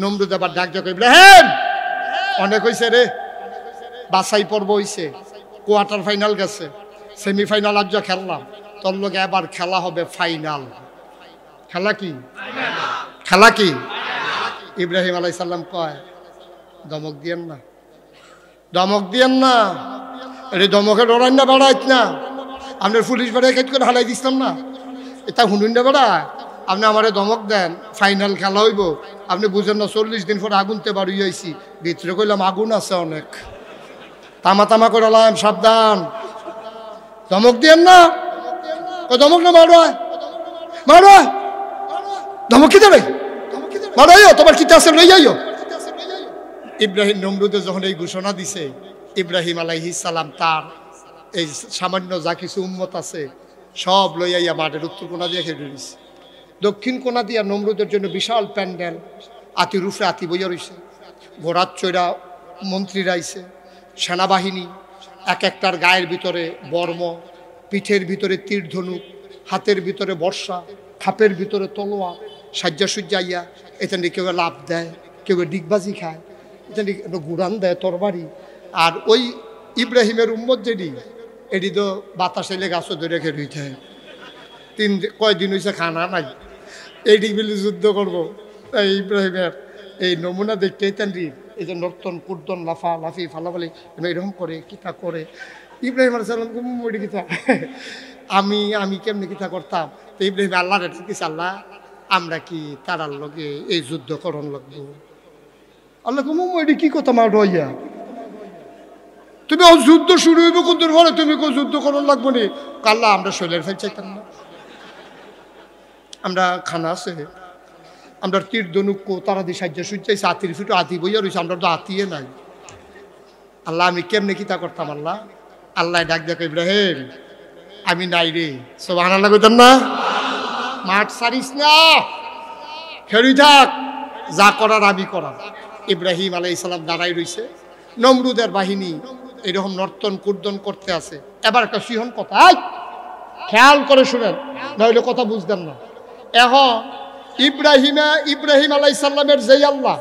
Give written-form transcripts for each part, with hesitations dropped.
নমরুদ আবার ডাক ডাক ইব্রাহিম অনেক হয়েছে রে, বাছাই পর্ব হয়েছে, কোয়ার্টার ফাইনাল গেছে, সেমিফাইনাল আজ খেললাম, তোর লগে এবার খেলা হবে ফাইনাল। খেলা কি? খেলা কি? ইব্রাহিম আলাইহিস সালাম কয় ধমক দিয়েন না, ধমক দিয়েন না, এটা ধমকে ডরাই না বেড়াইত না, আপনার পুলিশ বেড়াই খেত করে হালাই দিছিলাম না, এটা শুনুন না বেড়া, আপনি আমারে ধমক দেন, ফাইনাল খেলা হইব, আপনি বুঝেন না 40 দিন পরে আগুনতে বাড়ি হয়েছি, ভিতরে কইলাম আগুন আছে অনেক, তামা তামা করে লাম, সাবধান, ধমক দিয়েন না, ধমক না মারো, মারো, ধমক কি দেবে, মারো, তোমার কিতা আছে লই যাইও। ইব্রাহিম নমরুদে যখন এই ঘোষণা দিছে, ইব্রাহিম আলাইহিস সালাম তার এই সামান্য যা কিছু উম্মত আছে সব লইয়া মাঠের উত্তর কোনা দিয়ে খেয়ে দিয়েছে, দক্ষিণ কোনা দিয়া নমরুদের জন্য বিশাল প্যান্ডেল, আতির রুফে আতি বইয়া রয়েছে, ঘোড়ার চৈরা মন্ত্রীরা আইছে, সেনাবাহিনী, এক একটার গায়ের ভিতরে বর্ম, পিঠের ভিতরে তীর ধনুক, হাতের ভিতরে বর্ষা, খাপের ভিতরে তলোয়া, সাজ্জা সুজ্জাইয়া, এখানে কেউ লাভ দেয়, কেউ ডিগবাজি খায়, এখানে গুড়ান দেয় তরবারি। আর ওই ইব্রাহিমের উম্মত যেটি এটি তো বাতাসে লেগে গাছও ধরে রেখে রইতে হয়, কয়দিন হয়েছে খানা নাই, এইটি মিলে যুদ্ধ করবো। এই ইব্রাহিমের এই নমুনা দেখতে এই যে নর্তন কুর্দন লাফা লাফি ফালাফালি এরকম করে কিতা করে ইব্রাহিম আলাইহিস সালাম কুমুড়ি কিতা আমি কেমনি কিতা করতাম। তো ইব্রাহিম আল্লাহর এটা দিছে, আল্লাহ আমরা কি তারার লগে এই যুদ্ধ করণ লাগবো? আল্লাহ কুমুড়ি কি কথা মা রইয়া, তুমি যুদ্ধ শুরু হইব কোন পরে তুমি কোন যুদ্ধ করণ লাগবো নি? আল্লাহ আমরা শৈলের ফেল চাইতাম না, আমরা খানা আছে, আমরা তীর ধনুক তারা দিয়ে সাহায্য সুচাইছে, আতির ফিটো আতি বইয়া রয়েছে, আমরা তো আতিয়ে নাই। আল্লাহ আমি কেমনে কিতা করতাম? আল্লাহ আল্লাহ ডাক দেখো ইব্রাহিম আমি নাই রে, সুবহানাল্লাহ কইতাম না, মাঠ সারিস না, খেলি থাক, যা করার আমি করার। ইব্রাহিম আলাইহিস সালাম দাঁড়াই রইছে, নমরুদের বাহিনী এরকম নর্তন কুর্দন করতে আছে। এবার একটা সিহন কথা খেয়াল করে শুনেন, নইলে কথা বুঝতেন না। এখন ইব্রাহিম আলাইহিস সালামের যেই আল্লাহ,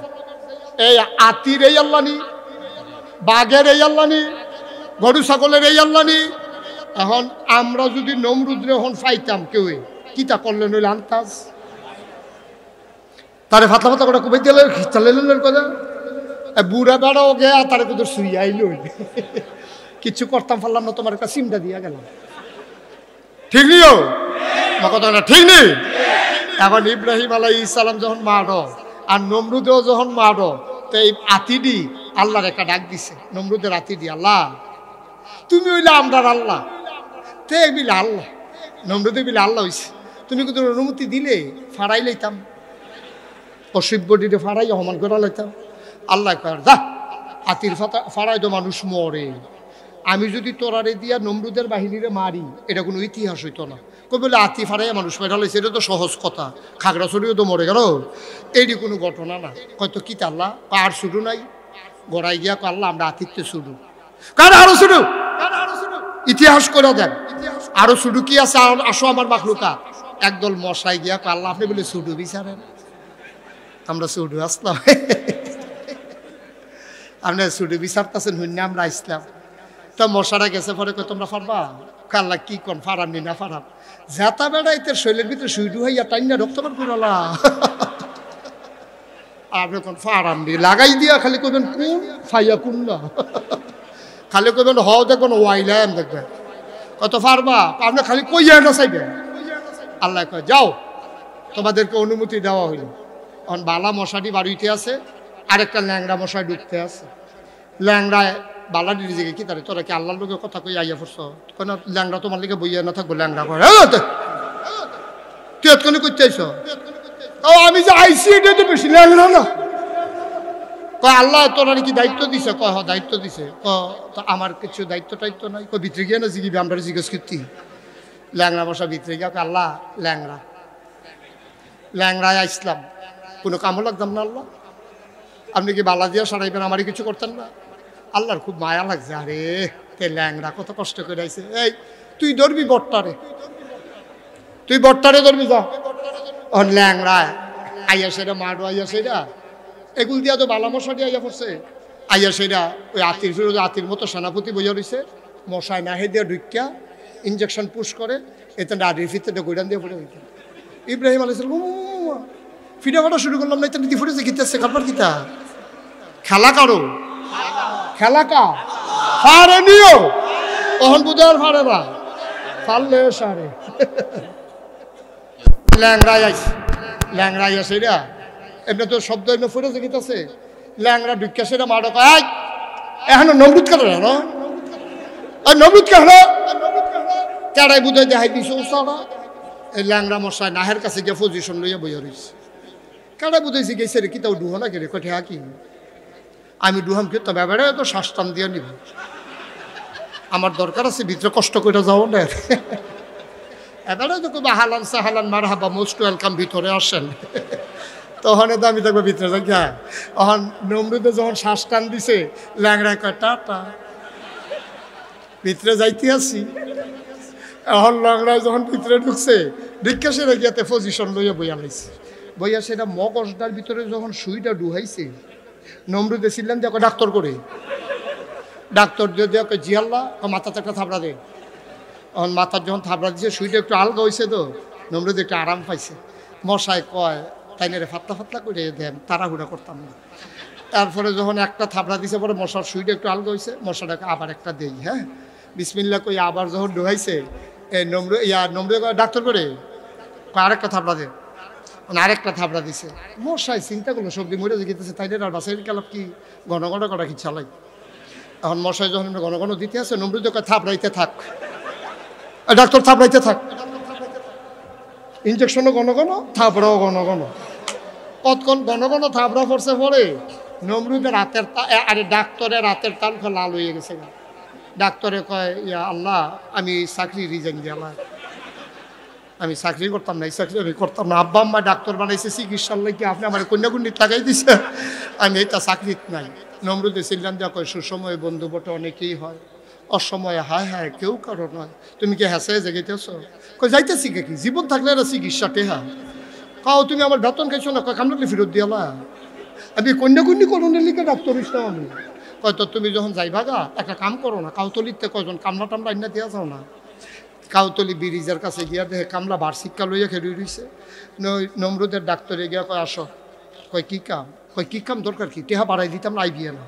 এই আতির এই আল্লাহ নি, বাঘের এই আল্লাহ নি, গরু ছাগলের এই আল্লাহ নি। এখন আমরা যদি নমরুদ্রে এখন পাইতাম কেউ কিতা করলে নইলে আন্তাজ তারে ফাতলা ফাতলা করে কুবাই দিলে চালের কথা, বুড়া বেড়াও গে তারে কোথাও শুই আইল, কিছু করতাম পারলাম না, তোমার একটা সিমটা দিয়া গেলাম, ঠিক নিও আমার কথা না, ঠিক নেই। এখন ইব্রাহিম আলাইহিস সালাম যখন মারো আর নমরুদেও যখন মারো, তো এই আতিডি আল্লাহর একটা ডাক দিছে, নমরুদের আতিডি, আল্লাহ তুমি হইলে আমরার আল্লাহ, তে বিলে আল্লাহ, নমরুদে বিলে আল্লাহ হইছে, তুমি কিন্তু অনুমতি দিলে ফাড়াই লাইতাম, অসভ্যটিতে ফাড়াই অপমান করা লাইতাম। আল্লাহ কর যা আতির ফাড়াই তো মানুষ মরে, আমি যদি তোরারে দিয়া নমরুদের বাহিনীরে মারি এটা কোনো ইতিহাস হইতো না। কই বলে আতি ফাড়াইয়া মানুষ মেরা লাইছে, এটা তো সহজ কথা, খাগড়াছড়িও তো মরে গেল, এইটি কোনো ঘটনা না। হয়তো কি আল্লাহ আর শুরু নাই, গড়াই গিয়া আল্লাহ আমরা আতিথ্য শুরু কার আরো শুরু, ইতিহাস করে দেন আরো শুরু কি আছে, আসো আমার মাখলুকা। একদল মশাই গিয়া আল্লাহ আপনি বলে শুরু বিচারেন, আমরা শুরু আসলাম, আপনি শুরু বিচারতেছেন হইনা আমরা আসলাম। তো মশারা গেছে পরে তোমরা পারবা, কাল্লা কি কন ফারাম নি না ফারাম, জেতা বেড়াইতে শৈলের ভিতরে শুইডু হইয়া টাইনা রক্ত বার করলা, আপনি কোন ফারাম নি লাগাই দিয়া খালি কইবেন কোন ফাইয়া কোন না, খালি কইবেন হ দেখবেন ওয়াইলাম দেখবেন কত পারবা, আপনি খালি কইয়া না চাইবেন। আল্লাহ কয় যাও তোমাদেরকে অনুমতি দেওয়া হইল। এখন বালা মশাটি বাড়িতে আছে, আরেকটা ল্যাংড়া মশাই ঢুকতে আছে, ল্যাংড়ায় বালাডি দিকে কি তারে তোরা কি আল্লাহর লোকের কথা কই আইয়া পড়ছ, কেন ল্যাংড়া তোমার লিগে বইয়া না থাকবো, ল্যাংড়া করে তুই এতক্ষণে করতে আইস, আমি যে আইসি এটা তো বেশি ল্যাংড়া না, কয় আল্লাহ তোরা কি দায়িত্ব দিছে, কয় হ দায়িত্ব দিছে, আমার কিছু দায়িত্ব টাইত্ব নাই, কয় ভিতরে গিয়ে না জিগিবি আমরা জিজ্ঞেস করতি। ল্যাংড়া মশা ভিতরে গিয়া আল্লাহ ল্যাংড়া ল্যাংড়ায় আসলাম, কোনো কামও লাগতাম না, আল্লাহ আপনি কি বালা দিয়া সারাইবেন, আমারই কিছু করতেন না। আল্লাহর খুব মায়া লাগছে, আরে তে ল্যাংড়া কত কষ্ট করে আইছে, এই তুই ধরবি বট্টারে, তুই বট্টারে ধরবি যা। ল্যাংড়া আইয়া সেটা মারো, আইয়া সেটা এগুল দিয়া তো বালা মশা দিয়ে আইয়া পড়ছে। আইয়া সেটা ওই আতির ফিরোজ আতির মতো সেনাপতি বইয়া রয়েছে, মশায় নাহে দিয়ে ঢুকিয়া ইঞ্জেকশন পুশ করে এতে আডির ফিরতে গৈরান দিয়ে পড়ে হইতে। ইব্রাহিম আলাইহিস সালাম ফিরে কাটা শুরু করলাম না, এটা নীতি ফুটেছে গীতাছে কারবার গীতা খেলা কারো খেলা কা ফারে নিও অহন বুধার ফারে না ফাললে সারে ল্যাংরাই আইছে ল্যাংরাই আছে রা এমনি তো শব্দ এমনি ফুটেছে গীতাছে ল্যাংরা ঢুকিয়া সেটা মাড়ো কয় এখন নমরুদ কেন না নমরুদ কেন কেড়াই বুঝাই দেখাই দিছে ওসারা এই ল্যাংরা মশাই নাহের কাছে গিয়ে পজিশন লইয়া বইয়া রয়েছে। কেড়াই বুঝাইছি গেছে রে কি তাও ডুহো না গেলে কঠে কি আমি ডুহাম কি তবে এবারে তো শ্বাস টান দিয়ে নিব, আমার দরকার আছে ভিতরে কষ্ট করে যাও না এবারে তো খুব হালান সাহালান মার হাবা মোস্ট ওয়েলকাম ভিতরে আসেন তখন তো আমি দেখবো ভিতরে যাই হ্যাঁ তখন নমরুদে যখন শ্বাস টান দিছে ল্যাংরায় কয় টাটা ভিতরে যাইতে আসি। এখন ল্যাংরায় যখন ভিতরে ঢুকছে ঢুকে সেটা গিয়াতে পজিশন লইয়া বইয়া লাইছে, বইয়া সেটা মগজটার ভিতরে যখন সুইটা ডুহাইছে নমরুদে ছিলেন দেখো ডাক্তার করে ডাক্তার দিয়ে দেখো জিয়াল্লা মাথাতে একটা থাবড়া দে। এখন মাথার যখন থাবড়া দিছে সুইটা একটু আলগা হয়েছে তো নমরুদ একটু আরাম পাইছে। মশায় কয় তাই না রে ফাতলা ফাতলা করে দেন তাড়াহুড়া করতাম না। তারপরে যখন একটা থাবড়া দিছে পরে মশার সুইটা একটু আলগা হয়েছে মশাটাকে আবার একটা দেই হ্যাঁ বিসমিল্লা কই আবার যখন ডুহাইছে এই নমরুদ ডাক্তার করে আরেকটা থাবড়া দে আরেকটা থাবড়া দিছে। মশাই চিন্তা করলো সবজি মরে যেতেছে তাই আর বাসাই কালাপ কি ঘন ঘন করা কি চালাই। এখন মশাই যখন ঘন ঘন দিতে আছে নমরুদ থাবড়াইতে থাক ডাক্তার থাবড়াইতে থাক ইঞ্জেকশনও ঘন ঘন থাবড়াও ঘন ঘন কতক্ষণ ঘন ঘন থাবড়া পড়ছে পরে নমরুদের রাতের আরে ডাক্তারের রাতের তাল লাল হয়ে গেছে। ডাক্তারে কয় ইয়া আল্লাহ আমি চাকরি রিজাইন দিলাম, আমি চাকরি করতাম না এই চাকরি আমি করতাম না, আব্বা আম্মা ডাক্তার বানাইছে চিকিৎসার লাগে আপনি আমার কন্যাকুণ্ডিত লাগাই দিছে আমি এটা চাকরিত নাই। নমরুদে ছিলাম যা কয় সুসময়ে বন্ধু বটে অনেকেই হয় অসময়ে হায় হায় কেউ কারো নয়, তুমি কি হেসে জেগেতেছ কই যাইতেছি কি জীবন থাকলে এরা চিকিৎসা টেহা কাও তুমি আমার বেতন খাইছো না কয় কামড়ালে ফেরত দিয়ালা আমি কন্যাকুণ্ডি করণের লিখে ডাক্তার ইসলাম আমি হয়তো তুমি যখন যাইবা গা একটা কাম করো না কাউতলিতে কয়জন কামলা টামলা আইনা দিয়া যাও না। কাউতলি ব্রিজের কাছে গিয়া দেখে কামলা বার্ষিকা লইয়া খেয়ে রয়েছে। নমরুদের ডাক্তারে গিয়া কয় আসো কয় কি কাম দরকার কি টেহা বাড়াই দিতাম না আইবিয়া না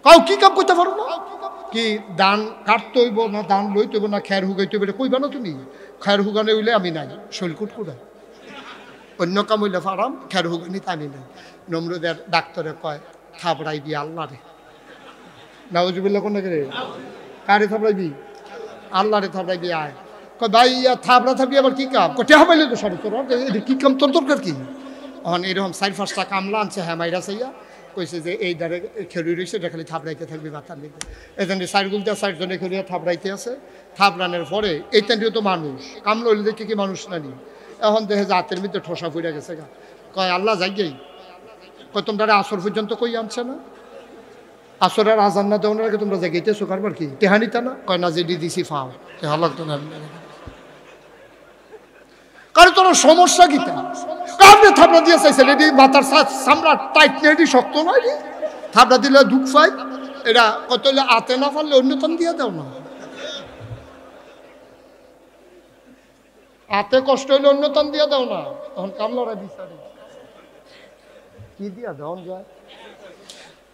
কাউ কি কাম করতে পারো না কি দান কাটতে হইব না দান লইতে হইব না খের হুগাইতে হইব কইবা না তুমি খের হুগানে হইলে আমি নাই শৈলকুট কুড়া অন্য কাম হইলে ফারাম খের হুগানি টানি নাই। নমরুদের ডাক্তারে কয় থাবড়াইবি আল্লাহ রে নাউজুবিল্লাহ কোন রে কারে থাবড়াইবি আল্লাহ রে থাবড়াইবি আয় কয় ভাই থাবড়া থাবড়ি আবার কি কাম কটে হাবাইলে তো সারি তোর কি কাম তোর দরকার কি। এখন এরকম 4-5টা কামলা আনছে হ্যাঁ মাইরা চাইয়া কইছে যে এই দ্বারে খেলুই রয়েছে এটা খালি থাবড়াইতে থাকবি মাথার দিকে এখানে 4 গুলতে 4 জনে খেলিয়া থাবড়াইতে আছে। থাবড়ানোর পরে এইটানিও তো মানুষ কামলা হইলে দেখে কি মানুষ নানি এখন দেখে যে হাতের মধ্যে ঠোসা ফুইরা গেছে গা কয় আল্লাহ যাইগেই কয় তোমরা আসর পর্যন্ত কই আনছে না আসরের আজান না দেওয়ার আগে তোমরা জায়গাইতেছো কারবার কি টেহানিতা না কয় না যে দিছি ফাও টেহা লাগতো না কারণ তোর সমস্যা কিতা কারণে থাবড়া দিয়ে চাইছে রেডি মাথার চামড়া টাইট নেডি শক্ত নয় রে থাবড়া দিলে দুঃখ পাই এটা কত হলে আতে না পারলে অন্যতম দিয়ে দাও না আতে কষ্ট হইলে অন্যতম দিয়ে দাও না তখন কামলারা বিচারে কি দিয়া দেওয়া যায়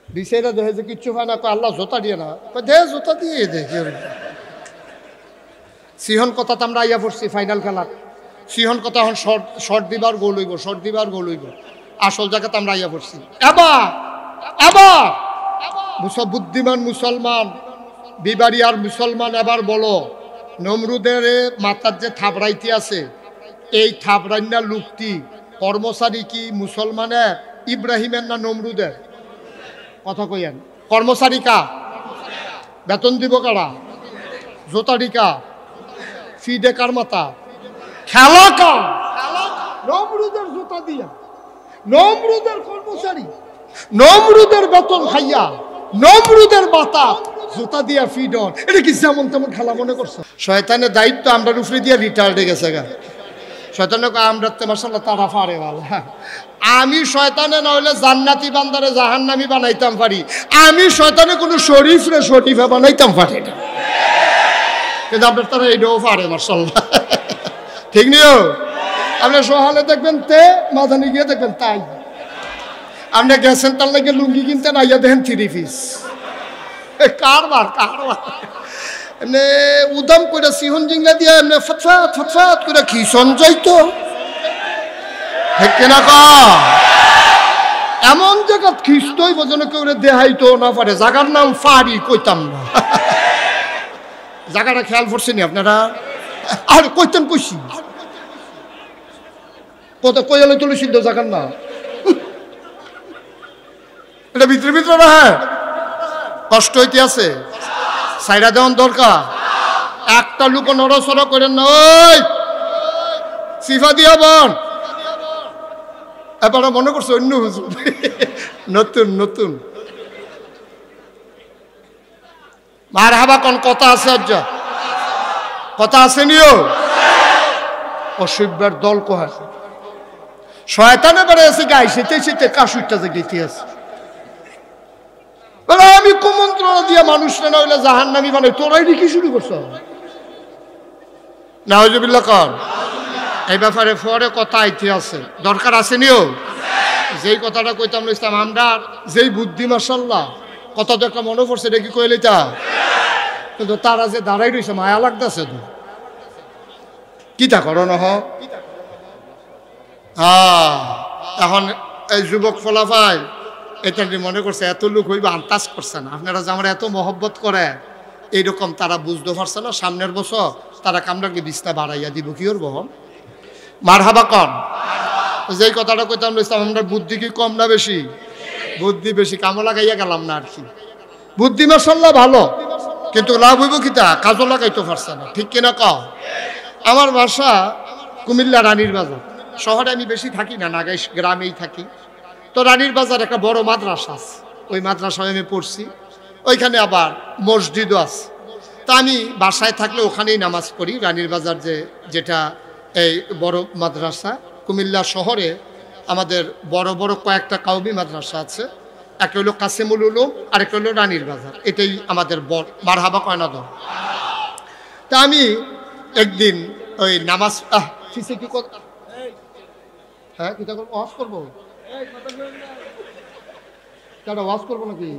বিষয়টা দেখে যে কিচ্ছু হয় না আল্লাহ জোতা দিয়ে না দে জোতা দিয়ে দে সিহন কথা তো আমরা আইয়া পড়ছি ফাইনাল খেলা সিহন কথা এখন শর্ট দিবার গোল হইব আসল জায়গাতে আমরা আইয়া পড়ছি এবার বুদ্ধিমান মুসলমান বিবারিয়ার মুসলমান এবার বলো নমরুদের মাথার যে থাবড়াইতে আছে এই থাবড়াইনা লোকটি কর্মচারী কি মুসলমানের ইব্রাহিমের না নমরুদের কথা কইয়েন কর্মচারী কা বেতন দিব কারা জোতাডি কা ফি দে কার মাতা খেলা কা নমরুদের জোতা দিয়া নমরুদের কর্মচারী নমরুদের বেতন খাইয়া নমরুদের মাতা জোতা দিয়া ফি ডন এটা কি যেমন তেমন খেলা মনে করছো শয়তানের দায়িত্ব আমরা উপরে দিয়া রিটায়ার্ড হয়ে গেছে গা শয়তানে কয় আমরাতে মাশাআল্লাহ তারা পারে ভালো। আমি শয়তানে না হইলে জান্নাতি বান্দারে জাহান্নামী বানাইতাম পারি, আমি শয়তানে কোনো শরীফরে শরীফা বানাইতাম পারি না, কিন্তু আপনার তারা এইটাও পারে মাশাআল্লাহ। ঠিক নিও, আপনি সহালে দেখবেন তে, মাদানি গিয়ে দেখবেন তাই। আপনি গেছেন তার লাগে লুঙ্গি কিনতে না, ইয়া দেখেন 3 পিস। কারবার এমনি উদাম করে সিহন জিংলা দিয়ে এমনি ফটফাট ফটফাট করে খিসন যাইতো কেনা কা এমন জায়গা খিস্তই বোঝানো কেউ দেহাইতো না পারে। জায়গার নাম ফাড়ি কইতাম না, জায়গাটা খেয়াল করছেন আপনারা? আর কইতেন কইছি কত কইলে তুলেছিল জায়গার না, এটা ভিতরে ভিতরে না। হ্যাঁ, কষ্ট হইতে আছে, সাইডা দেওয়ার দরকার। একটা লোক নড়াচড়া করেন না, ওই সিফা দিয়া বন। এবার মনে করছে অন্য হুজুর, নতুন নতুন মারহাবা কোন কথা আছে? আজ কথা আছে নিও। অসভ্যের দল কোহার শয়তানে বেড়ে আছে, গাই শীতে শীতে কাশুরটা যে গেতে আছে। আমি কুমন্ত্রণা দিয়ে মানুষ না হইলে জাহান্নামী মানে তোরাই কি শুরু করছ? নাউজুবিল্লাহ কর। এই ব্যাপারে পরে কথা আইতে আছে, দরকার আছে নিও। যেই কথাটা কইতাম ইসলাম আমরা যেই বুদ্ধি মাশাআল্লাহ, কথা তো একটা মনে পড়ছে, এটা কি কইলে তা, কিন্তু তারা যে দাঁড়াই রয়েছে মায়া লাগতেছে তো। কি তা করো না? এখন এই যুবক ফলাফাই এটা মনে করছে এত লোক হইবে, আন্দাজ করছে না আপনারা যে আমরা এত মহব্বত করে এইরকম তারা বুঝতে পারছে না। সামনের বছর তারা কামরাকে বিছনা বাড়াইয়া দিব, কি করবো? মারহাবা কন। যেই কথাটা কইতাম ইসলাম আমরা বুদ্ধি কি কম না বেশি? বুদ্ধি বেশি, কামও লাগাইয়া গেলাম না আর কি। বুদ্ধি মাশাআল্লাহ ভালো, কিন্তু লাভ হইব কিতা, কাজও লাগাইতে পারছে না। ঠিক কিনা কও? আমার বাসা কুমিল্লা রানীর বাজার, শহরে আমি বেশি থাকি না, নাগাইশ গ্রামেই থাকি। তো রানীর বাজার একটা বড় মাদ্রাসা আছে, ওই মাদ্রাসায় আমি পড়ছি। ওইখানে আবার মসজিদও আছে। তা আমি বাসায় থাকলে ওখানেই নামাজ পড়ি। রানীর বাজার যেটা এই বড় মাদ্রাসা, কুমিল্লা শহরে আমাদের বড় বড় কয়েকটা কাউমি মাদ্রাসা আছে। একটা হলো কাসেমুল উলুম, আরেকটা হলো রানীর বাজার। এটাই আমাদের বড় মারহাবা কয়না দল। তা আমি একদিন ওই নামাজ কি করব? হ্যাঁ, কি করবো? ওয়াজ করবো? ওয়াজ করবো নাকি?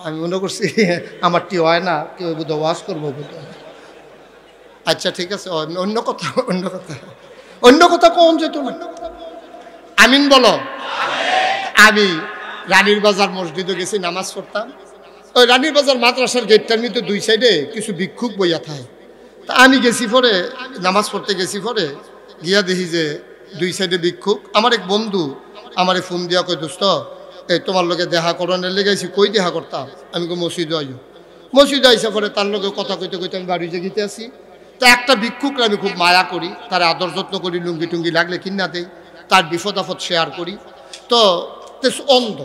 আমি মনে করছি আমার টি হয় না, কেউ বোধ ওয়াজ করবো বোধ। আচ্ছা ঠিক আছে, অন্য কথা অন্য কথা অন্য কথা কোন যেত না। আমিন বলো। আমি রানীর বাজার মসজিদে গেছি, নামাজ পড়তাম। ওই রানীর বাজার মাদ্রাসার গেটটার মধ্যে দুই সাইডে কিছু ভিক্ষুক বইয়া থাকে। তা আমি গেছি পরে, নামাজ পড়তে গেছি পরে, গিয়া দেখি যে দুই সাইডে ভিক্ষুক। আমার এক বন্ধু আমারে ফোন দিয়া কই, দোস্ত এই তোমার লোকে দেখা করানোর লেগেছি। কই দেখা করতাম? আমি কই মসজিদে আইও। মসজিদে আইসা পরে তার লোকে কথা কইতে কইতে আমি বাড়ি যে গিতে আসি। তা একটা ভিক্ষুকরা আমি খুব মায়া করি, তার আদর যত্ন করি, লুঙ্গি টুঙ্গি লাগলে কিনা দেই, তার বিপদ আপদ শেয়ার করি। তো অন্ধ,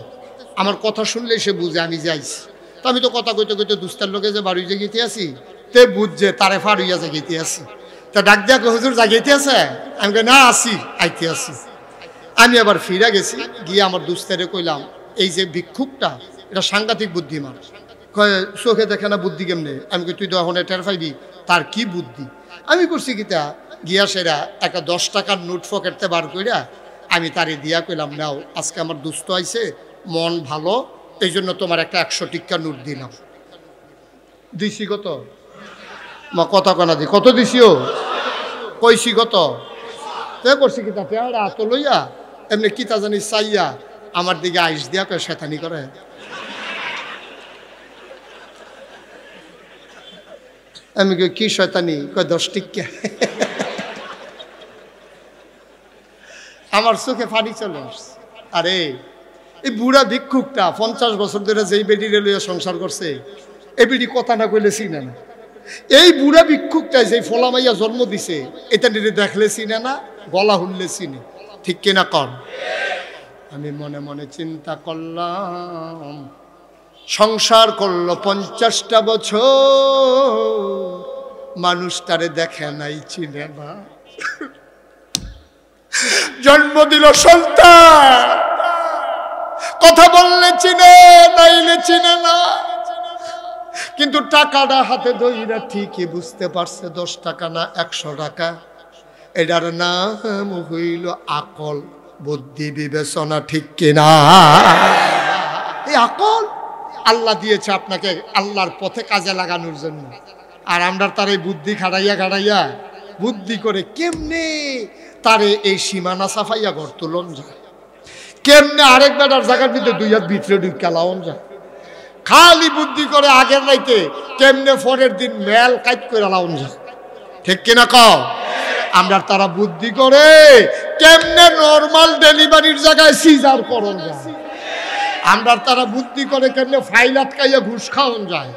আমার কথা শুনলে সে বুঝে আমি যাইছি। তো আমি তো কথা কইতে কইতে দুস্তার লোকে যে বাড়ি যে গিতে আসি, তে বুঝছে তারে ফাড়ুইয়া যে গিতে আসি। তা ডাক দিয়া হুজুর জাগিতে আছে? আমি কই না, আসি, আইতে আসি। আমি আবার ফিরে গেছি, গিয়ে আমার দুস্তারে কইলাম এই যে ভিক্ষুকটা এটা সাংঘাতিক বুদ্ধিমান। কয় চোখে দেখে না বুদ্ধি কেমনে? আমি কই তুই তো এখন টের পাইবি তার কি বুদ্ধি। আমি করছি কিতা, গিয়া সেরা একটা 10 টাকার নোট পকেটতে বার কইরা আমি তারে দিয়া কইলাম, নাও আজকে আমার দুস্থ আইছে, মন ভালো, এই জন্য তোমার একটা 100 টিক্কা নোট দিলাম। দিছি কত? মা কথা কনা দি কত দিছিও? কইছি কত? তে করছি কিতা, পেয়ারা হাত লইয়া এমনি কিতা জানি চাইয়া আমার দিকে আইস দিয়া কয় শয়তানি করে। আমি কই কি শয়তানি? কয় 10 টিক্কা। আমার চোখে পানি চলে আসছে। আরে এই বুড়া ভিক্ষুকটা 50 বছর ধরে যেই বেডিরে লইয়া সংসার করছে, এই বেডি কথা না কইলে চিনে না। এই বুড়া ভিক্ষুকটা যেই ফলামাইয়া জন্ম দিছে, এটা নিয়ে দেখলে চিনে না, গলা হুললে চিনে। ঠিক কিনা কর? আমি মনে মনে চিন্তা করলাম, সংসার করলো 50টা বছর, মানুষ তারে দেখে নাই, চিনে না। জন্ম দিল সন্তান, কথা বললে চিনে, নাইলে চিনে না, কিন্তু টাকাটা হাতে ধইরা ঠিকই বুঝতে পারছে 10 টাকা না 100 টাকা। এটার নাম হইল আকল, বুদ্ধি, বিবেচনা, ঠিক কিনা? এই আকল আল্লাহ দিয়েছে আপনাকে আল্লাহর পথে কাজে লাগানোর জন্য। আর আমরা তার এই বুদ্ধি খাড়াইয়া বুদ্ধি করে কেমনে তারে এই সীমানা সাফাইয়া ঘর তুলন যায়, কেমনে আরেক বেটার জায়গার ভিতরে 2 হাত ভিতরে ঢুকা লাউন যায়, খালি বুদ্ধি করে আগের রাইতে কেমনে পরের দিন মেল কাইট করে লাউন যায়, ঠিক কিনা কও? আমরা তারা বুদ্ধি করে কেমনে নরমাল ডেলিভারির জায়গায় সিজার করন যায়, আমরা তারা বুদ্ধি করে কেমনে ফাইল আটকাইয়া ঘুষ খাওয়ান যায়,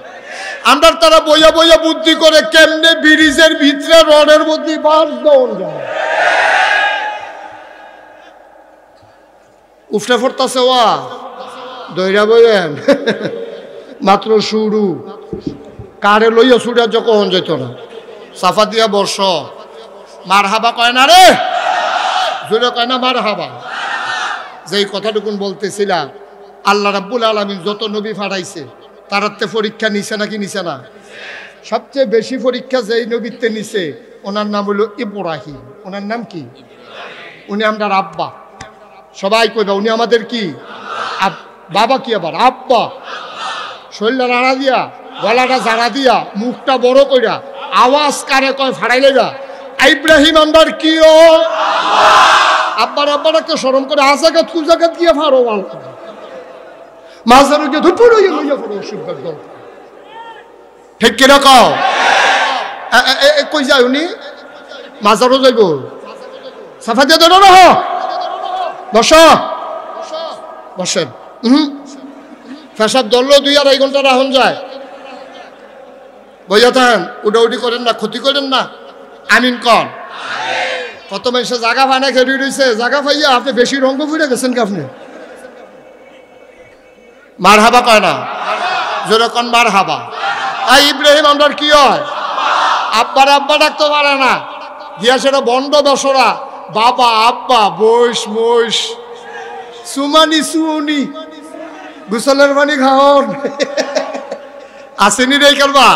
আমরা তারা বইয়া বইয়া বুদ্ধি করে কেমনে ব্রিজের ভিতরে রডের মধ্যে বাস দেওয়ান যায়। উফরে ফরতাছে ওয়া দইরা বইয়েন মাত্র শুরু, কারে লইয়া ছুড়া যখন যেত না, সাফা দিয়া বর্ষ, মার হাবা কয় না রে, জোরে কয় না মার হাবা। যেই কথাটুকুন বলতেছিলাম, আল্লাহ রাব্বুল আলামিন যত নবী পাঠাইছে তারাতে পরীক্ষা নিছে নাকি নিছে না? সবচেয়ে বেশি পরীক্ষা যেই নবীতে নিছে ওনার নাম হলো ইব্রাহিম। ওনার নাম কি? উনি আমরা আব্বা, সবাই কইবা উনি আমাদের কি বাবা, কি আবার আব্বা। শরীরটা রাড়া দিয়া, গলাটা জাড়া দিয়া, মুখটা বড় কইরা, আওয়াজ কারে কয় ফাড়াইলে যা, ইব্রাহিম আন্দার কি ও আব্বার আব্বাটাকে স্মরণ করে আজাগাত কুজাগাত গিয়ে ফাড়ো বাল মাঝারে গিয়ে ধুপুর হইয়া লইয়া পড়ো অসুবিধার দল, ঠিক কিনা কও? কই যায় উনি? মাজারও যাইব, সাফা দিয়ে ধরো রহ, বস বসেন। পেশাব ধরলেও 2-2.5 ঘন্টা রাহন যায়, বইয়া থাকেন, উডাউডি করেন না, ক্ষতি করেন না, আমিন কন। কত মানুষের জায়গা ফানা খেয়ে রয়েছে, জায়গা পাইয়া আপনি বেশি রঙ্গ ফুটে গেছেন কি? আপনি মার হাবা কয় না, জোরে কন মার হাবা। ইব্রাহিম আমরার কি হয়? আব্বার আব্বা ডাকতে পারে না, গিয়া সেটা বন্ড দশরা, বাবা আব্বা বৈশ মৈশ সুমানি সুনি গুসলের পানি খাওন আসেনি রে করবা।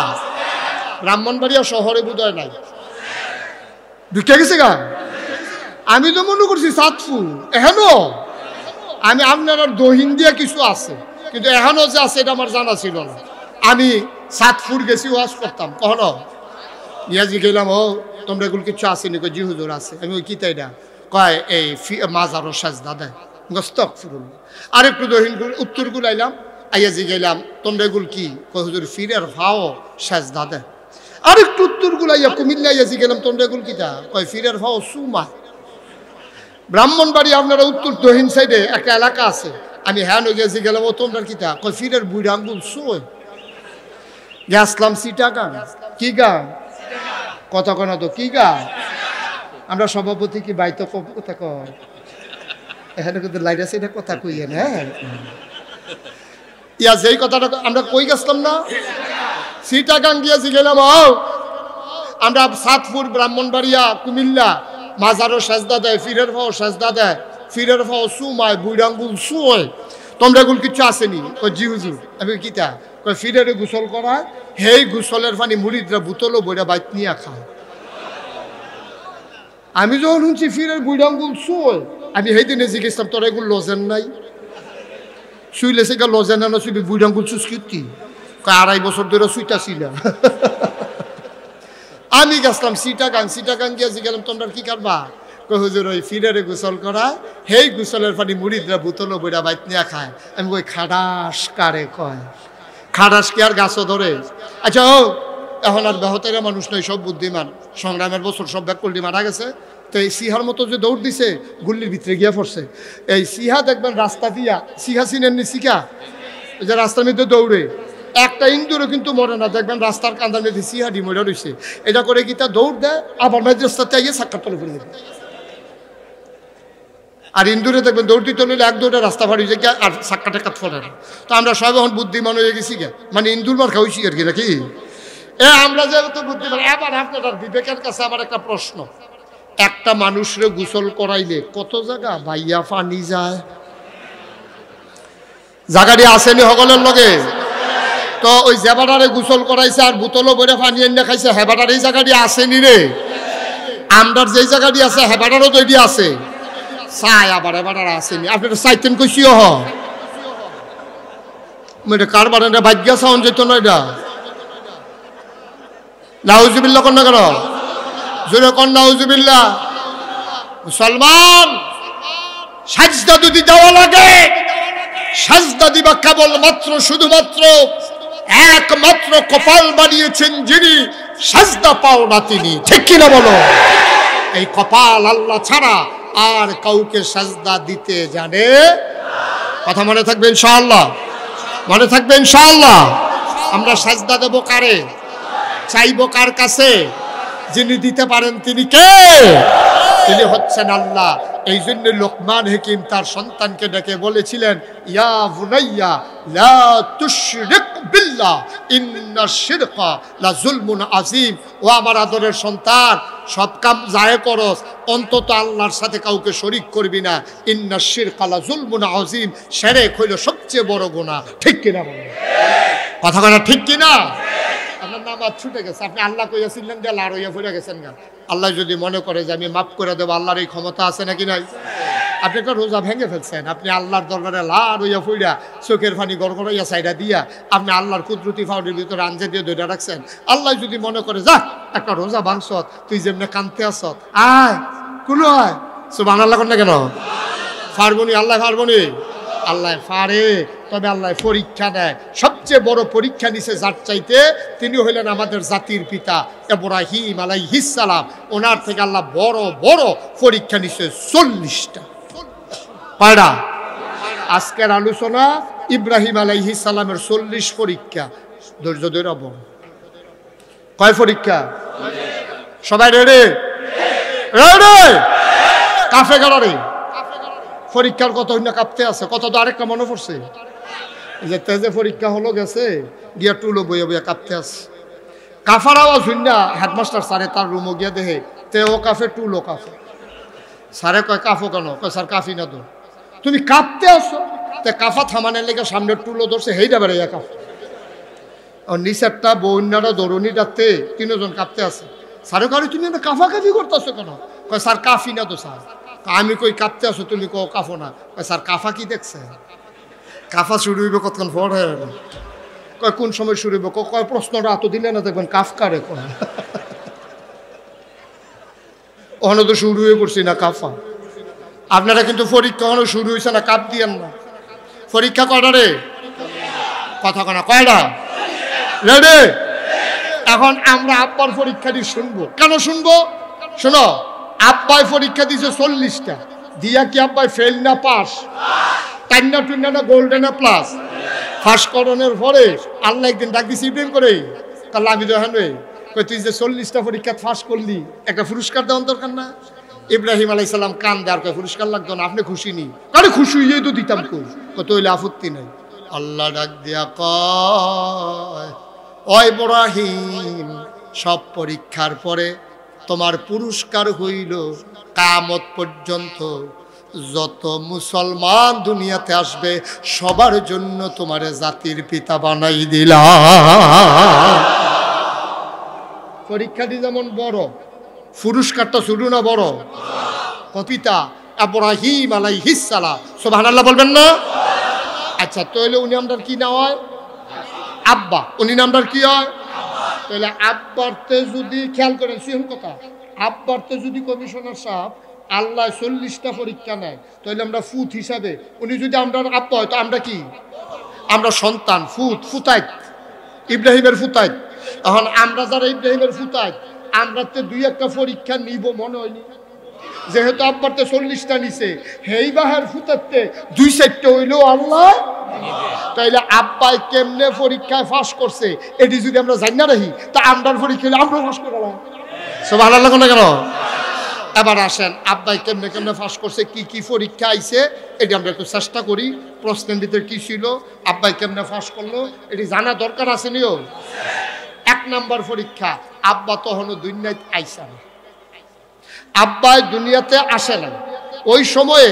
ব্রাহ্মণবাড়িয়া শহরে বোধহয় নাই, ঢুকে গেছে গা। আমি তো মনে করছি চাঁদপুর, এখনো আমি আপনার দহিন দিয়া কিছু আছে, কিন্তু এখনো যে আছে এটা আমার জানা ছিল না। আমি চাঁদপুর গেছি ওয়াজ করতাম, কখনো ইয়াজি গেলাম, ও তোমরা এগুলো কিছু আসেনি? কই জি হুজুর আছে। আমি ওই কিতা এটা কয় এই মাজারও সাজদা দেয়, গস্তক ফুরুল। আর একটু দহিন উত্তর গুলাইলাম, আইয়াজি গেলাম, তোমরা এগুলো কি? কয় হুজুর ফিরের ভাও সাজদা দেয়। আর একটু উত্তর গুলাইয়া কুমিল্লা ইয়াজি গেলাম, তোমরা এগুলো কিতা? কয় ফিরের ভাও সুমা। ব্রাহ্মণবাড়ি আপনারা উত্তর দহিন সাইডে একটা এলাকা আছে, আমি হ্যাঁ গেছি গেলাম, ও তোমরা কিতা? কয় ফিরের বুড়ি আঙ্গুল সোয়। গেছলাম চিটাগাং। কি গান? কথা কনা তো কি গান? আমরা সভাপতি কি বাইতো কথা কয়, এখানে কিন্তু লাইট আছে, এটা কথা কইয়েন। হ্যাঁ ইয়া যেই কথাটা আমরা কই গেছিলাম না, চিটাগাং গিয়েছি গেলাম, আমরা সাতপুর ব্রাহ্মণবাড়িয়া কুমিল্লা মাজারও সাজদা দেয়, ফিরের ভাও সাজদা দেয়, ফিরের ভাও সুমায়, বুড়াঙ্গুল সুয়। তোমরা এগুলো কিছু আসেনি? কই জি হুজুর। আমি কিতা? কই ফিরের গোসল করায়, হেই গোসলের পানি মুড়িদরা বুতলও বইরা বাইত নিয়ে খায়। আমি যখন শুনছি ফিরের বুড়াঙ্গুল সুয়, আমি সেই দিনে জিজ্ঞেসলাম, তোরা এগুলো লজেন নাই? শুইলে সে লজেন না শুইবি বুড়াঙ্গুল চুস কি? 2.5 বছর ধরে শুইতাছিল। আমি গেছিলাম চিটাগাং। চিটাগাং গিয়ে গেলাম, তোমরা কি করবা? কই হুজুর ওই ফিরেরে গোসল করা, হেই গোসলের পানি মুড়িদরা বুতলও বইরা বাইত নিয়ে খায়। আমি কই খাডাস কারে কয়? খাডাস কি আর গাছও ধরে? আচ্ছা ও এখন আর বেহতেরা মানুষ নয়, সব বুদ্ধিমান। সংগ্রামের বছর সব ব্যাক করলি মারা গেছে। তো এই সিহার মতো যে দৌড় দিছে, গুল্লির ভিতরে গিয়া পড়ছে। এই সিহা দেখবেন রাস্তা দিয়া, সিহা চিনেননি? শিখা যে রাস্তার মধ্যে দৌড়ে, একটা ইন্দুরও কিন্তু মরে না, দেখবেন রাস্তার কান্দার মধ্যে সিহাডি মরে রয়েছে। এটা করে কি তা দৌড় দেয়, আবার রাস্তাতে আইয়ে সাক্ষাৎ তলে পড়ে দেবে। আর ইন্দুরে দেখবেন দৌড় দিতে হলে 1 দৌড়ে রাস্তা ফাড়ি যায় আর সাক্ষাৎ কাত ফোরে না। তো আমরা সব এখন বুদ্ধিমান হয়ে গেছি গে, মানে ইন্দুর মার খাওয়াইছি আর কি নাকি? আমরা যেহেতু বুদ্ধিমান। এবার আপনার বিবেকের কাছে আমার একটা প্রশ্ন, একটা মানুষরে গোসল করাইলে কত জায়গা ভাইয়া পানি যায়, জায়গাটি আসেনি সকলের লগে। তো ওই জেবাটারে গোসল করাইছে আর বোতলও বইরে পানি এনে খাইছে, হেবাটার এই জায়গাটি আসেনি রে। আমরার যেই জায়গাটি আছে হেবাটারও তৈরি আছে, চাই আবার হেবাটার আসেনি। আপনার চাইতেন কইছিও হ মেরে কারবার ভাগ্য সাউন্ড যেত না এটা। নাউজুবিল্লাহ কন্যা কেন জোরে কন নাউজুবিল্লাহ। মুসলমান সাজদা যদি দেওয়া লাগে, সাজদা দিবা কেবল মাত্র শুধুমাত্র একমাত্র কপাল বানিয়েছেন যিনি, সাজদা পাও না তিনি, ঠিক কিনা বলো? এই কপাল আল্লাহ ছাড়া আর কাউকে সাজদা দিতে জানে। কথা মনে থাকবে ইনশাআল্লাহ, মনে থাকবে ইনশাআল্লাহ। আমরা সাজদা দেব কারে? চাইব কার কাছে? যিনি দিতে পারেন তিনি কে? তিনি হচ্ছেন আল্লাহ। এই জন্য লোকমান হাকিম তার সন্তানকে ডেকে বলেছিলেন, ইয়া বুনাইয়া লা তুশরিক বিল্লাহ ইন্নাশ শিরকা লা যুলমুন আযীম। ও আমার আদরের সন্তান, সব কাম যায় করস, অন্তত আল্লাহর সাথে কাউকে শরীক করবি না। ইন্নাশ শিরকা লা যুলমুন আযীম, শিরক হইল সবচেয়ে বড় গুনাহ। ঠিক কিনা বলেন? কথা কথা ঠিক কিনা? আপনার নামাজ ছুটে গেছে, আপনি আল্লাহ কইয়াছিলেন যে লার হইয়া ফুরে গেছেন গা। আল্লাহ যদি মনে করে যে আমি মাফ করে দেবো, আল্লাহর এই ক্ষমতা আছে নাকি নাই? আপনি একটা রোজা ভেঙে ফেলছেন, আপনি আল্লাহর দরবারে লার হইয়া ফুইরা চোখের পানি গড়গড়াইয়া সাইডা দিয়া আপনি আল্লাহর কুদরতি ফাউডের ভিতরে আঞ্জে দিয়ে ধরে রাখছেন। আল্লাহ যদি মনে করে যা একটা রোজা ভাঙছত, তুই যেমনি কানতে আসত, আয় কোনো আয় সুবহানাল্লাহ কর না কেন? পারবনি? আল্লাহ পারবনি? আল্লাহ পারে, তবে আল্লাহ পরীক্ষা দেয়। সবচেয়ে বড় পরীক্ষা নিছে যার চাইতে, তিনি হইলেন আমাদের জাতির পিতা ইব্রাহিম আলাইহিস সালাম। ওনার থেকে আল্লাহ বড় বড় পরীক্ষা নিছে 40টা। কয়টা? আজকের আলোচনা ইব্রাহিম আলাইহিস সালামের 40 পরীক্ষা। ধৈর্য ধরে বল, কয় পরীক্ষা? সবাই রেডি? রেডি? কাফে গেলারে পরীক্ষার কত হইনা কাঁপতে আছে, কত তো আরেকটা মনে পড়ছে যে তেজে পরীক্ষা হলো গেছে গিয়া টুলো বইয়া বইয়া কাঁপতে আছে। কাফার আওয়াজ হইনা হেডমাস্টার স্যারে তার রুমও গিয়া দেখে তেও কাফে টুলো কাফে। স্যারে কয় কাফো কেন? কয় স্যার কাফি না তো, তুমি কাঁপতে আসো। তে কাফা থামানের লেগে সামনে টুলো ধরছে, হেইটা বেড়াইয়া কাফ। নিচেরটা বন্যাটা দরুনিটাতে 3 জন কাঁপতে আছে। স্যারে কারি তুমি কাফা কাফি করতেছো কেন? কয় স্যার কাফি না তো স্যার। আমি কই কাঁপতে আসো, তুমি কো কাফো না। স্যার কাফা কি দেখছে? কাফা শুরু হইবে কতক্ষণ পর? কয় কোন সময় শুরু হইব? কয় প্রশ্নটা এত দিলে না দেখবেন কাফ কারে কয়। ওখানে তো শুরু হয়ে পড়ছি না কাফা। আপনারা কিন্তু পরীক্ষা ওখানে শুরু হয়েছে না, কাপ দিয়েন না। পরীক্ষা কয়টা রে? কথা কনা কয়টা? রেডি? এখন আমরা আব্বার পরীক্ষাটি শুনবো। কেন শুনবো? শোনো, আব্বাই পরীক্ষা দিছে 40টা, দিয়া কি আব্বাই ফেল না পাস? টাইনা টুইনা না গোল্ডেন না প্লাস? ফার্স্ট করণের পরে আল্লাহ একদিন ডাক দিছে ইব্রাহিম করে, কাল আমি তো হ্যাঁ কই তুই যে 40টা পরীক্ষা ফার্স্ট করলি, একটা পুরস্কার দেওয়ার দরকার না? ইব্রাহিম আলাইহিস সালাম কান দেওয়ার কয় পুরস্কার লাগতো না, আপনি খুশি নি? আরে খুশি হইয়াই তো দিতাম, কত হইলে আপত্তি নাই। আল্লাহ ডাক দিয়া কয়, ও ইব্রাহিম, সব পরীক্ষার পরে তোমার পুরস্কার হইল কিয়ামত পর্যন্ত যত মুসলমান দুনিয়াতে আসবে সবার জন্য তোমার জাতির পিতা বানাই দিলাম। পরীক্ষাটি যেমন বড়, পুরস্কারটা ছোট না বড়? পিতা ইব্রাহিম আলাইহিস সালাম, সুবহানাল্লাহ বলবেন না? আচ্ছা, তাহলে উনি আমরার কি নাম হয়? আব্বা। উনি নামটার কি হয়? তাহলে আব্বারতে যদি খেয়াল করেন, সিহন কথা, আব্বারতে যদি কমিশনার সাহেব আল্লাহ 40টা পরীক্ষা নেয়, তাহলে আমরা ফুত হিসাবে, উনি যদি আমরা আব্বা হয় তো আমরা কি? আমরা সন্তান, ফুত, ফুতাইত, ইব্রাহিমের ফুতাইত। এখন আমরা যারা ইব্রাহিমের ফুতাইত, আমরা তো 2-1টা পরীক্ষা নিব মনে হয়নি। যেহেতু আব্বারতে 40টা নিছে, হেই বাহার ফুতাইতে 2-4টা হইলেও আল্লাহ। তাইলে আব্বাই কেমনে পরীক্ষায় ফাঁস করছে এটি যদি আমরা জানি না রাখি, তা আমরার পরীক্ষা আমরা ফাঁস করলাম। সুবহানাল্লাহ না কেন? এবার আসেন, আব্বাই কেমনে কেমনে ফাঁস করছে, কি কি পরীক্ষা আইছে এটি আমরা একটু চেষ্টা করি। প্রশ্নের ভিতরে কি ছিল, আব্বাই কেমনে ফাঁস করলো, এটি জানা দরকার আছে নিও। 1 নাম্বার পরীক্ষা, আব্বা তখনও দুনিয়ায় আইসা না। আব্বাই দুনিয়াতে আসে না, ওই সময়ে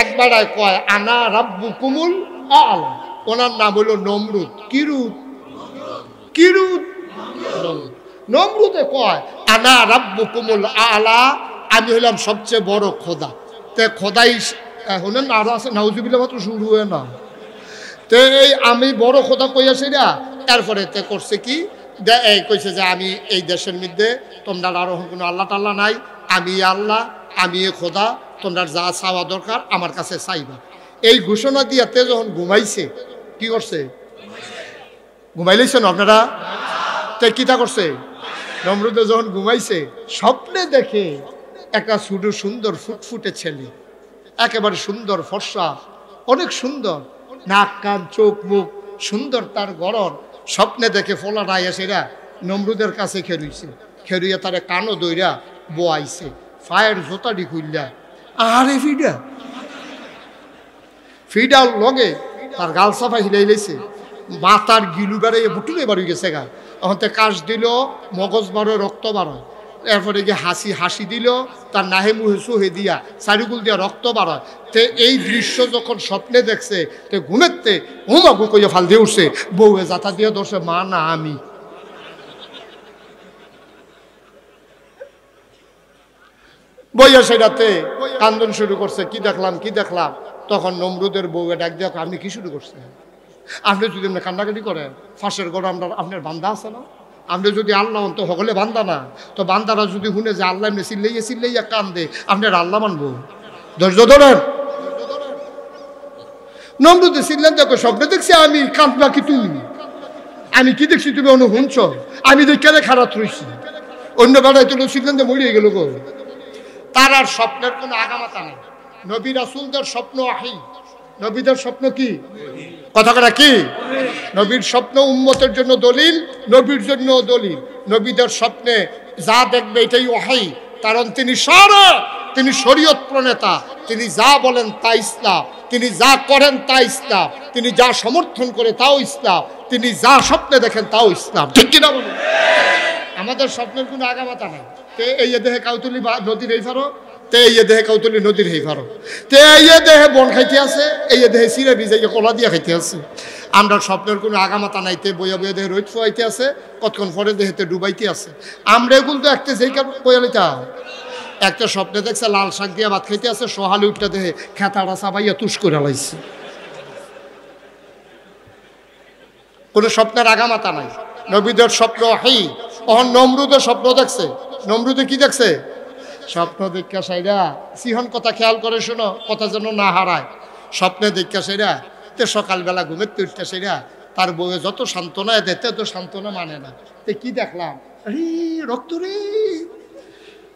একবার কয় আনা রাব্বুকুমুল আ'লা, ওনার নাম হলো নমরুদ। কিরুত নমরুদে কয় আনা রাব্বুকুমুল আ'লা, আমি হলাম সবচেয়ে বড় খোদা। তে খোদাই হলেন আরো আছে, নাউজুবিল্লাহ মাত্র শুরু হয় না। তো এই আমি বড় খোদা কইয়াছি না, এরপরে তে করছে কি এই কইছে যে আমি এই দেশের মধ্যে তোমরা আরো কোনো আল্লাহ টাল্লাহ নাই, আমি আল্লাহ, আমি খোদা, তোমরা যা চাওয়া দরকার আমার কাছে চাইবা। এই ঘোষণা দিয়াতে যখন ঘুমাইছে, কি করছে? ঘুমাইলেছেন আপনারা? তাই কিতা করছে? নমরুদে যখন ঘুমাইছে, স্বপ্নে দেখে একটা ছোট সুন্দর ফুটফুটে ছেলে, একেবারে সুন্দর ফর্সা, অনেক সুন্দর, নাক কান চোখ মুখ সুন্দর তার গড়ন। স্বপ্নে দেখে ফোলাটা এসেরা নমরুদের কাছে খেলুইছে, খেলুইয়া তারে কানও দইরা বোয়াইছে, ফায়ের জোতাটি খুললা, আরে ফিডা লগে তার গাল সাফা হিলাই লেছে, মাথার গিলু বেড়ে বুটুলে বাড়ি গেছে গা। এখন তো কাশ দিল, মগজ বারো, রক্ত বাড়য়। এরপরে গিয়ে হাসি দিল, তার নাহে মুহে সুহে দিয়া চারিগুল দিয়া রক্ত বাড়ায়। তে এই দৃশ্য যখন স্বপ্নে দেখছে, তে ঘুমেতে হুমাগু কইয়া ফাল দিয়ে উঠছে, বউয়ে যাতা দিয়ে ধরছে, মা না আমি। বইয়া সেটাতে কান্দন শুরু করছে, কি দেখলাম। তখন নমরুদের বউয়ে ডাক দিয়া, আপনি কি শুরু করছেন? আপনি যদি আপনি কান্নাকাটি করেন, ফাঁসের গড় আপনার বান্দা আছে না? আপনি যদি আল্লাহ তো সকলে বান্দা না, তো বান্দারা যদি শুনে যে আল্লাহ এমনি চিল্লাইয়া কান্দে, আপনার আল্লাহ মানবো? ধৈর্য ধরেন। নমরুদে চিল্লেন, দেখো স্বপ্নে দেখছি আমি, কান্দবা কি তুমি? আমি কি দেখছি তুমি অনু শুনছ? আমি দেখে খারাপ রয়েছি, অন্য বেড়াই তো চিল্লেন যে মরিয়ে গেল গো। তার আর স্বপ্নের কোনো আগামাতা নেই। নবী রাসূলদের স্বপ্ন আহি, নবীদের স্বপ্ন কি? কথাটা কি? নবীর স্বপ্ন উম্মতের জন্য দলিল, নবীর জন্য দলিল। নবীদের স্বপ্নে যা দেখবে এটাই ওয়াহী, কারণ তিনি শরীয়ত প্রণেতা, তিনি যা বলেন তা ইসলাম, তিনি যা করেন তা ইসলাম, তিনি যা সমর্থন করে তাও ইসলাম, তিনি যা স্বপ্নে দেখেন তাও ইসলাম। ঠিক কিনা বলুন? আমাদের স্বপ্নের কোনো আগামাতা নাই। তে এই দেহে কাউতুলি নদীর এই ফারো, তে এই দেহে কাউতুলি নদীর এই ফারো, তে এই দেহে বন খাইতে আছে, এই দেহে চিরা ভিজাইয়া কলা দিয়া খাইতে আছে। আমরা স্বপ্নের কোনো আগামাতা নাইতে, বইয়া দেহে রোদ ফোয়াইতে আছে, কতক্ষণ পরে দেহেতে ডুবাইতে আছে। আমরা এগুলো তো একটা যেই বইয়ালিতা একটা স্বপ্নে দেখছে লাল শাক দিয়া ভাত খাইতে আছে, সহালে উঠটা দেহে খেতাটা চাবাইয়া তুষ করে লাইছে। কোনো স্বপ্নের আগামাতা নাই। নবীদের স্বপ্ন হাই। অহন নমরুদের স্বপ্ন দেখছে। নমরুদে কি দেখছে? স্বপ্ন দেখা সাইরা সিহন কথা খেয়াল করে শোনো, কথা যেন না হারায়। স্বপ্নে দেখা সাইরা তে সকালবেলা ঘুমের উঠতে সাইরা তার বউয়ে যত সান্ত্বনা দেয়, তত সান্ত্বনা মানে না। তে কি দেখলাম? রক্ত রে,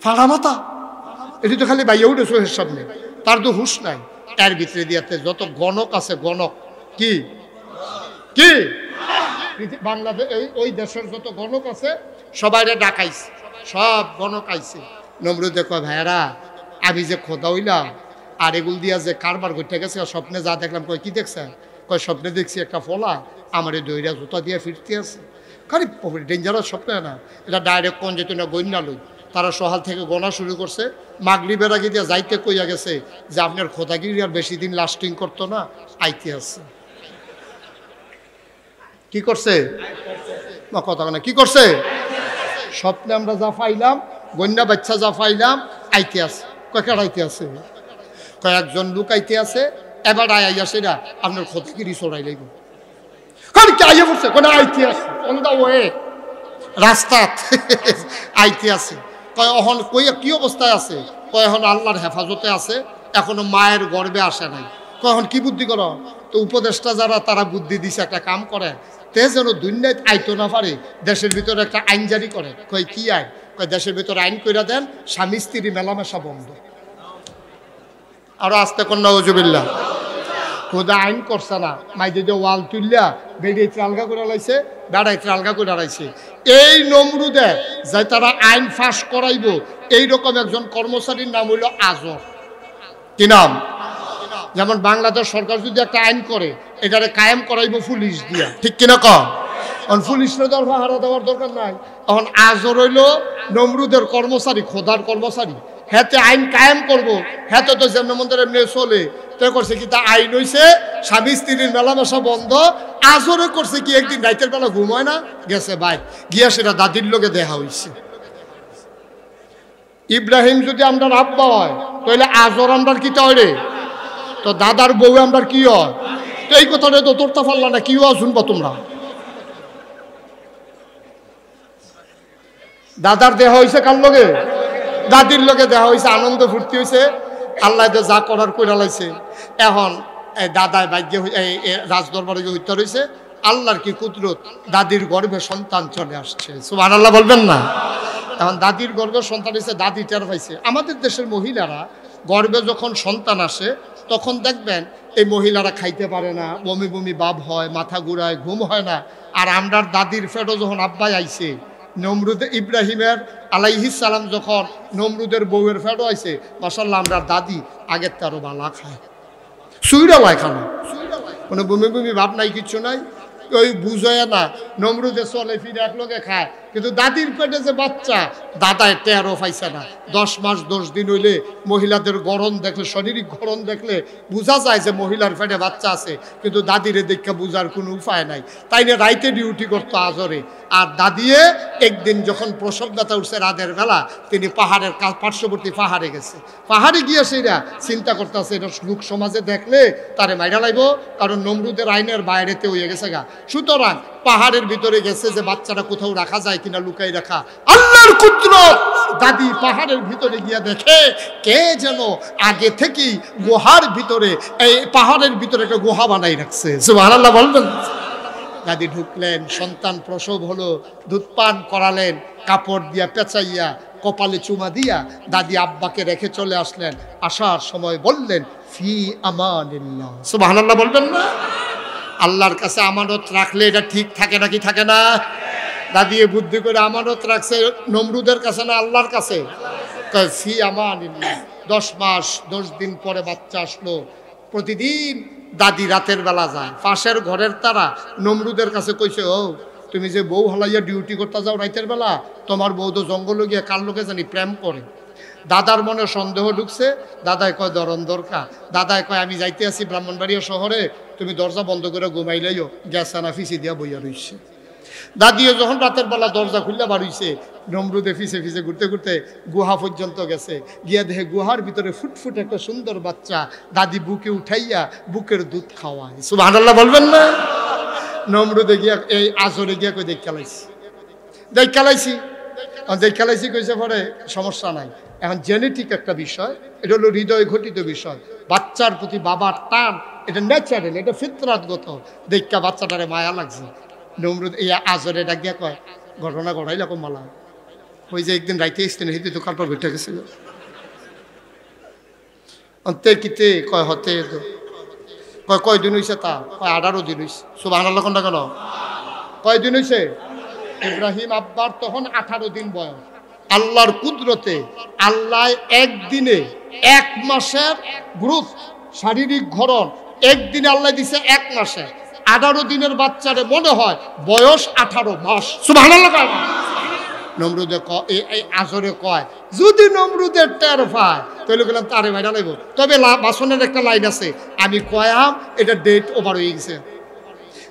ফাড়া মাথা, এটি তো খালি বাইয়া উঠেছে ওর সামনে, তার তো হুশ নাই। এর ভিতরে দিয়াতে যত গণক আছে, গণক কি কি বাংলাদেশ ওই দেশের যত গণক আছে সবাইরে ডাকাইছে, সব গণক আইছে। নমরুদে কয়, ভাইয়ারা আমি যে খোদা হইলাম আর এগুল দিয়া যে কারবার করতে গেছে, স্বপ্নে যা দেখলাম। কয় কি দেখছেন? কয় স্বপ্নে দেখছি একটা ফলা আমার এই দইরা জুতা দিয়ে ফিরতে আছে। খালি ডেঞ্জারাস স্বপ্ন না, এটা ডাইরেক্ট কোন যেত না গইনা লই। তারা সহাল থেকে গোনা শুরু করছে। মাগরিবের আগে দিয়ে যাইতে কইয়া গেছে যে আপনার খোদাগিরি আর বেশি দিন লাস্টিং করতো না, আইতে আছে। কি করছে? কথা না, কি করছে? স্বপ্নে আমরা যা পাইলাম, গন্যা বাচ্চা যা পাইলাম, আইতে আছে। কয়েকটা আইতে আছে, কয়েকজন লোক আইতে আছে। এবার আইয়া সেটা আপনার খোদাগিরি চড়াই লাগবে। কি আইয়া পড়ছে? কোন আইতে আছে, রাস্তা আইতে আছে। কয় অহন কইয়া কি অবস্থায় আছে? কয় এখন আল্লাহর হেফাজতে আছে, এখনো মায়ের গর্বে আসে নাই। কখন কি বুদ্ধি করো? তো উপদেষ্টা যারা তারা বুদ্ধি দিছে, একটা কাম করে তে যেন দুনিয়ায় আইতো না পারে, দেশের ভিতরে একটা আইন জারি করে। কয় কি আইন? কয় দেশের ভিতরে আইন কইরা দেন, স্বামী স্ত্রী মেলামেশা বন্ধ। আরো আস্তে কন্যা ওজুবিল্লাহ। খোদা আইন করছে না, মাইদে যে ওয়াল তুললা বেড়ে আলগা করে লাইছে, বেড়াইতে আলগা করে লাইছে। এই নমরুদে যাই তারা আইন ফাঁস করাইব, এইরকম একজন কর্মচারীর নাম হইল আজর। কি নাম? যেমন বাংলাদেশ সরকার যদি একটা আইন করে, এটারে কায়েম করাইব পুলিশ দিয়া। ঠিক কিনা কম? পুলিশের দরকার হারা দেওয়ার দরকার নাই। এখন আজর হইল নমরুদের কর্মচারী, খোদার কর্মচারী। হাতে আইন কায়েম করব, হাতে তো যেমন মন্দির এমনি চলে। তো করছে কি তা আইন হইছে স্বামী স্ত্রীর মেলামেশা বন্ধ। আজরে করছে কি একদিন রাতের বেলা ঘুমায় না, গেছে ভাই গিয়া সেটা দাদির লোকে দেখা হইছে। ইব্রাহিম যদি আমরা আব্বা হয় তাহলে আজর আমরা কি তৈরে, তো দাদার বউ আমরা কি হয়? তো এই কথাটা তো তোরটা পারলা না, কি হয় শুনবো তোমরা। দাদার দেহ হয়েছে কার লগে? দাদির লগে দেহ হয়েছে, আনন্দ ফুর্তি হয়েছে, আল্লাহ যা করার কইরা লাইছে। এখন দাদায় ভাগ্যে রাজদরবারে হইতে রয়েছে, আল্লাহর কি কুদরত, দাদির গর্ভে সন্তান চলে আসছে। সুবহানাল্লাহ বলবেন না? এখন দাদির গর্ভে সন্তান এসে দাদি টের পাইছে। আমাদের দেশের মহিলারা গর্ভে যখন সন্তান আসে তখন দেখবেন এই মহিলারা খাইতে পারে না, বমি বমি ভাব হয়, মাথা ঘুরায়, ঘুম হয় না। আর আমরার দাদির ফেটও যখন আব্বাই আইছে, নমরুদ ইব্রাহিমের আলাইহিস সালাম যখন নমরুদের বউয়ের ফেটও আইছে, মাশাআল্লাহ আমরার দাদি আগের তারও বালা খায়, সুইরা লাই খানা, কোনো বমি বমি ভাব নাই, কিচ্ছু নাই। ওই বুঝয় না, নমরুদে চলে ফিরে এক লোকে খায়, কিন্তু দাদির পেটে যে বাচ্চা, দাদায় টেরও পাইছে না। 10 মাস 10 দিন হইলে মহিলাদের গড়ন দেখলে, শারীরিক গড়ন দেখলে বোঝা যায় যে মহিলার পেটে বাচ্চা আছে, কিন্তু দাদিরে দেখে বোঝার কোনো উপায় নাই। তাই না রাইতে ডিউটি করতো আজরে। আর দাদিয়ে একদিন যখন প্রসব ব্যথা উঠছে রাতের বেলা, তিনি পাহাড়ের পার্শ্ববর্তী পাহাড়ে গেছে। পাহাড়ে গিয়ে সেরা চিন্তা করতেছে এটা লোক সমাজে দেখলে তারে মাইরা লাইব, কারণ নমরুদের আইনের বাইরেতে হয়ে গেছে গা। সুতরাং পাহাড়ের ভিতরে গেছে যে বাচ্চাটা কোথাও রাখা যায় কিনা, লুকাই রাখা। আল্লাহর কুদরত, দাদি পাহাড়ের ভিতরে গিয়া দেখে কে যেন আগে থেকেই গুহার ভিতরে, এই পাহাড়ের ভিতরে একটা গুহা বানাই রাখছে। সুবহানাল্লাহ বলবেন? দাদি ঢুকলেন, সন্তান প্রসব হলো, দুধ পান করালেন, কাপড় দিয়া পেঁচাইয়া কপালে চুমা দিয়া দাদি আব্বাকে রেখে চলে আসলেন। আসার সময় বললেন ফি আমানিল্লাহ। সুবহানাল্লাহ বলবেন না? আল্লাহর কাছে আমানত রাখলে এটা ঠিক থাকে নাকি থাকে না? দাদি বুদ্ধি করে আমানত রাখছে নমরুদের কাছে না আল্লাহর কাছে? ফি আমানিল্লাহ। 10 মাস 10 দিন পরে বাচ্চা আসলো। প্রতিদিন দাদি রাতের বেলা যায়, পাশের ঘরের তারা নমরুদের কাছে কইছে, ও তুমি যে বউ হলাইয়া ডিউটি করতে যাও রাতের বেলা, তোমার বউ তো জঙ্গলে গিয়ে কার লোকে জানি প্রেম করে। দাদার মনে সন্দেহ ঢুকছে। দাদায় কয় ধরন দরকার। দাদায় কয় আমি যাইতে আছি ব্রাহ্মণবাড়িয়া শহরে, তুমি দরজা বন্ধ করে ঘুমাইলেও গেছে না, ফিসি দিয়া বইয়া রইছে। দাদিও যখন রাতের বেলা দরজা খুললে বাড়িছে, নমরুদে ফিসে ফিসে ঘুরতে ঘুরতে গুহা পর্যন্ত গেছে। গিয়া দেখে গুহার ভিতরে ফুটফুট একটা সুন্দর বাচ্চা, দাদি বুকে উঠাইয়া বুকের দুধ খাওয়ায়। সুবহানাল্লাহ বলবেন না? নমরুদে গিয়া এই আজরে গিয়া কই দেখ খেলাইছি কইছে পরে সমস্যা নাই। এখন জেনেটিক একটা বিষয়, এটা হলো হৃদয় ঘটিত বিষয়। বাচ্চার প্রতি বাবার টান এটা ন্যাচারাল, এটা ফিতরাতগত। দেখা বাচ্চাটারে মায়া লাগছে। নমরুদ এই আজরে ডাক গিয়া কয় ঘটনা ঘটাইলা কমালা, ওই যে একদিন রাইতে স্টেনে হিতে তো কালপার ঘটে গেছিল অন্তে কিতে কয় হতে কয় কয়দিন হয়েছে তা? কয় 18 দিন হয়েছে। সুবহানাল্লাহ কোনটা কেন? কয়দিন হয়েছে? ইব্রাহিম আব্বার তখন 18 দিন বয়স। আল্লাহর কুদরতে আল্লাহ একদিনে 1 মাসের গ্রুপ শারীরিক ঘরণ একদিনে আল্লাহ দিছে 1 মাসে। 18 দিনের বাচ্চারে মনে হয় বয়স 18 মাস। সুবহানাল্লাহ। নমরুদে এই আজরে কয় যদি নমরুদের টের পায় তাহলে বললাম তারে ভাইরা লাগবো। তবে বাসনের একটা লাইন আছে, আমি কয়াম এটা ডেট ওভার হয়ে গেছে,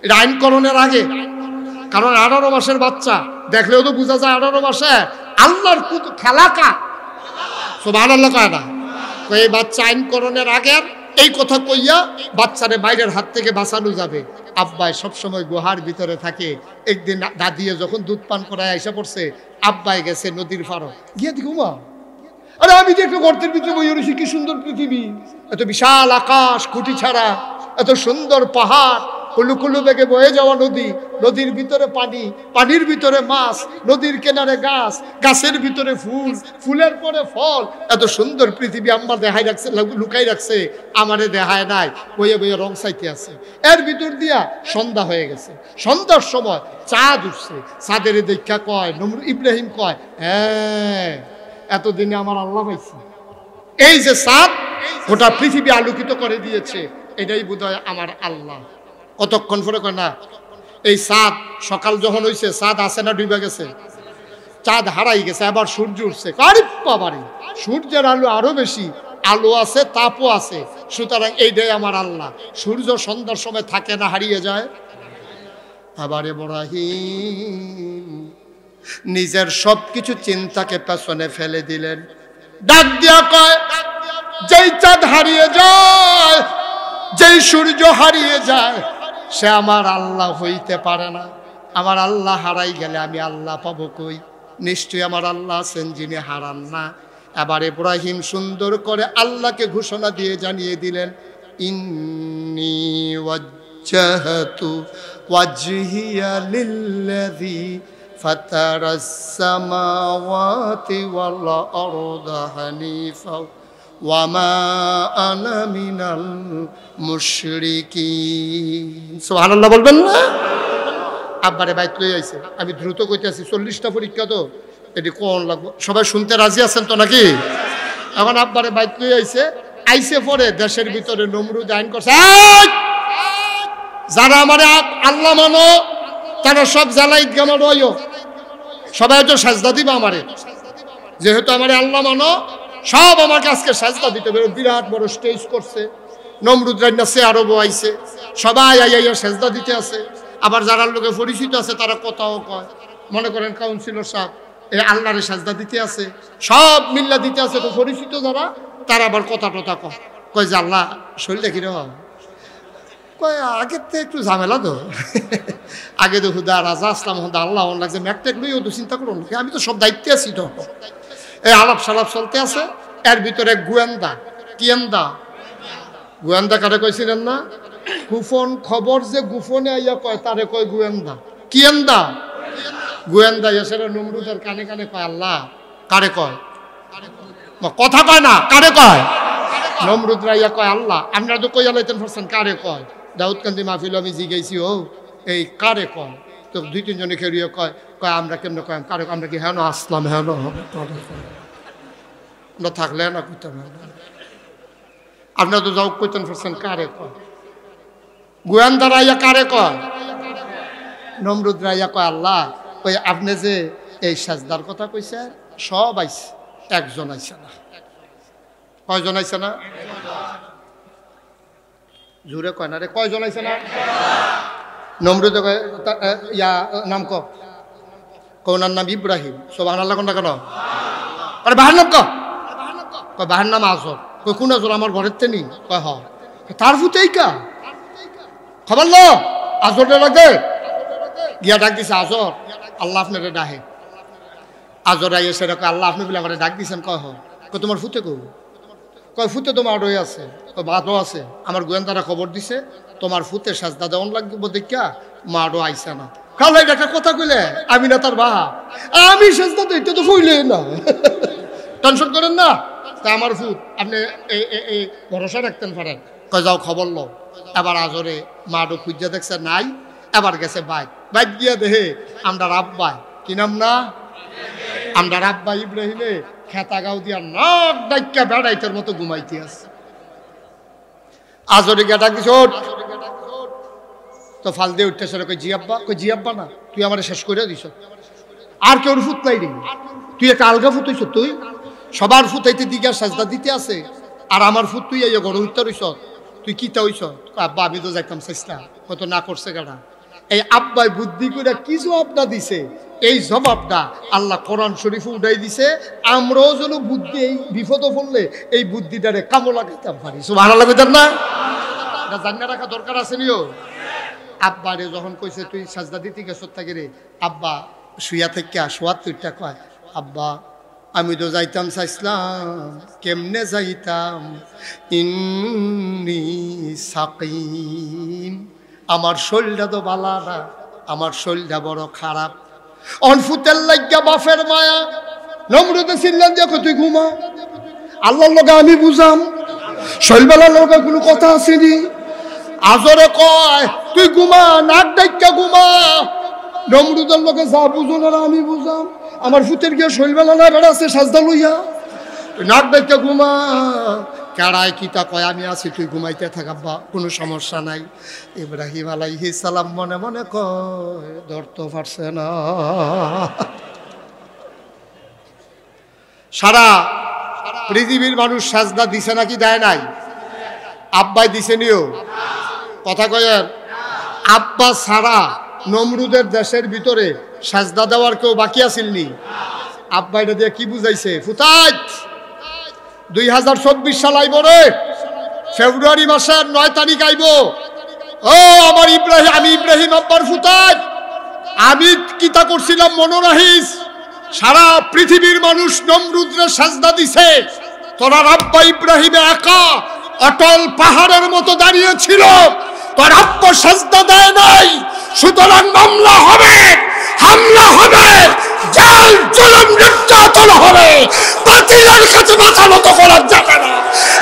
এটা আইনকরণের আগে। কারণ 18 মাসের বাচ্চা দেখলেও তো বোঝা যায় 18 মাসে আল্লাহর খেলাকা। সুবহানাল্লাহ কয় না? এই বাচ্চা আইনকরণের আগে এই কথা কইয়া বাচ্চারে বাইরের হাত থেকে বাঁচানো যাবে। আব্বাই সবসময় গুহার ভিতরে থাকে। একদিন দাদিয়ে যখন দুধ পান করায় আইসা পড়ছে, আব্বাই গেছে নদীর পাড়ে গিয়ে দেখো মা, আরে আমি যে একটু গর্তের ভিতরে বই রয়েছি, কি সুন্দর পৃথিবী, এত বিশাল আকাশ খুঁটি ছাড়া, এত সুন্দর পাহাড়, কুলু কুলু বেগে বয়ে যাওয়া নদী, নদীর ভিতরে পানি, পানির ভিতরে মাছ, নদীর কিনারে গাছ, গাছের ভিতরে ফুল, ফুলের পরে ফল, এত সুন্দর পৃথিবী আমার দেখাই রাখছে, লুকাই রাখছে, আমারে দেখায় নাই, বইয়ে বইয়ে রং চাইতে আছে। এর ভিতর দিয়া সন্ধ্যা হয়ে গেছে। সন্ধ্যার সময় চাঁদ উঠছে। চাঁদের দেখা কয় ইব্রাহিম কয়, হ্যাঁ এতদিনে আমার আল্লাহ পাইছি। এই যে চাঁদ গোটা পৃথিবী আলোকিত করে দিয়েছে, এটাই বোধহয় আমার আল্লাহ। কতক্ষণ পরে কয় না, এই চাঁদ সকাল যখন হয়েছে চাঁদ আছে না ডুবে গেছে? চাঁদ হারাই গেছে, আবার সূর্য উঠছে। আরে বাবারে, সূর্যের আলো আরো বেশি, আলো আছে, তাপও আছে, সুতরাং এইটাই আমার আল্লাহ। সূর্য সন্ধ্যার সময় থাকে না, হারিয়ে যায়। আবার ইব্রাহিম নিজের সবকিছু চিন্তাকে পেছনে ফেলে দিলেন, ডাক দিয়া কয়, যেই চাঁদ হারিয়ে যায়, যেই সূর্য হারিয়ে যায়, সে আমার আল্লাহ হইতে পারে না। আমার আল্লাহ হারাই গেলে আমি আল্লাহ পাবো কই? নিশ্চয়ই আমার আল্লাহ আছেন যিনি হারান না। এবার ইব্রাহিম সুন্দর করে আল্লাহকে ঘোষণা দিয়ে জানিয়ে দিলেন, ইন্নী ওয়াজ্জাহতু ওয়াজহিয়া লিল্লাযী ফাতারাস সামাওয়াতি ওয়াল আরদা হানিফা ওয়া মা আনা মিনাল মুশরিকিন। সুবহানাল্লাহ বলবেন না? আব্বারে বাইক লই আইছে, আমি দ্রুত কইতেছি, 40টা পরীক্ষা তো, এটি কোন লাগবো, সবাই শুনতে রাজি আছেন তো নাকি? এখন আব্বারে বাইক লই আইছে, আইসে পরে দেশের ভিতরে নমরুদ আইন করছে, যারা আমার আল্লাহ মানো তারা সব জ্বালাই গামার রইও, সবাই তো সাজদা দিবা আমারে, যেহেতু আমার আল্লাহ মানো সব আমাকে আজকে সাজদা দিতে হবে। বিরাট বড় স্টেজ করছে, নমরুদ রান্নাছে, আরো আইছে, সবাই আইয়া সাজদা দিতে আছে। আবার যারা লোকে পরিচিত আছে তারা কথাও কয়, মনে করেন কাউন্সিলর সাহেব এই আল্লাহরে সাজদা দিতে আছে, সব মিল্লা দিতে আছে, তো পরিচিত যারা তারা আবার কথা টথা কয় যে আল্লাহ শরীরটা কিরকম, কয় আগের তো একটু ঝামেলা তো, আগে তো হুদা রাজা আসলাম, হুদা আল্লাহ লাগছে, ম্যাকটেক লই ও তো চিন্তা করুন, আমি তো সব দায়িত্বে আছি তো। এই আলাপ সালাপ চলতে আছে, এর ভিতরে গোয়েন্দা, কিয়েন্দা, গোয়েন্দা কারে কইছিলেন না? গোপন খবর যে গোপনে আইয়া কয় তারে কয় গোয়েন্দা, কিয়েন্দা, গোয়েন্দা এসে নমরুদের কানে কানে কয় আল্লাহ, কারে কয়? কথা কয় না, কারে কয়? নমরুদ রাইয়া কয় আল্লাহ। আপনারা তো কইয়া লাইতেন পারছেন কারে কয়? দাউদকান্দি মাহফিল আমি জিগাইছি, ও এই কারে কয়? তো 2-3 জনে খেয়ে কয়, আমরা কেমনে কয় কারে, আমরা কি হ্যাঁ আসলাম, হ্যাঁ আমরা থাকলে না কইতাম, আপনারা তো যাও কইতেন পারছেন কারে কয়? গোয়েন্দা রাইয়া কারে কয়? নমরুদ রাইয়া কয় আল্লাহ, ওই আপনি যে এই সাজদার কথা কইছে সব আইছে, একজন আইছে না। কয়জন আইছে না? জোরে কয় না রে, কয়জন আইছে না? নমরুদ ইয়া নাম কওনার নাম ইব্রাহিম, সুবহানাল্লাহ কোনটা কেন? আরে বাহার নাম কয় বাহার নাম আজর, কয় কোন আজর? আমার ঘরের তেনি, কয় হ, তার ফুতেই কা খবর লো, আজর লাগে গিয়া ডাক দিছে, আজর আল্লাহ আপনারে ডাহে। আজর আইয়া সেটা কয় আল্লাহ আপনি বলে আমার ডাক দিছেন, কয় হ, কয় তোমার ফুতে কো? কয় ফুতে তোমার রয়ে আছে, ভাতও আছে, আমার গোয়েন্দারা খবর দিছে তোমার ফুতে সাজদা দেওয়ান লাগবে দেখা মারও আইসা না। কাল একটা কথা কইলে আমি না তার বাহা, আমি সাজদা দিতে তো ফুইলে না, টেনশন করেন না, তা আমার ফুট আপনি এই ভরসা রাখতেন পারেন। কয় যাও খবর লো। এবার আজরে মারও খুঁজা দেখছে নাই, এবার গেছে বাইক গিয়া দেহে আমরা আব্বাই, কি নাম না, আমরা আব্বা ইব্রাহিমে খেতা গাও দিয়া নাক ডাইকা বেড়াইতের মতো ঘুমাইতে আছে। আজরে গিয়া ডাক দিছে, ওঠ, তো ফাল দিয়ে উঠতেছে, কই জি আব্বা, কই জি আব্বা না, তুই আমার শেষ করে দিছ, আর কেউ ফুট নাই রে, তুই একটা আলগা ফুট হইছ, তুই সবার ফুটাইতে দিকে সাজদা দিতে আছে, আর আমার ফুট তুই এই গড় উঠতে রইছ, তুই কিতা হইছ? আব্বা আমি তো যাইতাম চেষ্টা, কত না করছে গাড়া। এই আব্বাই বুদ্ধি করে কি জবাবটা দিছে, এই জবাবটা আল্লাহ কোরআন শরীফে উঠাই দিছে, আমরাও যেন বুদ্ধি এই বিপদ পড়লে এই বুদ্ধিটারে কামো লাগাইতাম পারি। সুবহানাল্লাহ কইতাম না? এটা জানিয়ে রাখা দরকার আছে নিও। আব্বারে যখন কইছে তুই সাজদা দিতে গেছ থাকি রে, আব্বা শুয়া থেকে শোয়ার তুইটা কয়, আব্বা আমি তো যাইতাম চাইছিলাম, কেমনে যাইতাম, ইন্নী সাকিম, আমার শরীরটা তো ভালো না, আমার শরীরটা বড় খারাপ। অনফুতের লাগিয়া বাফের মায়া নমরুদে ছিলেন, দেখো তুই ঘুমা, আল্লাহর লগে আমি বুঝাম, শৈলবেলার লগে কোনো কথা আসেনি। আজরে কয় তুই ঘুমা, নাক ডাইকা ঘুমা, নমরুদের লগে যা বুঝুন আমি বুঝাম, আমার ফুতের গিয়ে শৈলবেলা না বেড়াচ্ছে সাজদা লইয়া, তুই নাক ডাইকা ঘুমা। কারায় কিতা কয় আমি আছি, তুই ঘুমাইতে থাকাব্বা, কোনো সমস্যা নাই। ইব্রাহিম আলাইহিস সালাম মনে মনে কয় ধরতে পারছে না, সারা পৃথিবীর মানুষ সাজদা দিছে নাকি দেয় নাই? আব্বাই দিছে নিও, কথা কয়েন। আব্বা ছাড়া নমরুদের দেশের ভিতরে সাজদা দেওয়ার কেউ বাকি আসেননি। আব্বা এটা দিয়ে কি বুঝাইছে? ফুতাই 2024 সাল আইব রে, ফেব্রুয়ারি মাসের 9 তারিখ আইব। ও আমার ইব্রাহিম, আমি ইব্রাহিম আব্বার ফুতাই, আমি কিতা করছিলাম মনে রাখিস? সারা পৃথিবীর মানুষ নমরুদরে সাজদা দিছে, তোর আব্বা ইব্রাহিম একা অটল পাহাড়ের মতো দাঁড়িয়ে ছিল, তোর আব্বা সাজদা দেয় নাই। সুতরাং মামলা হবে, হামলা হবে, জাল জুলুম নির্যাতন হবে, বাতিলের কাছে মাথা নত করা যাবে না।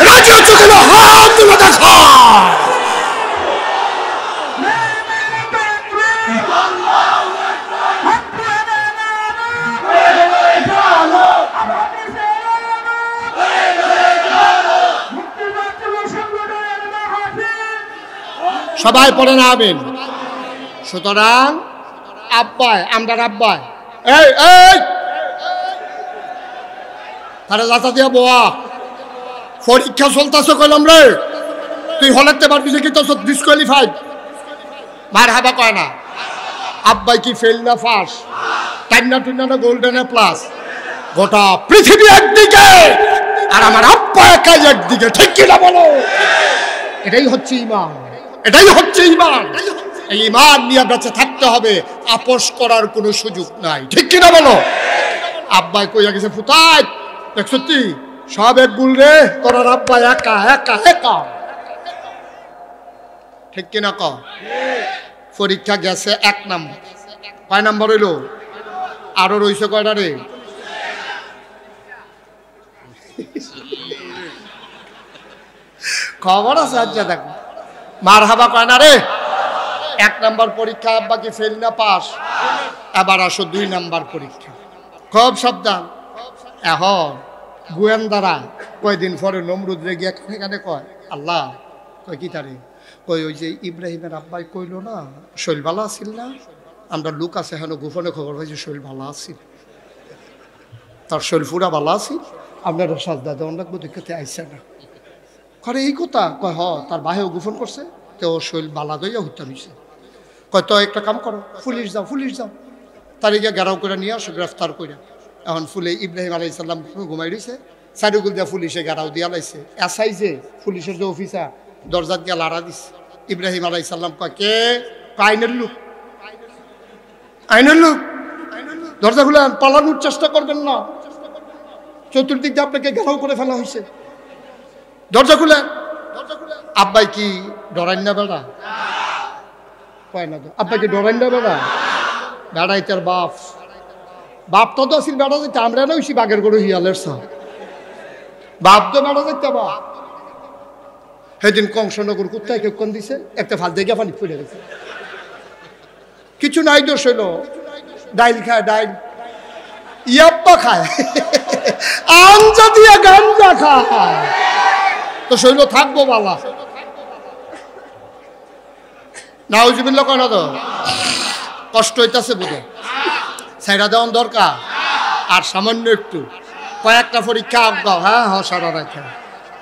রাজি হচ্ছে কিনা? হাত তুলে দেখা। সবাই পড়েন আমিন। সুতরাং আব্বাই, আমরা আব্বাই, এই এই তারা লাতা দিয়া বোয়া, পরীক্ষা চলতেছে কইলাম রে, তুই হলেতে পারবি যে কিন্তু ডিসকোয়ালিফাইড। মার হাবা কয় না। আব্বাই কি ফেল না পাস? টাইম না টুইনা না গোল্ডেন এ প্লাস। গোটা পৃথিবী একদিকে আর আমার আব্বা একাই একদিকে, ঠিক কিনা বলো? এটাই হচ্ছে ঈমান, এটাই হচ্ছে ঈমান। এই ঈমান নিয়ে বেঁচে থাকতে হবে, আপোষ করার কোনো সুযোগ নাই, ঠিক কিনা বলো? আব্বাই কইয়া গেছে ফুতাই, সত্যি সব এক গুল রে, তোর আব্বা একা একা একা, ঠিক কিনা ক? পরীক্ষা গেছে 1 নাম্বার, কয় নাম্বার হইল? আরো রইছে কয়টা রে? খবর আছে? আচ্ছা দেখো, মার হাবা কয় না রে। 1 নাম্বার পরীক্ষা আব্বা কি ফেল না পাস? এবার আসো 2 নাম্বার পরীক্ষা। খুব সাবধান। এখন গোয়েন্দারা কয়দিন পরে নমরুদ রে গিয়া এখানে কয়, আল্লাহ কয় কি তারে? কই ওই যে ইব্রাহিমের আব্বাই কইল না শৈল ভালো আছিল না, আমরা লোক আছে হেন গোপনে খবর পাইছি শৈল ভালো আছিল, তার শৈল ফুরা ভালো আছিল, আপনার সাজদা দেওয়ান লাগবো, দেখতে আইসে না। করে এই কথা কয়, হ তার বাহেও গোপন করছে, তো শৈল বালা দইয়া হত্যা হয়েছে। কয় তো একটা কাম করো, পুলিশ যাও, পুলিশ যাও, তারিখে গেরাও করে নিয়ে আসো, গ্রেফতার করে। এখন ফুলে ইব্রাহিম আলাইহিস সালাম ঘুমাই রয়েছে, চারিগুল দিয়া পুলিশে গেরাও দিয়া লাইছে। এসআই যে পুলিশের যে অফিসার দরজাত গিয়া লাড়া দিছে। ইব্রাহিম আলাইহিস সালাম কয়, কে? আইনের লোক, আইনের লোক, দরজা খুলে পালানোর চেষ্টা করবেন না, চতুর্দিক দিয়ে আপনাকে ঘেরাও করে ফেলা হয়েছে, দরজা খুলে। আব্বাই কি ডরাই না বেড়া? কয় না তো, আব্বাই কি ডরাই না বেড়া? বেড়াই তার বাপ, বাপ তো আসিল বেড়া যেতে, আমরা না হইছি বাঘের গরু হিয়ালের সা, বাপ তো বেড়া যেতে বাপ। সেদিন কংসনগর কুত্তায় কেউ কোন দিছে, একটা ফাল দেখে পানি ফুলে গেছে, কিছু নাই দোষ হইল, ডাইল খায়, ডাইল ইয়াপ্পা খায়, আঞ্জা দিয়ে গাঞ্জা খায়, তো শৈল থাকবো বালা। নাউজুবিল্লাহ কয় না তো, কষ্ট হইতাছে বোধহয়, ছাইড়া দেওয়ান দরকার। আর সামান্য একটু কয়েকটা পরীক্ষা আগাও, হ্যাঁ হ্যাঁ সারা রাখে,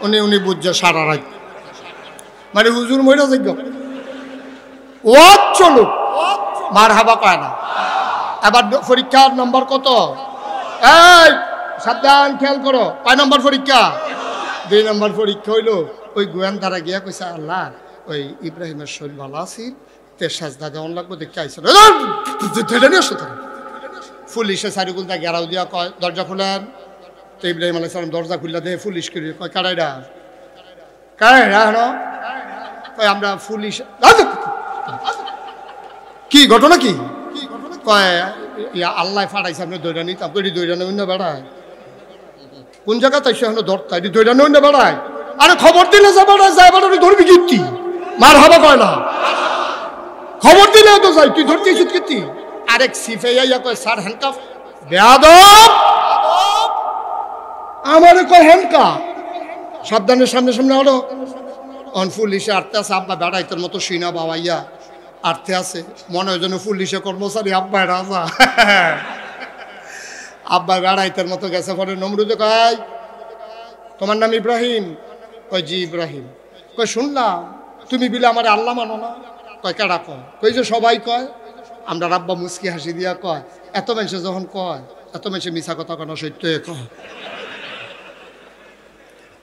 উনি বুঝছে সারা রাখ, মানে হুজুর মহিলা যোগ্য ও চলো, মার হাবা কয় না। এবার পরীক্ষার নম্বর কত? এই সাবধান, খেয়াল করো, কয় নম্বর পরীক্ষা? 2 নম্বর পরীক্ষা হইল। ওই গোয়েন্দারা গিয়া কইছে, আল্লাহ ওই ইব্রাহিমের শরীর ভালো আছিল, তে সাজদা দেওয়ান লাগবো, দেখতে আইসে ধরে নিয়ে আসো। পুলিশে চারিগুলটা গেরাও দিয়া কয়, দরজা খুলেন। তো ইব্রাহিম আলাইহিস সালাম দরজা খুললা দেয়, পুলিশ করে কয়, কারাইরা কারাইরা হেন কয়, আমরা পুলিশ। কি ঘটনা কি? কয় আল্লাহ ফাটাইছে, আপনি দৈরা নিতাম, দৈরা নইন্য বেড়ায়, কোন জায়গা তাই সেখানে ধরতা, এটি দৈরা নইন্য বেড়ায়। আরে খবর দিলে যা বেড়ায়, যায় বেড়ানি ধরবি কীর্তি, মার হাবা কয় না, খবর দিলে তো যাই, তুই ধরতে কীর্তি। আরেক সিফে ইয়া কয়, স্যার হ্যান্ডকাফ, বেয়াদব আমারে কয় হ্যান্ডকাফ, সাবধানের সামনে সামনে হলো। অন পুলিশে আটতে আছে, আব্বা বেড়াইতের মতো সিনা বাবাইয়া আটতে আছে, মনে হয় যেন পুলিশে কর্মচারী, আব্বাই রাজা। আব্বা বেড়াইতের মতো গেছে। পরে নমরুদে কয় তোমার নাম ইব্রাহিম? কয় জি ইব্রাহিম। কয় শুনলাম তুমি বিলে আমার আল্লাহ মানো না? কয় কেডা কয়? কই যে সবাই কয়। আমরা রাব্বা মুস্কি হাসি দিয়া কয় এত মানুষে যখন কয় এত মানুষে মিছা কথা কেন সত্য কয়।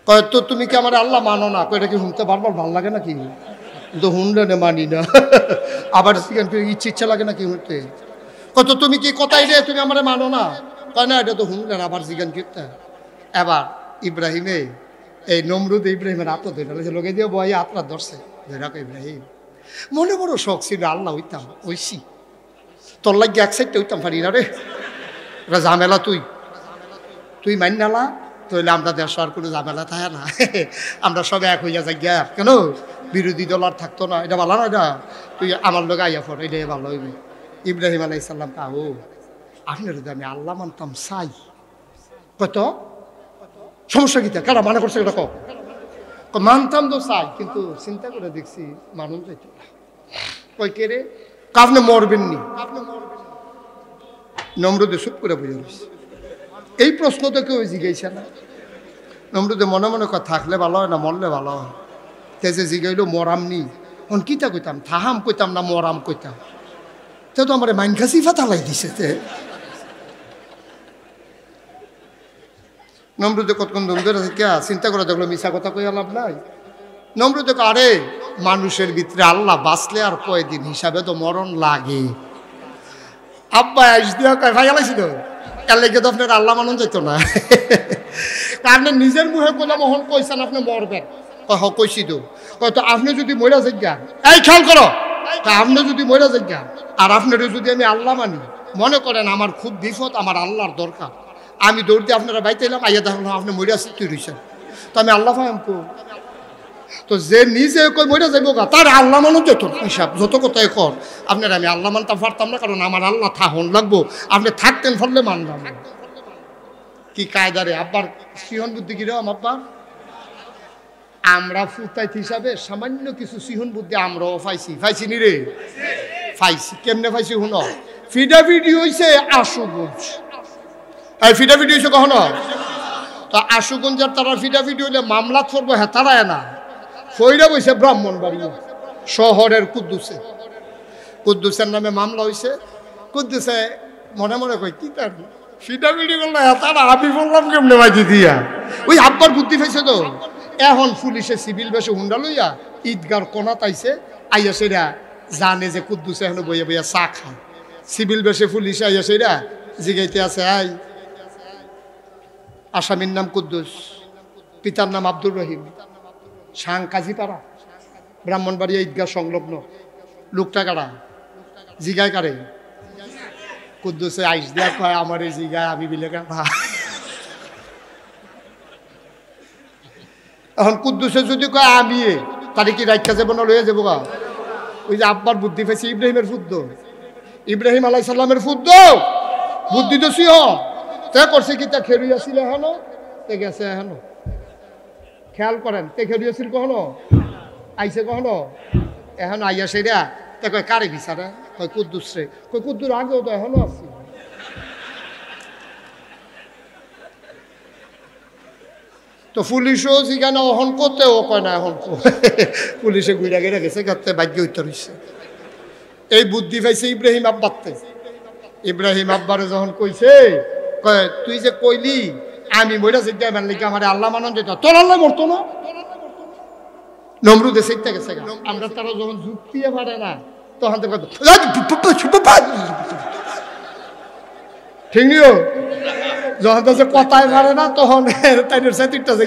কয় তো তুমি কি আমার আল্লাহ মানো না? কয় এটা কি শুনতে বারবার ভাল লাগে নাকি? কিন্তু শুনলে না মানি না। আবার ইচ্ছা লাগে নাকি শুনতে? কত তুমি কি কথাই রে তুমি আমার মানো না? কয় না এটা তো শুনলেন আবার জিজ্ঞান করতে। এবার ইব্রাহিমে এই নমরুদ ইব্রাহিমের আত্ম ধরে লোকে দিয়ে বই আত্মা ধরছে ধরা। ইব্রাহিম মনে বড় শখ ছিল আল্লাহ হইতাম ওইসি তোর লাগে এক সাইডটা হইতাম পারি না রে। ওরা ঝামেলা তুই মাইন নালা তাহলে আমরা দেশ আর কোনো ঝামেলা থাকে না। আমরা সব এক হইয়া যাই গিয়া কেন বিরোধী দল আর থাকতো না। এটা ভালো না এটা তুই আমার লোক আইয়া পড় এটাই ভালো হইবে। ইব্রাহিম আলাইসাল্লাম কাহু আপনার যদি আমি আল্লাহ মানতাম চাই কত সমস্যা কি কারা মানে করছে এটা মানতাম তো চাই কিন্তু চিন্তা করে দেখছি মানুষ যাইত কই কে রে আপনি মরবেন নি? নমরুদে চুপ করে বুঝে রয়েছে। এই প্রশ্ন তো কেউ জিজ্ঞাসা না। নমরুদে মনে মনে কথা থাকলে ভালো হয় না মরলে ভালো হয়। তেজে জিগাইল মরাম নি এখন কিতা কইতাম থাহাম কইতাম না মরাম কইতাম। তো আমার মাইন খাসি ফাতালাই দিছে। নমরুদে কতক্ষণ দম ধরে কে চিন্তা করে দেখলো মিশা কথা কই লাভ নাই। নমরুদে আরে মানুষের ভিতরে আল্লাহ বাঁচলে আর কয়দিন হিসাবে তো মরণ লাগে। আব্বা আইস দিয়া কয় ভাই আলাইছি তো এর লেগে তো আপনার আল্লাহ মানুষ যেত না। আপনি নিজের মুখে কোনো মহন কইছেন আপনি মরবেন। কইছি তো কয়তো আপনি যদি মরা যান এই খেয়াল করো আপনি যদি মরা যান আর আপনার যদি আমি আল্লাহ মানি মনে করেন আমার খুব বিপদ আমার আল্লাহর দরকার আমি দৌড় দিয়ে আপনারা বাইতে এলাম আইয়া দেখলাম আপনি মরিয়া তুই রয়েছেন তো আমি আল্লাহ ভাই আমকো তো যে নিজে কই মরে যাইব গা তার আল্লাহ মানুষ যেত হিসাব যত কথাই কর আপনার আমি আল্লাহ মানতাম পারতাম না কারণ আমার আল্লাহ থাহন লাগবো আপনি থাকতেন ফললে মানলাম কি কায়দারে আব্বার সিহন বুদ্ধি কিরম আব্বার আমরা ফুতাইত হিসাবে সামান্য কিছু সিহন বুদ্ধি আমরাও পাইছি নি রে পাইছি কেমনে পাইছি শুনো ফিডাফিডি হইছে আশুগঞ্জ এই ফিডাফিডি হইছে কখনো তো আশুগঞ্জের তারা ফিডাফিডি হইলে মামলা করবো হ্যাঁ তারায় না ফইরা বইছে ব্রাহ্মণবাড়ি শহরের কুদ্দুসের নামে মামলা হইছে কুদ্দুসে মনে মনে কই কি তার ফিডাফিডি করলো হ্যাঁ তারা আমি বললাম কেমনে বাইতে দিয়া ওই আব্বার বুদ্ধি পাইছে তো এখন পুলিশে সিভিল বেশে হুন্ডা লইয়া ঈদগার কোনা তাইছে আইয়া সেরা জানে যে কুদ্দুসে এখন বইয়া বইয়া চা খায় সিভিল বেশে পুলিশে আইয়া সেরা জিগাইতে আছে আই আসামির নাম কুদ্দুস পিতার নাম আব্দুর রহিম সাং কাজীপাড়া ব্রাহ্মণবাড়িয়া ঈদগাহ সংলগ্ন লোকটা কারা জিগায় কারে কুদ্দুসে আইস দেয়া কয় আমার এই জিগায় আমি বিলে কাটা এখন কুদ্দুসে যদি কয় আমি তাহলে কি রাইখা যাবো না লইয়া যাবো গা ওই যে আব্বার বুদ্ধি পাইছে ইব্রাহিমের ফুদ্দ ইব্রাহিম আলাইহিস সালামের ফুদ্দ বুদ্ধি তো সিহ তে করছে কি তা খেরুই আসিল এখনো তে গেছে এখনো খেয়াল করেন তে খেরুই আসিল কখনো আইসে কখনো এখন আইয়া সেরা তে কয় কারে বিচারে কয় কুদ্দুস রে কয় কুদ্দুর আগেও তো এখনো আসি তো পুলিশও যেখানে অহন করতে ও কয় না এখন পুলিশে গুইরা গেড়ে গেছে গাতে ভাগ্য উত্তর হইছে এই বুদ্ধি পাইছে ইব্রাহিম আব্বাতে ইব্রাহিম আব্বারে যখন কইছে কয় তুই যে কইলি আমি মইরা জিজ্ঞাসা মান লিখে আমার আল্লাহ মানন যেত তোর আল্লাহ মরতো না নমরুদে সেইটা গেছে আমরা তারা যখন যুক্তিয়ে পারে না তখন তো ঠিক নিও যখন তো কথায় পারে না তখন তাইনের সাথীটা যে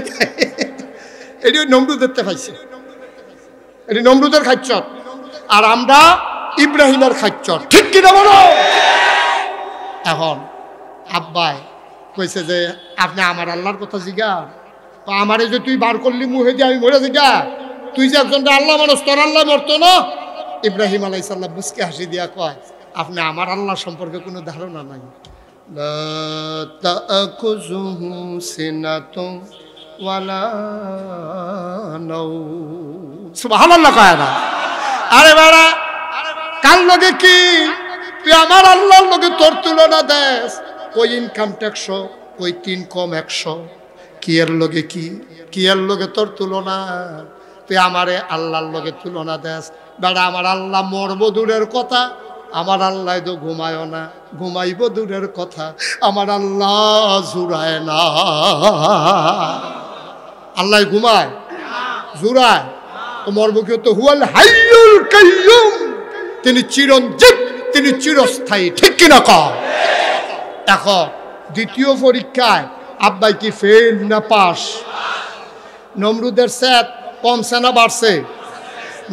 এটি নমরুদ দেখতে পাইছে এটি নমরুদের খাচ্চর আর আমরা ইব্রাহিমের খাচ্চর ঠিক কিনা বলো এখন আব্বাই কইছে যে আপনি আমার আল্লাহর কথা জিগা আমারে যে তুই বার করলি মুহে দিয়ে আমি মরে জিগা তুই যে একজন আল্লাহ মানুষ তোর আল্লাহ মরতো না ইব্রাহিম আলাইহিস সালাম মুস্কি হাসি দিয়া কয় আপনি আমার আল্লাহ সম্পর্কে কোনো ধারণা নাই লা তাআখুযুহু সিনাতুন ওয়ালা নাওম সুবহানাল্লাহ কয় না আরে বাড়া কাল লগে কি তুই আমার আল্লাহর লগে তোর তুলনা দেস কই ইনকাম ট্যাক্স, কই 3 কম 100, কি এর লগে কি এর লগে তোর তুলনা? তুই আমারে আল্লাহর লগে তুলনা দেস? বেড়া, আমার আল্লাহ মরব দূরের কথা, আমার আল্লাহ তো ঘুমায় না, ঘুমাইব দূরের কথা, আমার আল্লাহ জুড়ায় না। আল্লাহ ঘুমায়, জুড়ায়? তো মরব কি? তো হুয়াল হাইয়ুল কাইয়ুম, তিনি চিরঞ্জীব, তিনি চিরস্থায়ী, ঠিক কিনা কর? এখন দ্বিতীয় পরীক্ষায় আব্বাই কি ফেল না পাস? নমরুদের সেট কমছে না বাড়ছে?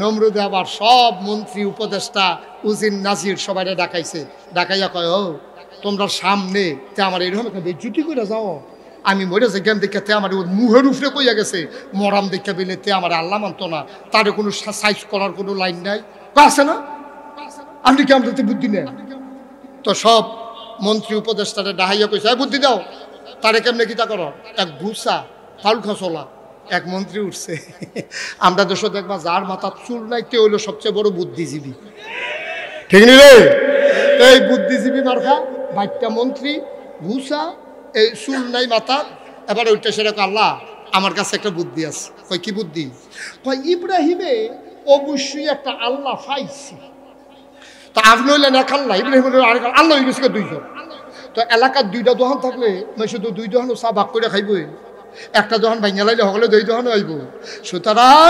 নমরুদে আবার সব মন্ত্রী উপদেষ্টা উজির নাজির সবাই ডাকাইছে, ডাকাইয়া কয়, ও তোমরা সামনে তে আমার এরকম একটা বেজ্জুতি করে যাও, আমি মরে যাই জ্ঞান দেখে আমার মুহের উপরে কইয়া গেছে, মরাম দেখে বেলে তে আমার আল্লাহ মানতো না, তার কোনো সাইজ করার কোনো লাইন নাই, আছে না? আপনি কি আমাদের বুদ্ধি নেন? তো সব মন্ত্রী উপদেষ্টারে ডাহাইয়া কইছে, বুদ্ধি দাও, তারে কেমনে কিতা করো? এক ঘুষা ফাল খসলা এক মন্ত্রী উঠছে। আমরা দেশে দেখবা যার মাথার চুল নাই তে হইলো সবচেয়ে বড় বুদ্ধিজীবী, ঠিক নি রে? এই বুদ্ধিজীবী মার্কা বাইকটা মন্ত্রী, ঘুষা, এই চুল নাই মাথা। এবার ওইটা সেরকম, আল্লাহ আমার কাছে একটা বুদ্ধি আছে। কয় কি বুদ্ধি? কয় ইব্রাহিমে অবশ্যই একটা আল্লাহ পাইছি। তো আপনি হইলেন এক আল্লাহ, ইব্রাহিম আরেক আল্লাহ হয়ে গেছে দুইজন। তো এলাকার 2টা দোকান থাকলে শুধু 2 দোকানও চা ভাগ করে খাইবই, একটা দোকান ভাঙিয়া লাইলে সকলে 2 দোকানে আইব। সুতরাং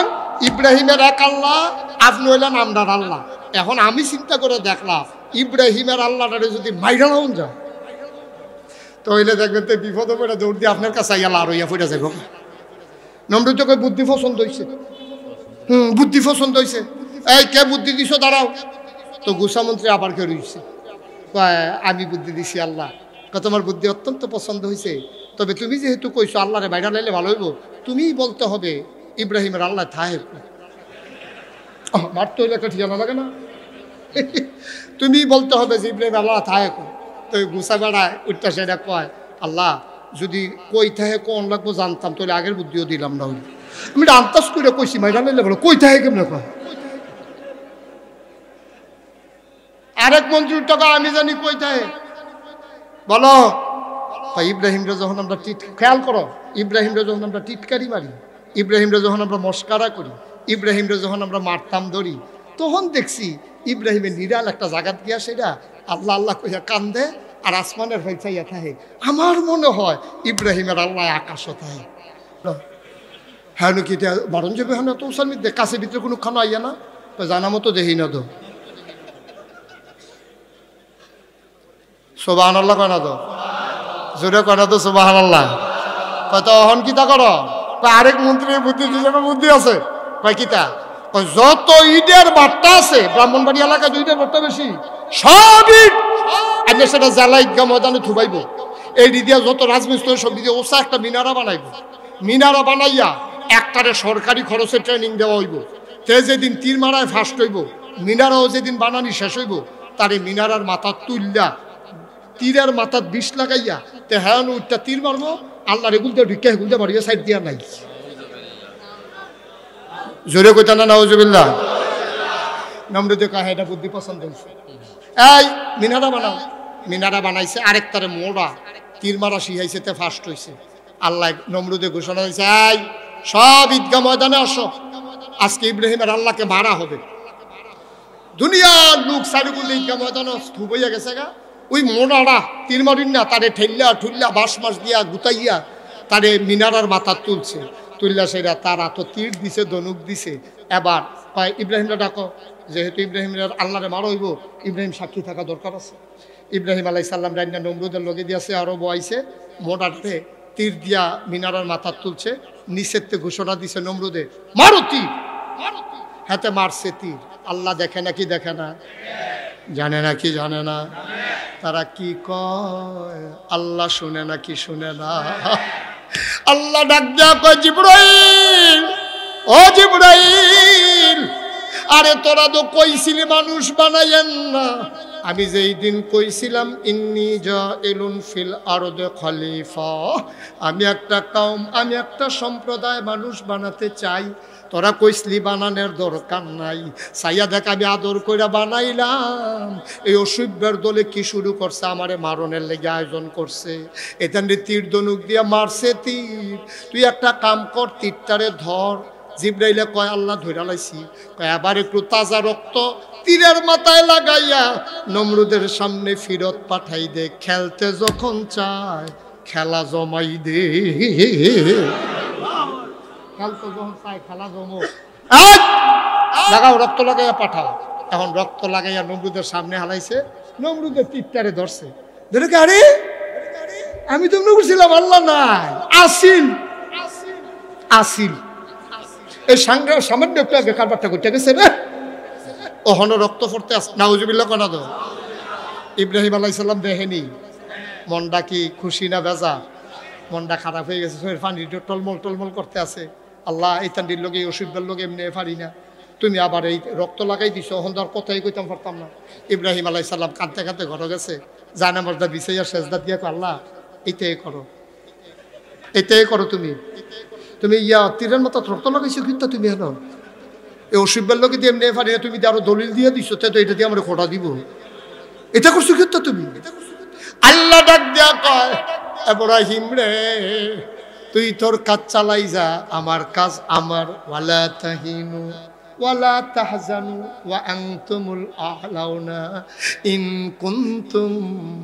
ইব্রাহিমের এক আল্লাহ, আপনি হইলেন আমরার আল্লাহ। এখন আমি চিন্তা করে দেখলাম, ইব্রাহিমের আল্লাহটারে যদি মাইরা লাউন যায়, তো হইলে দেখবেন তো বিপদে পড়ে দৌড় দিয়ে আপনার কাছে আইয়া আর হইয়া পড়ে যাবো। নমরুদ তোকে বুদ্ধি পছন্দ হয়েছে, বুদ্ধি পছন্দ হয়েছে, এই কে বুদ্ধি দিছ দাঁড়াও। তো গুসামন্ত্রী আবার কে রয়েছে, আমি বুদ্ধি দিছি আল্লাহ। তোমার বুদ্ধি অত্যন্ত পছন্দ হয়েছে, তবে তুমি যেহেতু কইছো আল্লাহরে বাইরা লাইলে ভালো হইব, তুমিই বলতে হবে ইব্রাহিমের আল্লাহ থাহে। মারতে হইলে একটা ঠিকানা লাগে না? তুমি বলতে হবে যে ইব্রাহিম আল্লাহ থাহে। তো গুসা বেড়ায় উঠটা সেটা কয়, আল্লাহ যদি কই থাহে কোন লাগবো জানতাম তাহলে আগের বুদ্ধিও দিলাম না। আমি আন্তাজ করে কইছি মাইরা লাইলে ভালো, কই থাহে কেমনে কয়? আরেক মন্ত্রীর টাকা আমি জানি কই থাহে, বলো। ইব্রাহিমরা যখন আমরা খেয়াল করো, ইব্রাহিমরা যখন আমরা টিটকারি মারি, ইব্রাহিমরা যখন আমরা মস্কারা করি, ইব্রাহিমরা যখন আমরা মারতাম ধরি, তখন দেখছি ইব্রাহিমের নিরাল একটা জায়গা গিয়া সেটা আল্লাহ আল্লাহ কইয়া কান্দে আর আসমানের হইচাইয়া থাকে। আমার মনে হয় ইব্রাহিমের আল্লাহ আকাশও থাকে। হ্যাঁ কি বারণ যাবে? হ্যাঁ তো সালমি কাছে ভিতরে কোনো খানো আইয়া না, তো জানা মতো দেখি না। তো সুবহান আল্লাহ কয় না তো, জোরে কয় না তো সুবহান আল্লাহ। তখন কিতা করো? আরেক মন্ত্রীর বুদ্ধি হিসেবে বুদ্ধি আছে। কয় কিতা? যত ঈদের বার্তা আছে ব্রাহ্মণবাড়ি এলাকায়, ঈদের বার্তা বেশি, সব ঈদ আমি সেটা জেলা ঈদগাহ ময়দানে থুবাইব। এই দিয়া যত রাজমিস্ত্রি সব দিয়ে ওসা একটা মিনারা বানাইব। মিনারা বানাইয়া একটারে সরকারি খরচে ট্রেনিং দেওয়া হইব। তে যেদিন তীর মারায় ফার্স্ট হইব, মিনারাও যেদিন বানানি শেষ হইব, তারে মিনারার মাথা তুললা, তীরের মাথার বিষ লাগাইয়া তে হ্যাঁ উঠটা তীর মারবো, আল্লাহ রেগুলতে ঢুকে হেগুলতে মারিয়া সাইড দিয়া নাই। জোরে কইতা না নাউজুবিল্লাহ। নমরুদে কয় এটা বুদ্ধি পছন্দ হয়েছে, এই মিনারা বানাও। মিনারা বানাইছে, আরেকটারে মোড়া তীর মারা শিখাইছে, তে ফার্স্ট হয়েছে। আল্লাহ নমরুদে ঘোষণা হয়েছে, এই সব ঈদগাহ ময়দানে আসো, আজকে ইব্রাহিমের আল্লাহকে মারা হবে। দুনিয়ার লোক সারিগুলো ঈদগাহ ময়দানে স্থূপ হইয়া গেছে গা। ওই মোড়াটা তীর মারিন না, তারে ঠেল্লা ঠুল্লা বাঁশ মাস দিয়া গুতাইয়া তারে মিনারার মাথা তুলছে। তুললা সেরা তারা তো তীর দিছে, ধনুক দিছে। এবার কয় ইব্রাহিমরা ডাকো, যেহেতু ইব্রাহিমের আল্লাহরে মারা হইব, ইব্রাহিম সাক্ষী থাকা দরকার আছে। ইব্রাহিম আলাইহিস সালাম রান্না নমরুদের লগে দিয়েছে, আরো বয়াইছে, মোড়াতে তীর দিয়া মিনারার মাথা তুলছে। নিষেধতে ঘোষণা দিছে নমরুদে, মারো তীর। হাতে মারছে তীর। আল্লাহ দেখে নাকি দেখে না? জানে নাকি জানে না? তারা কি কয় আল্লাহ শুনে নাকি শুনে না? আল্লাহ ডাক দেয়া কয়, জিবরাইল, ও জিবরাইল, আরে তোরা তো কইছিলি মানুষ বানাইয়েন না। আমি যেই দিন কইছিলাম ইন্নী জাইলুন ফিল আরদে খলিফা, আমি একটা কওম, আমি একটা সম্প্রদায় মানুষ বানাতে চাই, তোরা কইসলি বানানোর দরকার নাই, সাইয়া দেখ আমি আদর করে বানাইলাম। এই অসভ্যের দলে কি শুরু করছে, আমারে মারণের লেগে আয়োজন করছে। এখান তীর ধনুক দিয়া মারছে তীর। তুই একটা কাম কর, তীরটারে ধর। জিব্রাইলে কয় আল্লাহ ধইরা লাইছি। কয় আবার একটু তাজা রক্ত তীরের মাথায় লাগাইয়া নমরুদের সামনে ফিরত পাঠাই দে, খেলতে যখন চায় খেলা জমাই দে। খেলতে যখন চায় খেলা জমো, লাগাও, রক্ত লাগাইয়া পাঠাও। এখন রক্ত লাগাইয়া নমরুদের সামনে হালাইছে, নমরুদের তীরটারে ধরছে। ধরে কি, আরে আমি তো মনে করছিলাম আল্লাহ নাই, আসিল আসিল। এই সামান্য একটু আগে কারবারটা করতে গেছে না, ওহন রক্ত পড়তে আস। নাউজুবিল্লাহ কোনা তো। ইব্রাহিম আলাইহিস সালাম দেখেনি মনটা কি খুশি না বেজা? মনটা খারাপ হয়ে গেছে, পানি টলমল টলমল করতে আছে। আল্লাহ এই তান্ডির লোক, এই অসুবিধার লোক এমনি পারি না, তুমি আবার এই রক্ত লাগাই দিছো, ওহন আর কথাই কইতাম পারতাম না। ইব্রাহিম আলাইহিস সালাম কাঁদতে কাঁদতে ঘরে গেছে, জানা মর্দা বিছাইয়া সেজদা দিয়ে আল্লাহ এইটাই করো, এইটাই করো। তুমি তুমি ইয়া তীরের মতো রক্ত লাগাইছো, কিন্তু তুমি এখন এই অসুবিধার লোকে দিয়ে এমনি পারি না, তুমি আরো দলিল দিয়ে দিছো, তো এটা দিয়ে আমরা খোটা দিব, এটা করছো কিন্তু তুমি। আল্লাহ ডাক দিয়া কয়, ইব্রাহিম রে তুই তোর কাজ চালাই যা, আমার কাজ আমার। ওয়ালা তাহিনু ওয়ালা তাহজানু ওয়া আনতুমুল আ'লাউনা ইন কুনতুম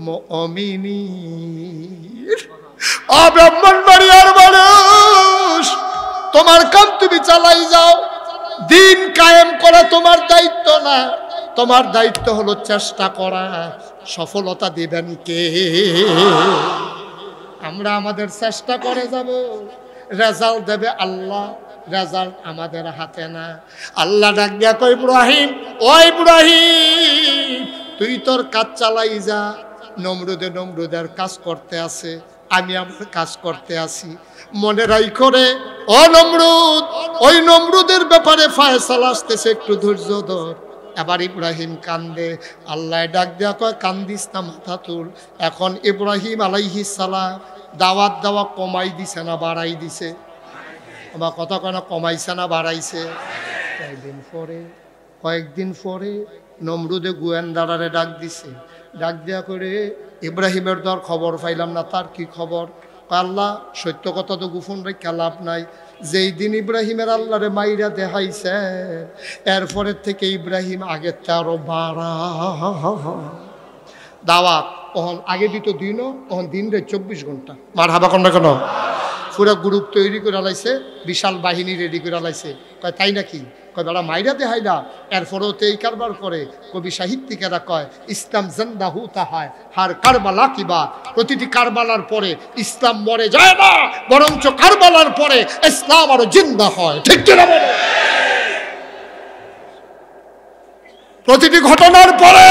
মুমিনিন। ও ব্রাহ্মণবাড়িয়ার মানুষ, তোমার কাম তুমি চালাই যাও, দিন কায়েম করা তোমার দায়িত্ব না, তোমার দায়িত্ব হলো চেষ্টা করা। সফলতা দিবেন কে? আমরা আমাদের চেষ্টা করে যাব, রেজাল্ট দেবে আল্লাহ, রেজাল্ট আমাদের হাতে না। আল্লাহ ডাক দিয়া কয়, ইব্রাহিম ও ইব্রাহিম তুই তোর কাজ চালাই যা। নমরুদের কাজ করতে আছে, আমি আমার কাজ করতে আছি। মনে রাই করে ও নমরুদ, ওই নমরুদের ব্যাপারে ফয়সালা আসতেছে, একটু ধৈর্য ধর। এবার ইব্রাহিম কান্দে। আল্লাহ ডাক দেয়া কয়, কান্দিস না, মাথা তুল। এখন ইব্রাহিম আলাইহিস সালাম দাওয়াত দেওয়া কমাই দিছে না বাড়াই দিছে? আমার কথা কেন, কমাইছে না বাড়াইছে? কয়েকদিন পরে নমরুদে গোয়েন্দারে ডাক দিছে। ডাক দেয়া করে, ইব্রাহিমের দর খবর পাইলাম না, তার কি খবর? আল্লাহ সত্য কথা তো গোপন রেখে লাভ নাই। যেই দিন ইব্রাহিমের আল্লাহরে মাইরা দেখাইছে, এরপরের থেকে ইব্রাহিম আগের আরো বাড়া দাওয়াত। ওহন আগে দিত দিনও, ওহন দিন রে 24 ঘন্টা। মার হাবা কন্যা কেন? পুরা গ্রুপ তৈরি করে লাইছে, বিশাল বাহিনী রেডি করে লাইছে। কয় তাই নাকি? কয় বেড়া মাইরা দেখাইলা, এরপরেও তো এই কারবার করে। কবি সাহিত্যিকেরা কয়, ইসলাম জিন্দা হুতা হয় হার কারবালা কি বাত। প্রতিটি কারবালার পরে ইসলাম মরে যায় না, বরঞ্চ কারবালার পরে ইসলাম আরো জিন্দা হয়। ঠিক কিনা বলো? প্রতিটি ঘটনার পরে,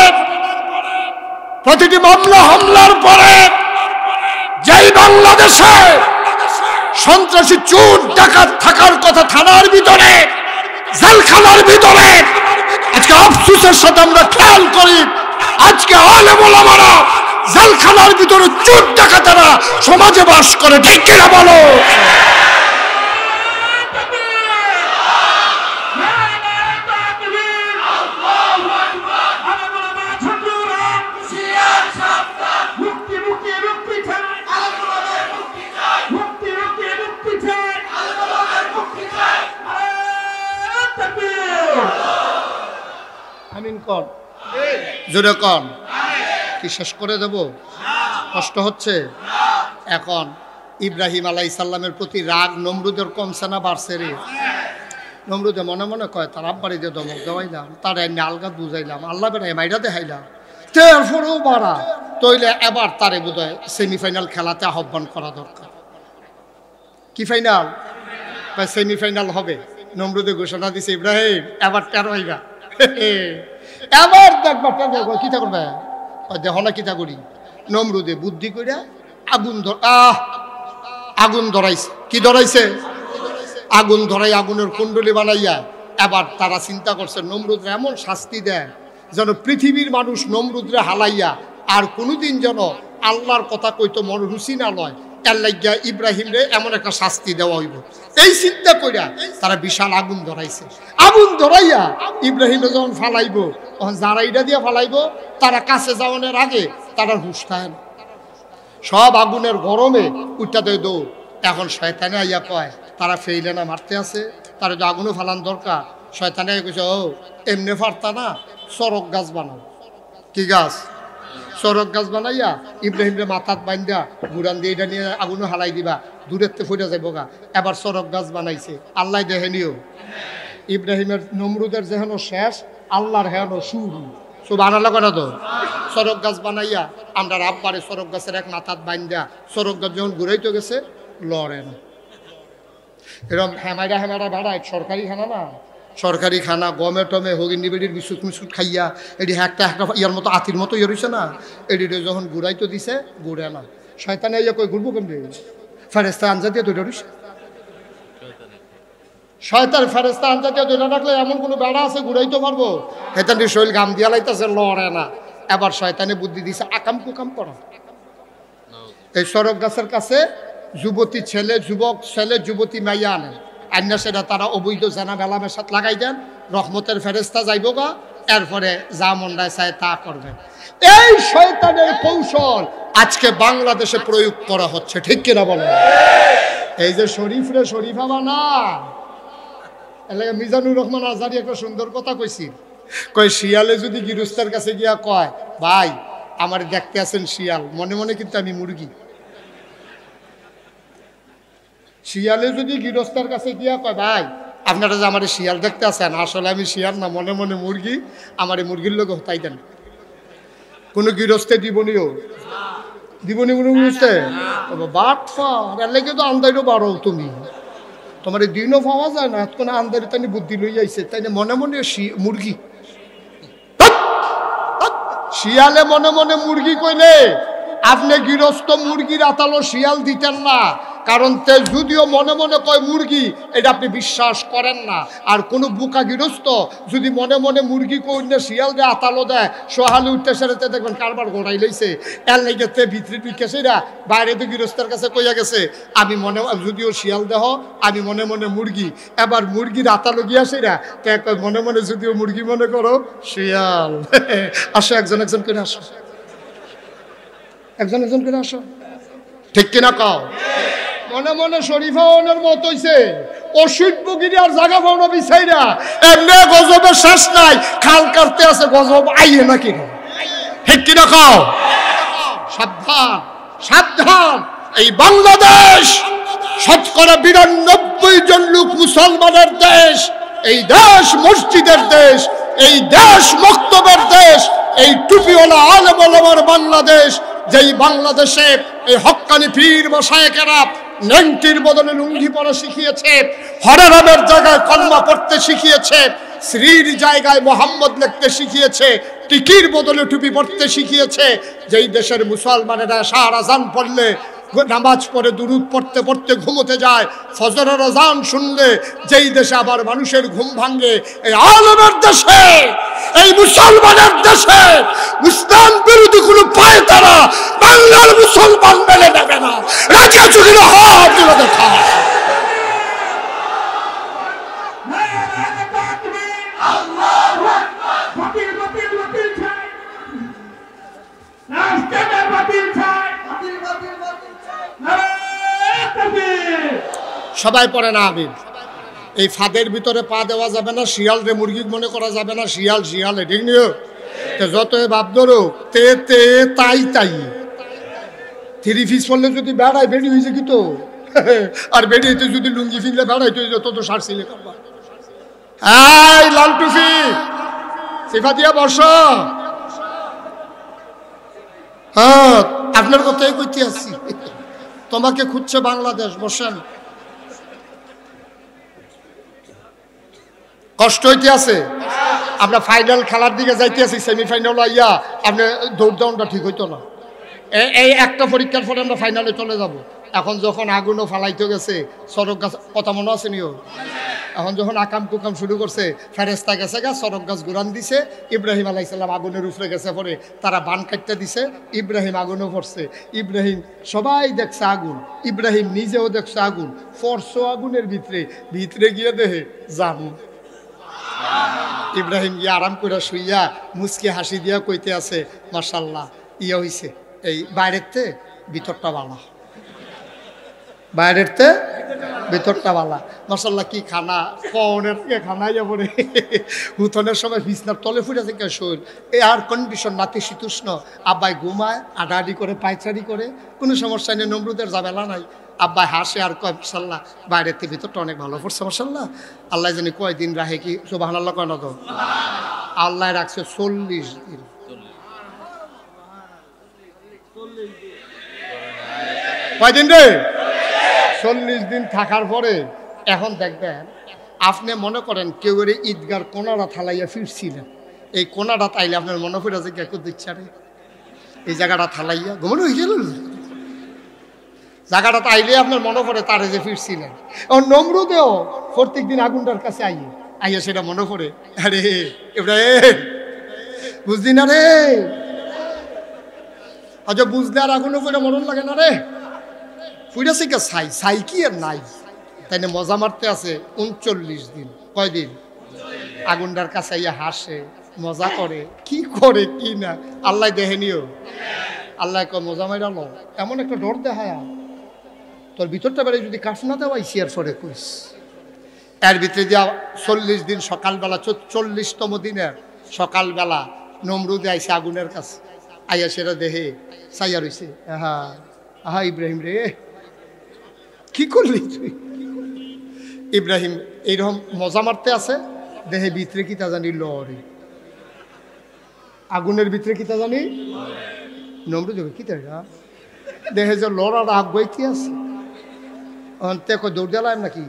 প্রতিটি মামলা হামলার পরে, যেই বাংলাদেশে সন্ত্রাসী চোর ডাকাত থাকার কথা থানার ভিতরে, জেলখানার ভিতরে, আজকে আফসোসের সাথে আমরা খেয়াল করি, আজকে আলেম ওলামারা জেলখানার ভিতরে চোর ডাকাতেরা সমাজে বাস করে। ঠিক কিনা বলো? আমিন কর, জোরে কর। কি শেষ করে দেব? কষ্ট হচ্ছে? এখন ইব্রাহিম আলাইহিস সালামের প্রতি রাগ নমরুদের কমছে না বাড়ছে রে? নমরুদে মনে মনে কয়, তার আব্বারে দিয়ে দমক দেওয়াইলাম, তার এনে আলগা বুঝাইলাম, আল্লাহ বেড়াই মাইরা দেখাইলাম, তারপরেও বাড়া। তইলে এবার তারে বোধহয় সেমিফাইনাল খেলাতে আহ্বান করা দরকার। কি ফাইনাল? সেমিফাইনাল হবে। নমরুদে ঘোষণা দিছে, ইব্রাহিম এবার 13 হইবা, এবার দেখবা কিতা করবে। দেখো না কিতা করি। নমরুদে বুদ্ধি করে আগুন ধরাইছে। কি ধরাইছে? আগুন ধরাই, আগুনের কুণ্ডলি বানাইয়া। এবার তারা চিন্তা করছে নমরুদরে এমন শাস্তি দেয় যেন পৃথিবীর মানুষ নমরুদরে হালাইয়া আর কোনোদিন যেন আল্লাহর কথা কইতো মন রুচি না লয়। এর লাগিয়া ইব্রাহিম রে এমন একটা শাস্তি দেওয়া হইব। এই চিন্তা কইরা তারা বিশাল আগুন ধরাইছে। আগুন ধরাইয়া ইব্রাহিম যখন ফালাইব, তখন যারা ইটা দিয়ে ফালাইব তারা কাছে যাওয়ানোর আগে তারা হুঁশ থাকে না, সব আগুনের গরমে উঠা দেয় দৌড়। এখন শয়তানে আইয়া কয় তারা ফেইলে না মারতে আছে, তারা তো আগুনও ফালান দরকার। শয়তানে কইছে ও এমনি ফারতা না, চরক গাছ বানাও। কি গাছ? চরক গাছ বানাইয়া ইব্রাহিমরে মাথাত বাইন্দা গুড়ান দিয়ে এটা নিয়ে আগুনও হালাই দিবা, দূরের তে ফুটে যাইব গা। এবার চরক গাছ বানাইছে, আল্লাহ দেখেনিও ইব্রাহিমের নমরুদের যেহেন শেষ, আল্লাহর হেন শুরু। সব আনালা করে তো চরক গাছ বানাইয়া আমরা রাববারে চরক গাছের এক মাথাত বাইন্দা চরক গাছ যখন ঘুরাইতে গেছে লড়ে না। এরকম হেমাইরা হেমাইরা বেড়ায় সরকারি খানা না, সরকারি খানা গমে টমে হগিনি বেড়ির বিস্কুট মিস্কুট খাইয়া এটি একটা একটা ইয়ার মতো আতির মতো ইয়ে রয়েছে না, এটিতে যখন ঘুরাইতে দিছে ঘুরে না। শয়তানে ইয়া কই ঘুরবো কেমনি? ফেরেস্তা আনজা দিয়ে দুইটা রয়েছে, শয়তান ফেরেস্তা আনজা দিয়ে দুইটা রাখলে এমন কোনো বেড়া আছে ঘুরাইতে পারবো? হেতানি শৈল গাম দিয়া লাইতেছে, লড়ে না। এবার শয়তানে বুদ্ধি দিছে আকাম কুকাম করা। এই সড়ক গাছের কাছে যুবতী ছেলে, যুবক ছেলে, যুবতী মাইয়া আনেন, আইনা সেটা তারা অবৈধ জানা বেলা মেশাত লাগাই দেন, রহমতের ফেরেস্তা যাইব গা, এরপরে যা মন্ডায় চায় তা করবেন। এই শয়তানের কৌশল আজকে বাংলাদেশে প্রয়োগ করা হচ্ছে, ঠিক কিনা বলেন? এই যে শরীফ রে শরীফা বানা, এলাকা মিজানুর রহমান আজারি একটা সুন্দর কথা কইছি, কয় শিয়ালে যদি গৃহস্থের কাছে গিয়া কয় ভাই আমার দেখতে আছেন শিয়াল, মনে মনে কিন্তু আমি মুরগি। শিয়ালে যদি গৃহস্থের কাছে গিয়া কয় ভাই আপনারা যে আমার শিয়াল দেখতে আছেন, আসলে আমি শিয়াল না, মনে মনে মুরগি, আমার এই মুরগির লোক হতাই দেন। কোনো গৃহস্থে দিবনিও দিবনি কোনো গৃহস্থে বাট ফার লেগে তো আন্দাইরও বাড়ো তুমি, তোমার এই দিনও পাওয়া যায় না, কোনো আন্দারি তাই বুদ্ধি লই যাইছে, তাই মনে মনে মুরগি। শিয়ালে মনে মনে মুরগি কইলে আপনি গৃহস্থ মুরগির আতালো শিয়াল দিতেন না, কারণ তে যদিও মনে মনে কয় মুরগি, এটা আপনি বিশ্বাস করেন না। আর কোনো বুকা গৃহস্থ যদি মনে মনে মুরগি কইলে শিয়াল দিয়ে আতালো দেয়, সোহালে উঠতে সেরেতে দেখবেন কারবার গোড়াই লইছে। এর লেগে তে ভিতরে ঢুকেছে না, বাইরে তো গৃহস্থের কাছে কইয়া গেছে আমি মনে যদিও শিয়াল দেহ আমি মনে মনে মুরগি। এবার মুরগির আতালো গিয়াছে না, তে মনে মনে যদিও মুরগি মনে করো শিয়াল। আসো একজন একজন করে আসো, একজন একজন করে আসো, ঠিক কিনা কও? মনে মনে শরীফা ওনার মত হইছে, ওষুধ বুগিরি আর জায়গা পাওনা বিচাইরা এমনি গজবের শেষ নাই, খাল কাটতে আছে গজব আইয়ে নাকি, ঠিক কিনা কও? সাবধান সাবধান, এই বাংলাদেশ শতকরা 92 জন লোক মুসলমানের দেশ, এই দেশ মসজিদের দেশ, এই দেশ মক্তবের দেশ, এই টুপিওয়ালা আলেম ওলামার বাংলাদেশ, যেই বাংলাদেশে এই হক্কানি পীর মাশায়েখেরা নেংটির বদলে লুঙ্গি পরা শিখিয়েছে, হরেরামের জায়গায় কলমা পড়তে শিখিয়েছে, শ্রীর জায়গায় মোহাম্মদ লিখতে শিখিয়েছে, টিকির বদলে টুপি পড়তে শিখিয়েছে, যেই দেশের মুসলমানেরা শাহর আজান পড়লে নামাজ পড়ে দুরুদ পড়তে পড়তে ঘুমোতে যায়, ফজরের আজান শুনলে যেই দেশে আবার মানুষের ঘুম ভাঙে, এই আলেমের দেশে, এই মুসলমানের দেশে ইসলাম বিরোধী কোনো পায় তারা বাংলার মুসলমান মেনে নেবে না। রাজি আছো কিনা? হাত তুলে দেখা। সবাই পড়ে না আমিন। এই ফাঁদের ভিতরে পা দেওয়া যাবে না, শিয়াল রে মুরগি মনে করা যাবে না, শিয়াল শিয়াল ঠিক নিও, যত ভাব ধরো তে তে তাই তাই। 3 পিস পড়লে যদি বেড়ায় বেড়ি হয়েছে কি তো, আর বেড়িতে যদি লুঙ্গি ফিনলে বেড়াইতে যত তো সারছিলে করবা। এই লাল টুপি সিফা দিয়া বস। হ্যাঁ আপনার কথাই কইতে আসছি, তোমাকে খুঁজছে বাংলাদেশ, বসেন। কষ্ট হইতে আছে, আমরা ফাইনাল খেলার দিকে যাইতে আছি, সেমিফাইনাল আইয়া আপনি দৌড়দাউনটা ঠিক হইতো না। এই একটা পরীক্ষার পরে আমরা ফাইনালে চলে যাব। এখন যখন আগুনও ফালাইতে গেছে, সড়ক গাছ কথা মনে আছে নিও, এখন যখন আকাম কুকাম শুরু করছে, ফেরেস্তা গেছে গা, সরক গাছ গুরান দিছে, ইব্রাহিম আলাইসাল্লাম আগুনের উপরে গেছে, পরে তারা বান কাটতে দিছে, ইব্রাহিম আগুনও পড়ছে। ইব্রাহিম সবাই দেখছে আগুন, ইব্রাহিম নিজেও দেখছে আগুন, ফরসো আগুনের ভিতরে, ভিতরে গিয়ে দেখে জানুন। ইব্রাহিম গিয়ে আরাম করে শুইয়া মুচকি হাসি দিয়া কইতে আছে, মাশাল্লাহ ইয়ে হইছে, এই বাইরের তে ভিতরটা বালা, বাইরের তে ভিতরটা বালা। মাশাল্লাহ কি খানা, কনের থেকে খানা যাবো রে। হুতনের সময় বিছনার তলে ফুটে থেকে শৈল, এয়ার কন্ডিশন, নাতিশীতোষ্ণ, আব্বাই ঘুমায়, আডাআডি করে, পায়চারি করে, কোনো সমস্যা নেই, নমরুদের ঝামেলা নাই। আব্বাই হাসে আর কয় মাশাল্লাহ বাইরের থেকে ভিতরটা অনেক ভালো পড়ছে, মাশাল্লাহ। আল্লাহ জানি কয়দিন রাখে, কি সুবহানাল্লাহ কয় না তো, আল্লাহ রাখছে 40 দিন। কয়দিন রে? 40 দিন থাকার পরে এখন দেখবেন, আপনি মনে করেন কেউ এর ঈদগার কোনারা থালাইয়া ফিরছিলেন, এই কোনাটা তাইলে আপনার মনে পড়ে যে কেউ দিচ্ছে রে, এই জায়গাটা থালাইয়া ঘুমনো হয়ে গেল, জায়গাটা তাইলে আপনার মনে পড়ে তারে যে ফিরছিলেন। এখন নমরুদেও প্রত্যেক দিন আগুনটার কাছে আইয়া সেটা মনে পড়ে, আরে ইব্রাহিম বুঝলি না রে, আচ্ছা বুঝলে আর আগুনে করে মরণ লাগে না রে, ফুইরাছে কে ছাই কি আর নাই, তাই না মজা মারতে আছে 39 দিন। কয়দিন? আগুনটার কাছে ইয়া হাসে, মজা করে, কি করে কি না আল্লাহ দেখেনিও। আল্লাহ কয় মজা মাইরালো, এমন একটা ডর দেখায় তোর ভিতরটা বেড়ে যদি কাঠ না দেওয়াই শিয়ার ফরে কইস। এর ভিতরে দিয়া 40 দিন সকালবেলা, 40তম দিনের সকালবেলা নমরুদে আইসে আগুনের কাছে, আইয়া সেটা দেহে চাইয়া রইছে, আহা আহা ইব্রাহিম রে কি করলি তুই। ইব্রাহিম এইরকম মজা মারতে আছে, দেহে ভিতরে কিতা জানি লড়ে, আগুনের ভিতরে কিতা জানি নমরুদ কিতা দেহে যে লড়ার আগ বইতে আছে, অন্তে দৌড় দিলাম নাকি,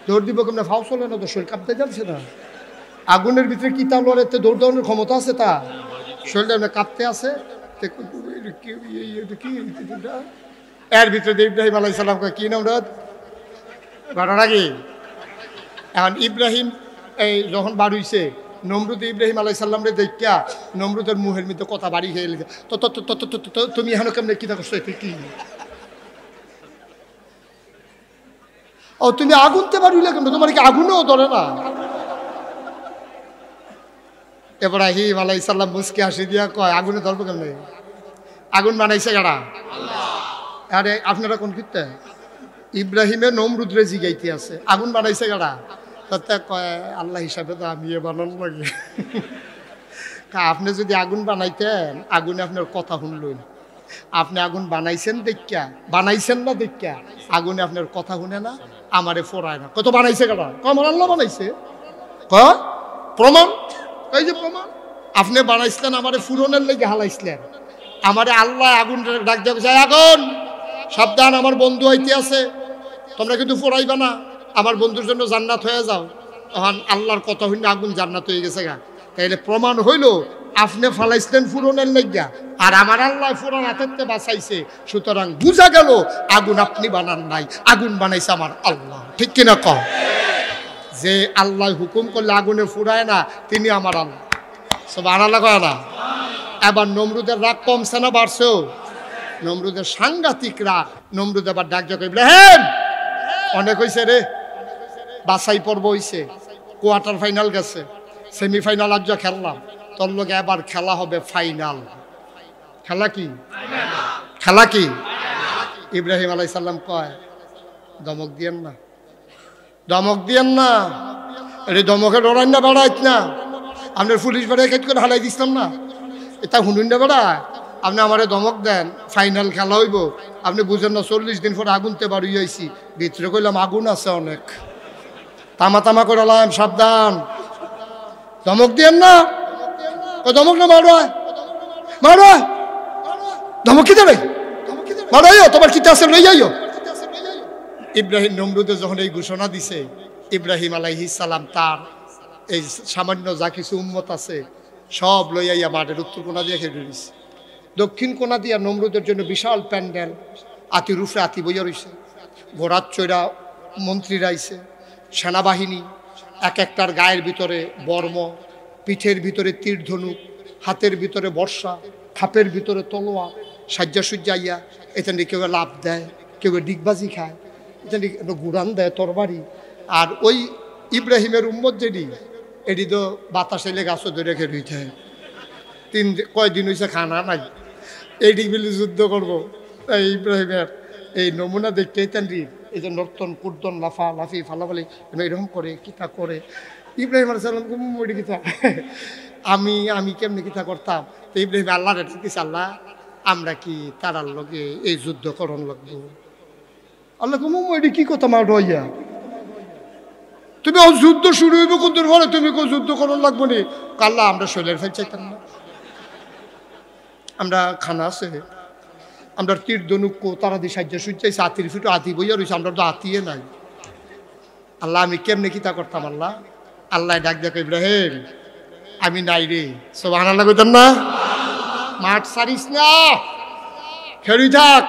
দৌড় দিব কেমন, ফাউ চলে না তো, শরীর কাঁপতে যাচ্ছে না, আগুনের ভিতরে কিতা লড়ে, দৌড় দেওয়ানোর ক্ষমতা আছে, তা শরীরটা কাঁপতে আছে। এর ভিতরে ইব্রাহিম আলাইহিস সালাম কি নমরুদ ঘটনা কি। এখন ইব্রাহিম এই যখন বাড়িছে, নমরুদ ইব্রাহিম আলাইহিস সালামরে দেখা নমরুদের মুহের মধ্যে কথা বাড়ি খেয়ে গেছে, তো তুমি এখন কেমন কিতা করছো, কি ও তুমি আগুনতে বাড়িলে কেমন, তোমার কি আগুনও ধরে না। ইব্রাহিম আলাইহিস সালাম মুস্কি হাসি দিয়া কয় আগুনে ধরবো কেমনে, আগুন বানাইছে কারা? আরে আপনারা কোন কীর্তে ইব্রাহিমে নমরুদরে জিগাইতে আছে, আগুন বানাইছে কারা? তাতে কয় আল্লাহ হিসাবে তো আমি বানানো লাগে। আপনি যদি আগুন বানাইতেন, আগুনে আপনার কথা শুনলেন, আপনি আগুন বানাইছেন দেখা, বানাইছেন না দেখা, আগুনে আপনার কথা শুনে না, আমারে ফোরায় না। কত বানাইছে কারা? আমার আল্লাহ বানাইছে। প্রমাণ, এই যে প্রমাণ, আপনি বানাইছিলেন আমারে ফুরনের লেগে হালাইছিলেন, আমারে আল্লাহ আগুন ডাক দেওয়া যায়, আগুন সাবধান আমার বন্ধু হইতে আছে, তোমরা কিন্তু ফোরাইবা না, আমার বন্ধুর জন্য জান্নাত হয়ে যাও। তখন আল্লাহর কথা হইলে আগুন জান্নাত হয়ে গেছে গা। তাইলে প্রমাণ হইল আপনি ফালাইছিলেন ফুরনের লেগা, আর আমার আল্লাহ ফুরন হাতেতে বাঁচাইছে, সুতরাং বুঝা গেল আগুন আপনি বানান নাই, আগুন বানাইছে আমার আল্লাহ। ঠিক কিনা কও? যে আল্লাহ হুকুম করলে আগুনে ফুরায় না, তিনি আমার আল্লাহ। সুবহানাল্লাহ কয় না? এবার নমরুদের রাগ কমছে না বাড়ছেও? নমরুদের সাংঘাতিক রাগ। নমরুদ আবার ডাক জগ, ইব্রাহিম অনেক হয়েছে রে, বাছাই পর্ব হয়েছে, কোয়ার্টার ফাইনাল গেছে, সেমিফাইনাল আজ খেললাম, তোর লোক এবার খেলা হবে ফাইনাল। খেলা কি? খেলা কি? ইব্রাহিম আলাইহিস সালাম কয় ধমক দিয়েন না, ধমক দিয়েন না, এটা ধমকে ডরাই না, বেড়াইত না, আপনার পুলিশ বেড়াই খেত করে হালাই দিছিলাম না, এটা শুনুন না বেড়া, আপনি আমারে ধমক দেন, ফাইনাল খেলা হইব, আপনি বুঝেন না 40 দিন পরে আগুনতে বাড়ি আইছি, ভিতরে কইলাম আগুন আছে অনেক, তামা তামা করালাম, সাবধান, ধমক দিয়েন না, ধমক না, মারো মারো, ধমক কি দেবে, মারো তোমার কিতা আছে লই যাইও। ইব্রাহিম নমরুদে যখন এই ঘোষণা দিছে, ইব্রাহিম আলাইহিস সালাম তার এই সামান্য যা কিছু উম্মত আছে সব লইয়া মাঠের উত্তর কোনা দিয়ে খেয়ে দিয়েছে, দক্ষিণ কোনা দিয়া নমরুদের জন্য বিশাল প্যান্ডেল, আতি রুফে আতি বইয়া রয়েছে, ঘোড়ার চৈরা মন্ত্রীরা আইছে, সেনাবাহিনী, এক একটার গায়ের ভিতরে বর্ম, পিঠের ভিতরে তীর ধনুক, হাতের ভিতরে বর্ষা, খাপের ভিতরে তলোয়ার, সাজ্জা সুজ্জাইয়া। এখানে কেউ লাভ দেয়, কেউ ডিগবাজি খায়, এখানে গুড়ান দেয় তরবারি। আর ওই ইব্রাহিমের উম্মত যেটি, এটি তো বাতাসে লেগে গাছও ধরে রেখে রইতে, কয়দিন হয়েছে খানা নাই, এইটি মিলে যুদ্ধ করবো। এই ইব্রাহিমের এই নমুনা দেখতে এই যে নর্তন কুর্তন লাফা লাফি ফালাফালি এরকম করে কিতা করে ইব্রাহিম আলাইহিস সালাম কুমুড়ি কিতা আমি কেমনি কিতা করতাম। তো ইব্রাহিম আল্লাহর কিছু আল্লাহ আমরা কি তারার লগে এই যুদ্ধ করণ লাগবো? আল্লাহ কুমুড়ি কি কথা মা রইয়া তুমি যুদ্ধ শুরু হইব কত পরে তুমি যুদ্ধ করণ লাগবো নি? আল্লাহ আমরা শৈলের ফেল চাইতাম না, আমরা খানা আছে, আমরা তীর ধনুক তারা দিয়ে সাহায্য সুচাইছে, আতির ফিটু আতি বইয়া রয়েছে, আমরা তো আতিয়ে নাই। আল্লাহ আমি কেমনে কিতা করতাম? আল্লাহ আল্লাহ ডাক দেখো ইব্রাহিম আমি নাই রে, সব আনাল্লাহ কইতাম না, মাঠ সারিস না, খেলি থাক,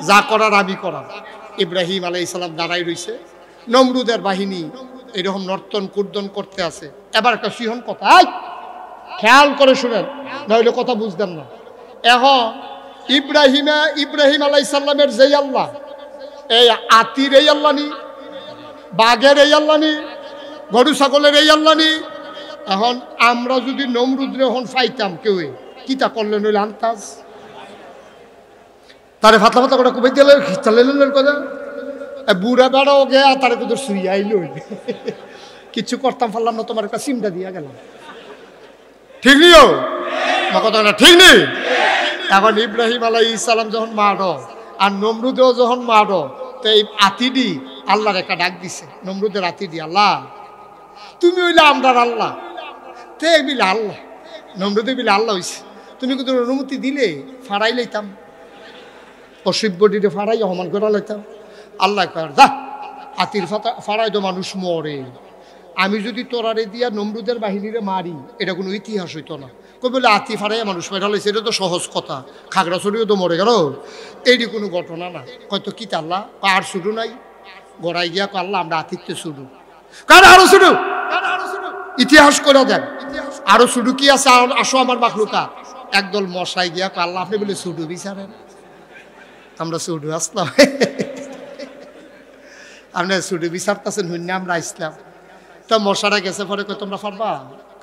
যা করার আমি করার। ইব্রাহিম আলাইহিস সালাম দাঁড়াই রইছে, নমরুদের বাহিনী এরকম নর্তন কুর্দন করতে আছে। এবার একটা সিহন কথা খেয়াল করে শুনেন, নইলে কথা বুঝতেন না। এখন ইব্রাহিম আলাইহিস সালামের যেই আল্লাহ, এই আতির এই আল্লাহ নি, বাঘের এই আল্লাহ নি, গরু ছাগলের এই আল্লাহ নি। এখন আমরা যদি নমরুদ্রে এখন পাইতাম কেউ কিতা করলে নইলে আনতাজ তারে ফাতলা ফাতলা করে কুবাই দিলে খিচালেন কথা, বুড়া বেড়াও গেয়া তারে কিন্তু শুই আইল, কিছু করতাম পারলাম না, তোমার একটা সিমটা দিয়া গেলাম। ঠিক নিও কথা না, ঠিক নেই? এখন ইব্রাহিম আলাইহিস সালাম যখন মারো আর নমরুদেও যখন মারো, তো এই আতিডি আল্লাহর একটা ডাক দিছে, নমরুদের আতিডি আল্লাহ তুমি হইলে আমরার আল্লাহ, তে বিলে আল্লাহ, নমরুদে বিলে আল্লাহ হইছে, তুমি কিন্তু অনুমতি দিলে ফাড়াই লাইতাম, অসভ্যটিতে ফাড়াই অপমান করা লাইতাম। আল্লাহ কর দা আতির ফাড়াই তো মানুষ মরে, আমি যদি তোরারে দিয়া নমরুদের বাহিনীরে মারি এটা কোনো ইতিহাস হইতো না। কই বলে আতি ফাড়াইয়া মানুষ মেরা লাইছে, এটা তো সহজ কথা, খাগড়াছড়িও তো মরে গেল, এইটি কোনো ঘটনা না। হয়তো কি আল্লাহ আর শুরু নাই, গড়াই গিয়া আল্লাহ আমরা আতিথ্যে শুরু কার আরো শুরু ইতিহাস করে দেন, আরো শুরু কি আছে আসো আমার মাখলুকা। একদল মশাই গিয়া আল্লাহ আপনি বলে শুরু বিচারেন, আমরা শুরু আসলাম, আপনি শুরু বিচারতেছেন হইন না, আমরা আসলাম। তো মশারা গেছে পরে কই তোমরা পারবা?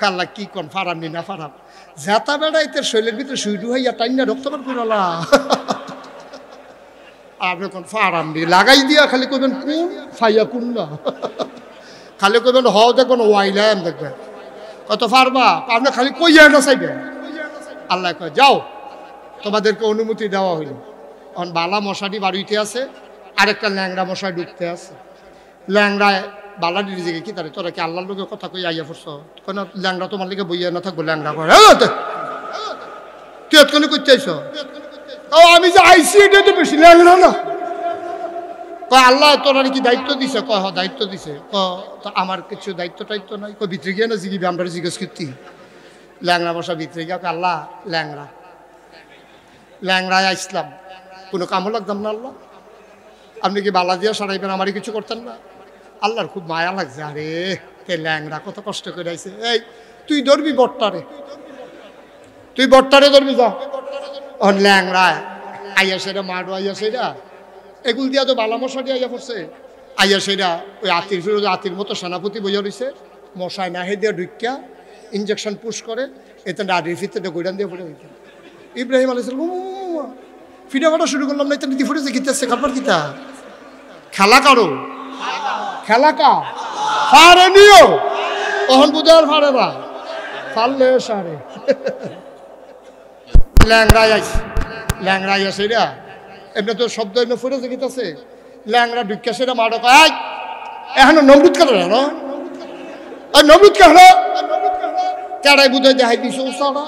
আল্লাহ কি কোন ফারাম নি না ফারাম, জেতা বেড়াইতে শৈলের ভিতরে শুইডু হইয়া টাইনা রক্তপাত করলা, আপনি কোন ফারাম নি লাগাই দিয়া খালি কইবেন কোন ফাইয়া কোন না, খালি কইবেন হ দেখবেন ওয়াইলাম দেখবেন কত পারবা, আপনি খালি কইয়া না চাইবেন। আল্লাহ কয় যাও তোমাদেরকে অনুমতি দেওয়া হইল। এখন বালা মশাটি বাড়িতে আছে, আরেকটা ল্যাংড়া মশাই ঢুকতে আছে, ল্যাংড়ায় বালাডির দিকে কি তারে তোরা কি আল্লাহর লোকের কথা কই আইয়া পড়ছ? কেন ল্যাংড়া তোমার লিগে বইয়া না থাকবো, ল্যাংড়া করে তুই এতক্ষণ করতে আইস? ও আমি যে আইসি এটা তো বেশি ল্যাংড়া না। কয় আল্লাহ তোরা কি দায়িত্ব দিছে? কয় হ দায়িত্ব দিছে। আমার কিছু দায়িত্ব টাইত্ব নাই। কয় ভিতরে গিয়ে না জিগিবি, আমরা জিজ্ঞেস করতি। ল্যাংড়া বসা ভিতরে গিয়া আল্লাহ ল্যাংড়া ল্যাংড়ায় আসলাম, কোনো কামও লাগতাম না আল্লাহ, আপনি কি বালা দিয়া সারাইবেন, আমারই কিছু করতেন না? আল্লাহর খুব মায়া লাগছে, আরে তে ল্যাংড়া কত কষ্ট করে আইছে, এই তুই ধরবি বট্টারে, তুই বট্টারে ধরবি যা। ল্যাংড়া আইয়া সেটা মারো, আইয়া সেটা এগুল দিয়া তো বালা মশাটি আইয়া পড়ছে, আইয়া সেটা ওই আতির ফিরোজ আতির মতো সেনাপতি বইয়া রয়েছে, মশায় নাহে দিয়া ঢুকিয়া ইঞ্জেকশন পুশ করে এতে আডির ফিরতে গোড়ান দিয়ে পড়ে দিত। ইব্রাহিম আলাইহিস সালাম ফিরে ফাটা শুরু করলাম না, এটা নীতি ফুটেছে গীতাছে কারবার গীতা খেলা কারো খেলা কা ফারে নিও অহন বুধার ফারে না ফাললে সারে ল্যাংড়াই আইস ল্যাংড়াই আছে রা এমনি তো শব্দ এমনি ফুটেছে গীতাছে ল্যাংড়া ঢুকিয়া সেটা মারো কাজ এখন নমরুদ কেন না নমরুদ কেন কেড়াই বুধাই দেখাই দিছে ওসারা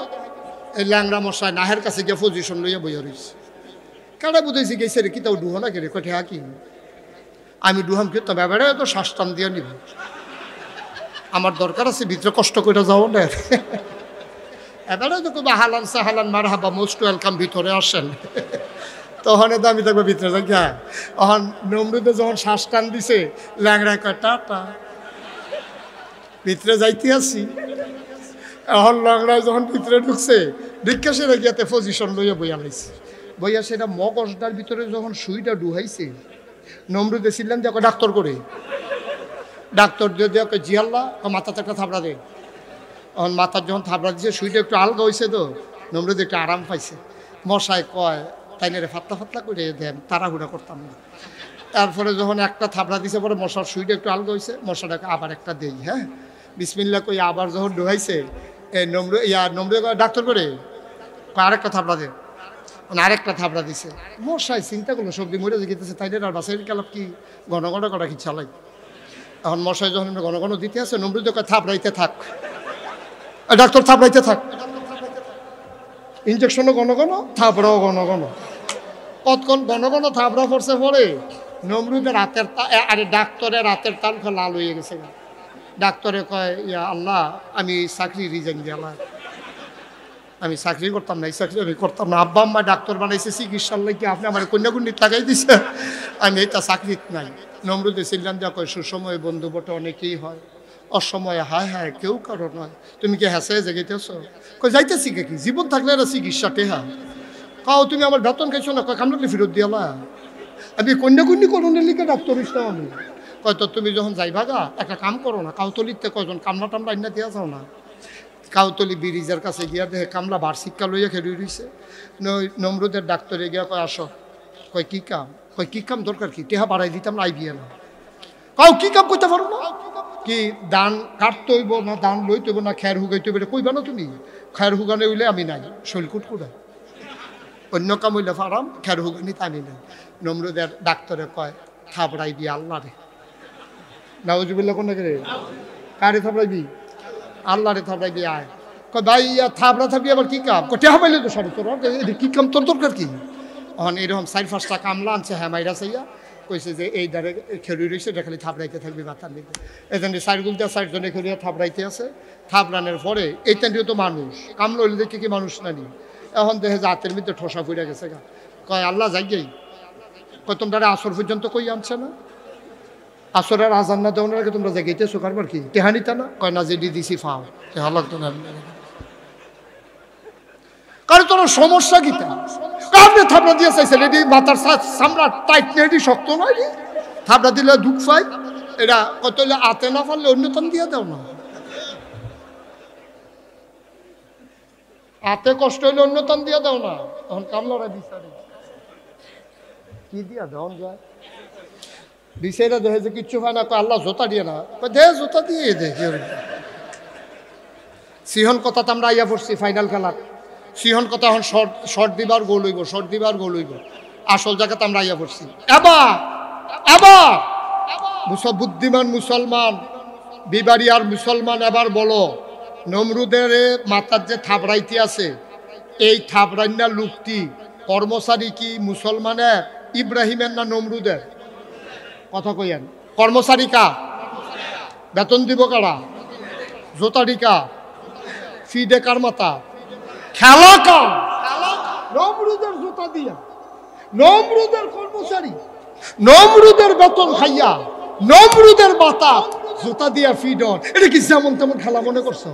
এই ল্যাংড়া মশাই নাহের কাছে গিয়ে পজিশন লইয়া বইয়া রয়েছে। কেডা বুঝেছি গেছে রে কিতাও ডুহো না কেড়ে কঠে হাকি আমি ডুহাম কি তো ব্যাপারে তো শ্বাসটান দিয়ে নিব, আমার দরকার আছে ভিতরে কষ্ট করে যাও না এবারে তো খুব হালান সাহালান মার হাবা মোস্ট ওয়েলকাম ভিতরে আসেন তখন তো আমি দেখবো ভিতরে যাই তখন নমরুদে যখন শ্বাস টান দিছে ল্যাংড়া কয় টাটা ভিতরে যাইতে আসি। এখন ল্যাংড়ায় যখন ভিতরে ঢুকছে ঢুকে সেটা গিয়াতে পজিশন লইয়া বইয়া লাইছে, বইয়া সেটা মগজটার ভিতরে যখন সুইটা ডুহাইছে নমরুদে ছিলেন যে ডাক্তার করে ডাক্তার দিয়ে দেওয়া জিয়াল্লা মাথাতে একটা থাবড়া দে। এখন মাথার যখন থাবড়া দিছে সুইটা একটু আলগা হয়েছে তো নমরুদ একটু আরাম পাইছে। মশায় কয় তাই না রে ফাতলা ফাতলা করে দেন, তাড়াহুড়া করতাম না। তারপরে যখন একটা থাবড়া দিছে পরে মশার সুইটা একটু আলগা হয়েছে, মশাটাকে আবার একটা দেই, হ্যাঁ বিসমিল্লা কই আবার যখন ডুহাইছে এই নমরুদ ডাক্তার করে আরেকটা থাবড়া দে, আরেকটা থাবড়া দিছে। মশাই চিন্তা করলো সবজি মরে যেতেছে তাই আর বাসাই কালাপ কি ঘন ঘন করা কি চালাই। এখন মশাই যখন ঘন ঘন দিতে আছে নমরুদ থাবড়াইতে থাক, ডাক্তার থাবড়াইতে থাক, ইঞ্জেকশনও ঘন ঘন থাবড়াও ঘন ঘন, কতক্ষণ ঘন ঘন থাবড়া পড়ছে পরে নমরুদের রাতের আরে ডাক্তারের রাতের তাল লাল হয়ে গেছে। ডাক্তারে কয় ইয়া আল্লাহ আমি চাকরি রিজাইন দিলাম, আমি চাকরি করতাম না, এই চাকরি আমি করতাম না। আব্বা আম্মা ডাক্তার বানাইছে চিকিৎসার লাগে আপনি আমার কন্যাকুণ্ডিত লাগাই দিছে, আমি এটা চাকরিত নাই। নমরুদে ছিলাম যা কয় সুসময়ে বন্ধু বটে অনেকেই হয়, অসময়ে হায় হায় কেউ কারো নয়। তুমি কি হেসে জেগেতেছ? কই যাইতেছি কি জীবন থাকলে এরা চিকিৎসা টেহা কাও তুমি আমার বেতন খাইছো না, কয় কামলাকে ফেরত দিয়ালা, আমি কন্যাকুণ্ডি করণের লিখে ডাক্তার ইসলাম আমি। হয়তো তুমি যখন যাইবা গা একটা কাম করো না, কাউতলিতে কয়জন কামলা টামলা আইনা দিয়া যাও না। কাউতলি ব্রিজের কাছে গিয়া দেখে কামলা বার্ষিককা লইয়া খেলি রইছে। নমরুদের ডাক্তারে গিয়া কয় আসো, কয় কি কাম, কয় কি কাম দরকার কি টেহা বাড়াই দিতাম না আইবিয়া না। কাউ কি কাম করতে পারো না, কি ধান কাটতে হইব না ধান লইতে হইব না খের হুগাইতে হইব কইবা না তুমি, খের হুগানে হইলে আমি নাই শৈলকুট কুড়াই, অন্য কাম হইলে ফারাম খের হুগানি টানি নাই। নমরুদের ডাক্তারে কয় থাবড়াই দি আল্লাহ রে, নাউজুবিল্লাহ কোন রে কারে থাবড়াইবি আল্লাহ রে থাবড়াইবি আয়। কয় ভাই থাবড়া থাবি আবার কি কাম, কটে হাবাইলে তো সরে তোর কি কাম তোর দরকার কি। এখন এরকম 4-5টা কামলা আনছে হ্যাঁ মাইরা চাইয়া কইছে যে এই দ্বারে খেলুই রয়েছে এটা খালি থাবড়াইতে থাকবি বাতার নিতে। এখানে 4 খেলিয়া থাবড়াইতে আছে, থাবড়ানোর পরে এই টানটিও তো মানুষ কামলা হইলে দেখে কি মানুষ নানি। এখন দেখে যে হাতের মধ্যে ঠোসা ফুড়ে গেছে গা, কয় আল্লাহ যাই যাই, কয় তোমরা আসর পর্যন্ত কই আনছে না, আসরের আজান না দেওয়ার আগে তোমরা জায়গাইতেছো কারবার কি টেহা নিতা না, কয় না যে দিছি ফাও টেহা লাগতো না। কারণ তোর সমস্যা কিতা আপনি থাবড়া দিয়ে চাইছেন এটি মাথার চামড়া টাইট নেই এটি শক্ত নয়, থাবড়া দিলে দুঃখ পাই এটা কত হইলে আতে না পারলে অন্যতম দিয়ে দাও না, হাতে কষ্ট হইলে অন্যতম দিয়ে দাও না। তখন কামলারা বিচারে কি দিয়া দেওয়া যায়, বিচারা দেখে যে কিচ্ছু হয় না, আল্লাহ জোতা দিয়ে না, দে জোতা দিয়ে দে। সিহন কথা তো আমরা আইয়া পড়ছি ফাইনাল খেলা, সিহন কথা এখন শর্ট দিবার গোল হইব, শর্ট দিবার গোল হইব, আসল জায়গাতে আমরা আইয়া পড়ছি। এবার এবার বুদ্ধিমান মুসলমান বিবাড়িয়ার মুসলমান এবার বলো নমরুদের মাথার যে থাবড়াইতে আছে এই থাবড়াইনা লোকটি কর্মচারী কি মুসলমানের ইব্রাহিমের না নমরুদের? কথা কইয়েন কর্মচারী কা, বেতন দিব কারা, জোতাডি কা, ফিডে কার মাথা, খেলা কা নমরুদের জোতা দিয়া, নমরুদের কর্মচারী, নমরুদের বেতন খাইয়া, নমরুদের বাতা জোতা দিয়া ফিডন। এটা কি যেমন তেমন খেলা মনে করছো?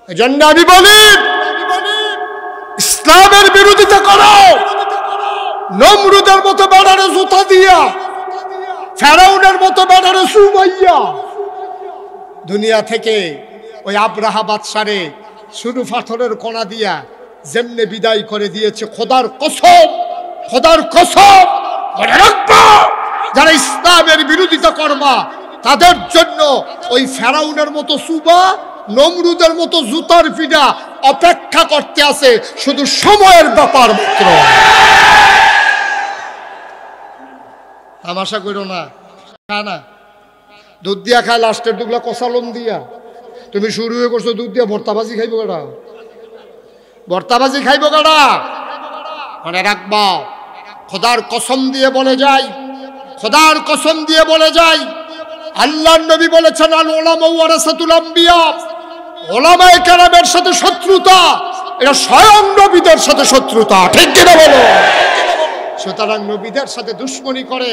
এজন্য আমি বলি ইসলামের বিরোধিতা করো, নমরুদের মতো বেড়ারে জুতা দিয়া, ফেরাউনের মতো বেড়ারে সুমাইয়া দুনিয়া থেকে ওই আব্রাহা বাদশারে শুধু পাথরের কোনা দিয়া যেমনে বিদায় করে দিয়েছে। খোদার কসম, খোদার কসম মনে রাখবা, যারা ইসলামের বিরোধিতা করবা তাদের জন্য ওই ফেরাউনের মতো সুবা, নমরুদের মতো জুতার পিডা অপেক্ষা করতে আছে, শুধু সময়ের ব্যাপার মাত্র। তামাশা করো না, খায় না দুধ দিয়া খায়, লাস্টের দুগলা কষালন দিয়া। তুমি শুরু হয়ে করছো দুধ দিয়া, ভর্তাবাজি খাইব গাড়া, ভর্তাবাজি খাইব গাড়া। মনে রাখবা, খোদার কসম দিয়ে বলে যাই, খোদার কসম দিয়ে বলে যাই, আল্লাহর নবী বলেছেন আল উলামা ওয়ারাসাতুল আম্বিয়া, উলামায়ে কেরামের সাথে শত্রুতা এটা স্বয়ং নবীদের সাথে শত্রুতা, ঠিক কিনা বলো? সুতরাং নবীদের সাথে দুশ্মনী করে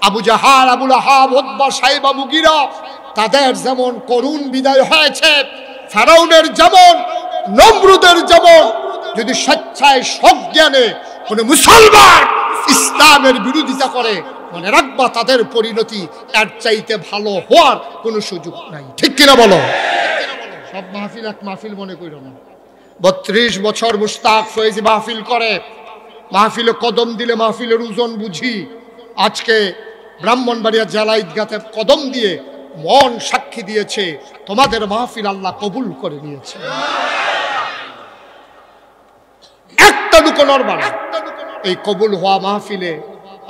আবু জাহাল, আবু লাহাব, উতবা, সাইবা, মুগিরা, তাদের যেমন করুণ বিদায় হয়েছে, ফেরাউনের যেমন, নমরুদের যেমন, যদি স্বেচ্ছায় সজ্ঞানে কোনো মুসলমান ইসলামের বিরোধিতা করে, মনে রাখবা তাদের পরিণতি এর চাইতে ভালো হওয়ার কোনো সুযোগ নাই, ঠিক কিনা বলো? সব মাহফিল এক মাহফিল মনে করিল না। 32 বছর মুস্তাক ফয়েজি মাহফিল করে, মাহফিলে কদম দিলে মাহফিলের ওজন বুঝি। আজকে ব্রাহ্মণবাড়িয়া জেলা ঈদগাতে কদম দিয়ে মন সাক্ষী দিয়েছে তোমাদের মাহফিল আল্লাহ কবুল করে নিয়েছে। একটা লুকো নরমাল এই কবুল হওয়া মাহফিলে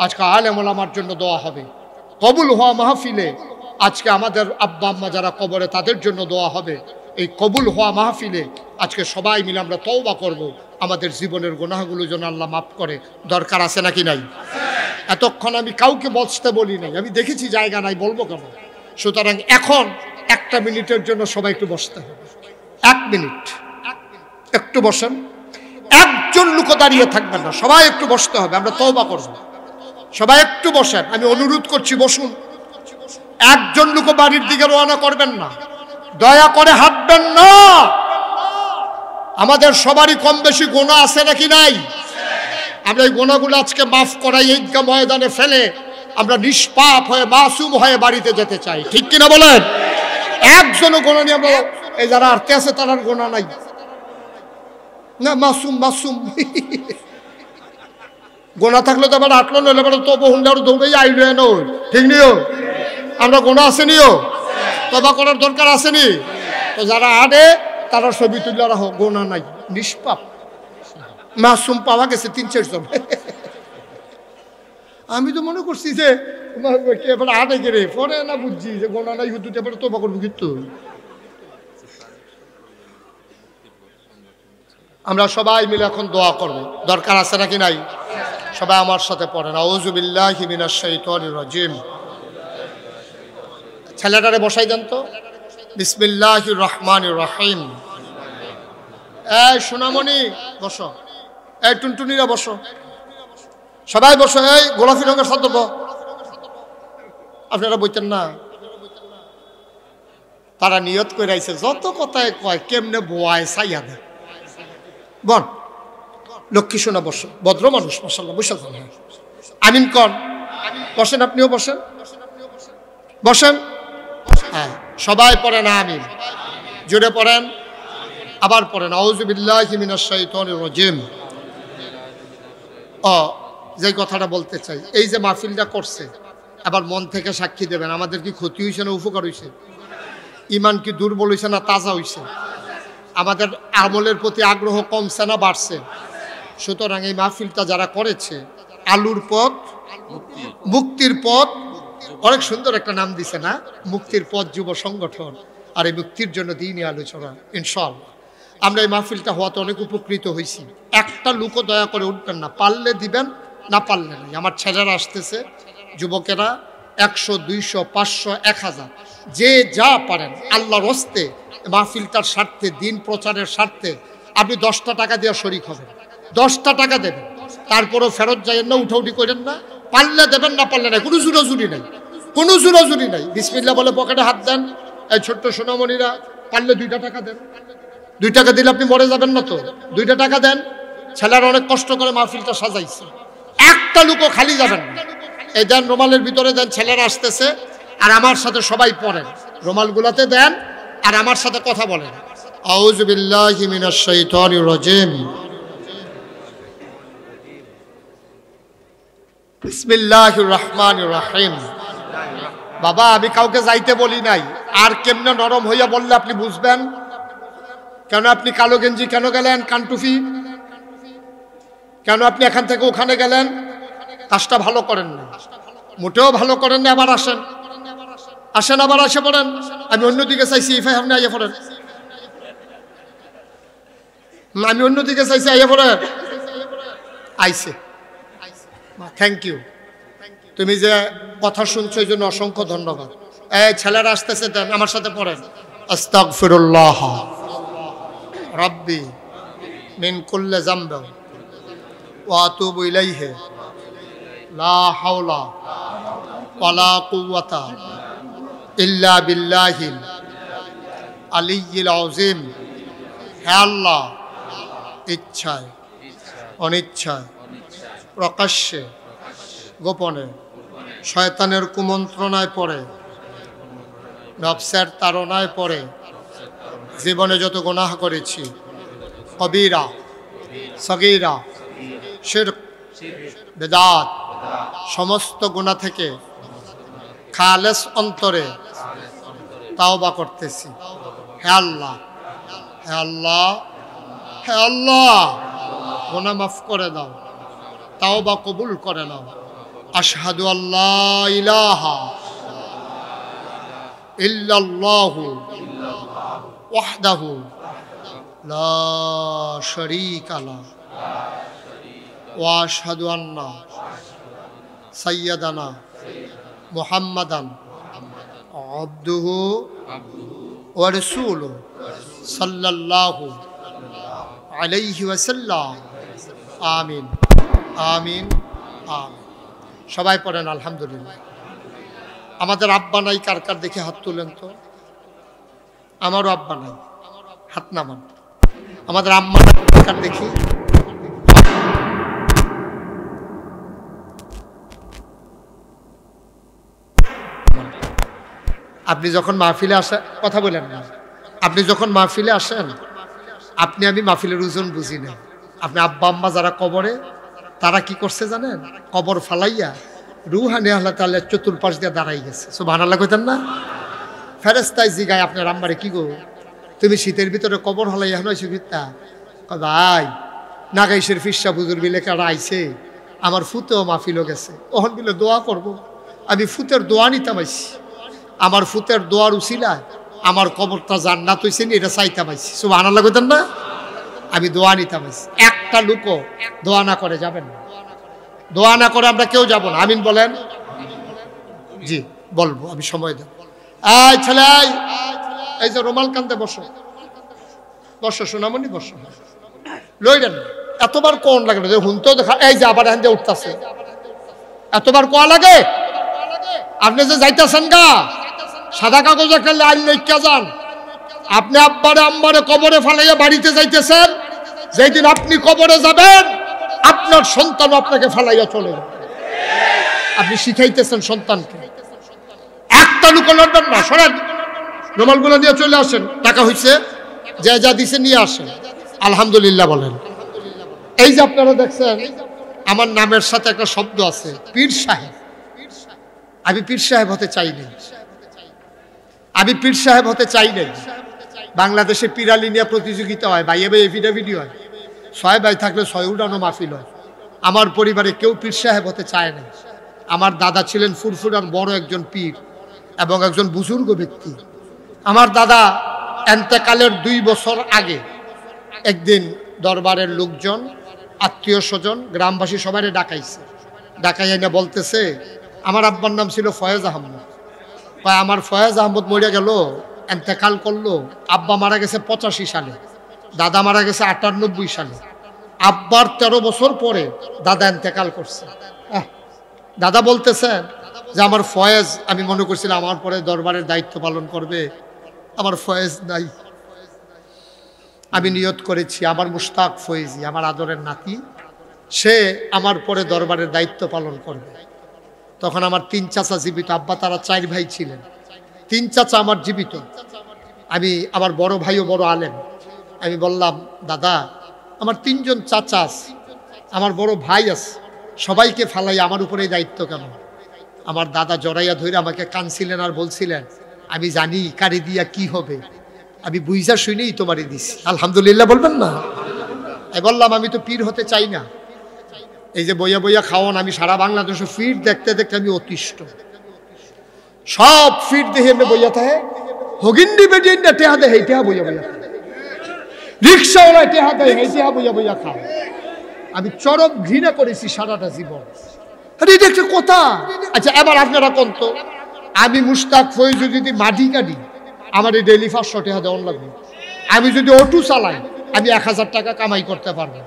আজকে আলেম ওলামার জন্য দোয়া হবে। কবুল হওয়া মাহফিলে আজকে আমাদের আব্বা আম্মা যারা কবরে তাদের জন্য দোয়া হবে। এই কবুল হওয়া মাহফিলে আজকে সবাই মিলে আমরা তওবা করব, আমাদের জীবনের গুনাহগুলো যেন আল্লাহ মাফ করে। দরকার আছে নাকি নাই? এতক্ষণ আমি কাউকে বসতে বলি নাই, আমি দেখেছি জায়গা নাই, বলবো কেন? সুতরাং এখন 1 মিনিটের জন্য সবাই একটু বসতে হবে। 1 মিনিট একটু বসেন, একজন লোক দাঁড়িয়ে থাকবেন না, সবাই একটু বসতে হবে, আমরা তওবা করব। সবাই একটু বসেন, আমি অনুরোধ করছি বসুন। একজন লোক বাড়ির দিকে রওনা করবেন না, দয়া করে হাঁটবেন না। আমাদের সবারই কম বেশি গুনাহ আছে নাকি নাই? আমরা এই গুনাহগুলো আজকে মাফ করাই ঈদগাহ ময়দানে ফেলে আমরা নিষ্পাপ হয়ে মাসুম হয়ে বাড়িতে যেতে চাই, ঠিক কিনা বলেন? একজনও গুনাহ নিয়ে আমরা, এই যারা আরতে আছে তার গুনাহ নাই না, মাসুম মাসুম গোনা থাকলে তো আবার আটলো নইলে আবার তো বহুন্ডার দৌড়েই আইলো এনো, ঠিক নিও? আমরা গোনা আসেনিও, তবা করার দরকার আসেনি। তো যারা আড়ে তারা ছবি তুলে রাখো, গোনা নাই, নিষ্পাপ মাসুম পাওয়া গেছে 3-4 জন। আমি তো মনে করছি যে এবার আড়ে গেলে পরে না বুঝছি যে গোনা নাই, হুদুতে এবার তবা করবো। কিন্তু আমরা সবাই মিলে এখন দোয়া করব, দরকার আছে নাকি নাই? সবাই আমার সাথে পড়েন, আউযু বিল্লাহি মিনাশ শাইতানির রাজিম। ছেলেটারে বসাই দেন তো। বিসমিল্লাহির রহমানির রহিম। এই সোনামণি বসো, এই টুনটুনিরা বসো, সবাই বসো। এই গোলাপি রঙের শব্দ, আপনারা বইতেন না? তারা নিয়ত করে আইছে, যত কথায় কয় কেমনে বোয়ায় চাইয়া দেয়। বল লক্ষ্মী সোনা বসো, ভদ্র মানুষ মাশাআল্লাহ, বসে যান। হ্যাঁ আমিন কন, বসেন, আপনিও বসেন, বসেন। হ্যাঁ সবাই পড়েন আমিন, জোরে পড়েন, আবার পড়েন আউযু বিল্লাহি মিনাশ শাইতানির রাজিম। যে কথাটা বলতে চাই, এই যে মাহফিলটা করছে, আবার মন থেকে সাক্ষী দেবেন, আমাদের কি ক্ষতি হয়েছে না উপকার হয়েছে? ইমান কি দুর্বল হয়েছে না তাজা হয়েছে? আমাদের আমলের প্রতি আগ্রহ কমছে না বাড়ছে? সুতরাং এই মাহফিলটা যারা করেছে, আলুর পথ মুক্তির পথ, অনেক সুন্দর একটা নাম দিছে না, মুক্তির পথ যুব সংগঠন, আর এই মুক্তির জন্য দিনই আলোচনা। ইনশাআল্লাহ আমরা এই মাহফিলটা হওয়াতে অনেক উপকৃত হয়েছি। একটা লোকও দয়া করে উঠবেন না, পারলে দিবেন, না পারলে নাই। আমার ছেলেরা আসতেছে, যুবকেরা 100, 200, 500, 1000 যে যা পারেন আল্লাহর হস্তে মাহফিলটার স্বার্থে, দিন প্রচারের স্বার্থে আপনি 10টা টাকা দিয়ে শরীক হবেন, 10টা টাকা দেবেন। তারপরেও ফেরত যাইয়েন না, উঠাউঠি করেন না, পারলে দেবেন, না পারলে নাই, কোনো জুরাজুরি নাই, কোনো জুরাজুরি নাই। বিসমিল্লাহ বলে পকেটে হাত দেন। এই ছোট্ট সোনামণিরা পারলে 2টা টাকা দেন, 2 টাকা দিলে আপনি মরে যাবেন না তো, 2টা টাকা দেন। ছেলেরা অনেক কষ্ট করে মাহফিলটা সাজাইছে, একটা লোকও খালি যাবেন না। এই দেন, রুমালের ভিতরে দেন, ছেলেরা আসতেছে, আর আমার সাথে সবাই পড়েন, রুমালগুলাতে দেন আর আমার সাথে কথা বলেন। আউযু বিল্লাহি মিনাশ শাইতানির রাজিম। বিসমিল্লাহির রহমানির রহিম। বাবা আমি কাউকে যাইতে বলি নাই, আর কেমনে নরম হইয়া বললে আপনি বুঝবেন। কেন আপনি কালো গেঞ্জি কেন গেলেন, কানটুফি কেন আপনি এখান থেকে ওখানে গেলেন? কাজটা ভালো করেন না, মোটেও ভালো করেন না। আবার আসেন, আসেন, আবার আসে পড়েন। আমি অন্যদিকে চাইছি, ইফাই আপনি আইয়া পড়েন। আমি অন্যদিকে চাইছি, আইয়া পড়েন। আইছে, থ্যাংক ইউ। তুমি যে কথা শুনছো এই জন্য অসংখ্য ধন্যবাদ। এই ছেলেরা আসতেছে, দেন আমার সাথে পড়েন। আস্তাগফিরুল্লাহ রাব্বি মিন কুল্লি যামবিন ওয়া আতুবু ইলাইহি লা হাওলা ওয়ালা কুওয়াতা ইল্লা বিল্লাহিল আলিয়্যিল আযীম। হে আল্লাহ, ইচ্ছায় অনিচ্ছায় প্রকাশ্যে গোপনে শয়তানের কুমন্ত্রণায় পড়ে, নফসের তাড়নায় পড়ে জীবনে যত গুনাহ করেছি, কবিরা সগীরা শিরক বিদআত, সমস্ত গুনাহ থেকে খালেস অন্তরে তাওবা করতেছি। হে আল্লাহ, হে আল্লাহ, হে আল্লাহ, গুনাহ মাফ করে দাও, তাওবা কবুল করে নাও। আশহাদু আল্লা ইলাহা ইল্লাল্লাহু ওয়াহদাহু লা শারীকা লাহু ওয়া আশহাদু আন্না সাইয়্যিদানা মুহাম্মাদান আবদুহু ওয়া রাসূলুহু সাল্লাল্লাহু আলাইহি ওয়াসাল্লাম। আমিন আমিন আমিন। সবাই পড়েন আলহামদুলিল্লাহ। আমাদের আব্বা নাই কার কার দেখে হাত তুলেন তো। আমারও আব্বা নাই, হাত নামান। আমাদের আম্মা কার দেখি। আপনি যখন মাহফিলে আসেন, কথা বলেন না, আপনি যখন মাহফিলে আসেন, আপনি আমি মাহফিলের ওজন বুঝি না। আপনি আব্বা আম্মা যারা কবরে, তারা কি করছে জানেন? কবর ফালাইয়া রুহানি আল্লাহ তাআলা চতুর্পাশ দিয়ে দাঁড়াই গেছে। সুবহানাল্লাহ কইতেন না? ফেরেশতায় জিগায় আপনার আম্মারে, কি গো তুমি শীতের ভিতরে কবর হলাই এখন আইছো কিতা? ভাই নাগাইশের ফিরসা বুজুর বিলে কারা আইছে, আমার ফুতেও মাহফিলও গেছে, ওহন বিলে দোয়া করব। আমি ফুতের দোয়া নিতাম আইছি, আমার ফুতের দোয়ার উসিলায় আমার কবরটা জান্নাত হইছে নি, এটা চাইতাম আইছি। সুবহানাল্লাহ কইতেন না? আমি দোয়া নিতাম আইছি। একটা লোকও দোয়া না করে যাবেন না, দোয়া না করে আমরা কেউ যাব না। আমিন বলেন। জি বলবো, আমি সময় দেব। এই ছেলে, এই যে রুমাল কান্দে বসো, বসো সোনামণি বসো, লইলেন এতবার কোন লাগে না হুন তো দেখা। এই যে আবার এখান দিয়ে উঠতেছে, এতবার কোয়া লাগে? আপনি যে যাইতেছেন গা, সাদা কাগজ একটা লাইন লিখা যান। আপনি আব্বারে আম্মারে কবরে ফালাইয়া বাড়িতে যাইতেছেন, যেই দিন আপনি কবরে যাবেন আপনার সন্তান আপনাকে ফালাইয়া চলে যাবে। আপনি শিখাইতেছেন সন্তানকে। একটা লোক লড়বেন না, সরেন, রুমালগুলো নিয়ে চলে আসেন। টাকা হইছে, যা যা দিছে নিয়ে আসেন, আলহামদুলিল্লাহ বলেন। এই যে আপনারা দেখছেন আমার নামের সাথে একটা শব্দ আছে, পীর সাহেব। আমি পীর সাহেব হতে চাই না, আমি পীর সাহেব হতে চাই না। বাংলাদেশে পীরালি নিয়ে প্রতিযোগিতা হয়, ভাইয়ে ভাই এফিডেভিডি হয়, 6 ভাই থাকলে 6 উঠানো মাহফিল হয়। আমার পরিবারে কেউ পীর সাহেব হতে চায় না। আমার দাদা ছিলেন ফুরফুরার বড় একজন পীর এবং একজন বুজুর্গ ব্যক্তি। আমার দাদা এন্তেকালের 2 বছর আগে একদিন দরবারের লোকজন, আত্মীয় স্বজন, গ্রামবাসী সবাই ডাকাইছে। ডাকাইয়া না বলতেছে, আমার আব্বার নাম ছিল ফয়েজ আহমদ। আমার ফয়েজ আহমদ মরে গেল, এন্তেকাল করলো। আব্বা মারা গেছে 85 সালে, দাদা মারা গেছে 98 সালে। আব্বার 13 বছর পরে দাদা এন্তেকাল করছে। দাদা বলতেছেন যে আমার ফয়েজ, আমি মনে করছিলাম আমার পরে দরবারের দায়িত্ব পালন করবে, আমার ফয়েজ নাই। আমি নিয়ত করেছি আমার মুশতাক ফয়েজি, আমার আদরের নাতি, সে আমার পরে দরবারের দায়িত্ব পালন করবে। তখন আমার 3 চাচা জীবিত, আব্বা তারা 4 ভাই ছিলেন, 3 চাচা আমার জীবিত। আমি, আমার বড় ভাইও বড় আলেম। আমি বললাম, দাদা আমার 3 জন চাচা আছে, আমার বড় ভাই আছে, সবাইকে ফালাই আমার উপরে দায়িত্ব কেন? আমার দাদা জড়াইয়া ধরে আমাকে কানছিলেন আর বলছিলেন, আমি জানি কারে দিয়া কি হবে, আমি বুঝা শুনেই তোমারে দিছি। আলহামদুলিল্লাহ বলবেন না? আমি বললাম, আমি তো পীর হতে চাই না। এই যে বইয়া বইয়া খাওয়ান, আমি সারা বাংলাদেশে ফির দেখতে দেখতে আমি অতিষ্ঠ। সব ফির দেখে এমনি বইয়া থাকে, হগিন্ডি বেটি টেহা দেয়, এই টেহা বইয়া বইয়া খায়, রিক্সাওয়ালা টেহা দেয়, এই টেহা বইয়া বইয়া খায়। আমি চরম ঘৃণা করেছি সারাটা জীবন। আরে এটা একটা কথা। আচ্ছা এবার আপনারা কোন তো, আমি মুশতাক ফয়েজ যদি মাটি কাটি, আমার এই ডেইলি 500 টাকা দেওয়ার লাগবে। আমি যদি অটো চালাই, আমি 1000 টাকা কামাই করতে পারবো।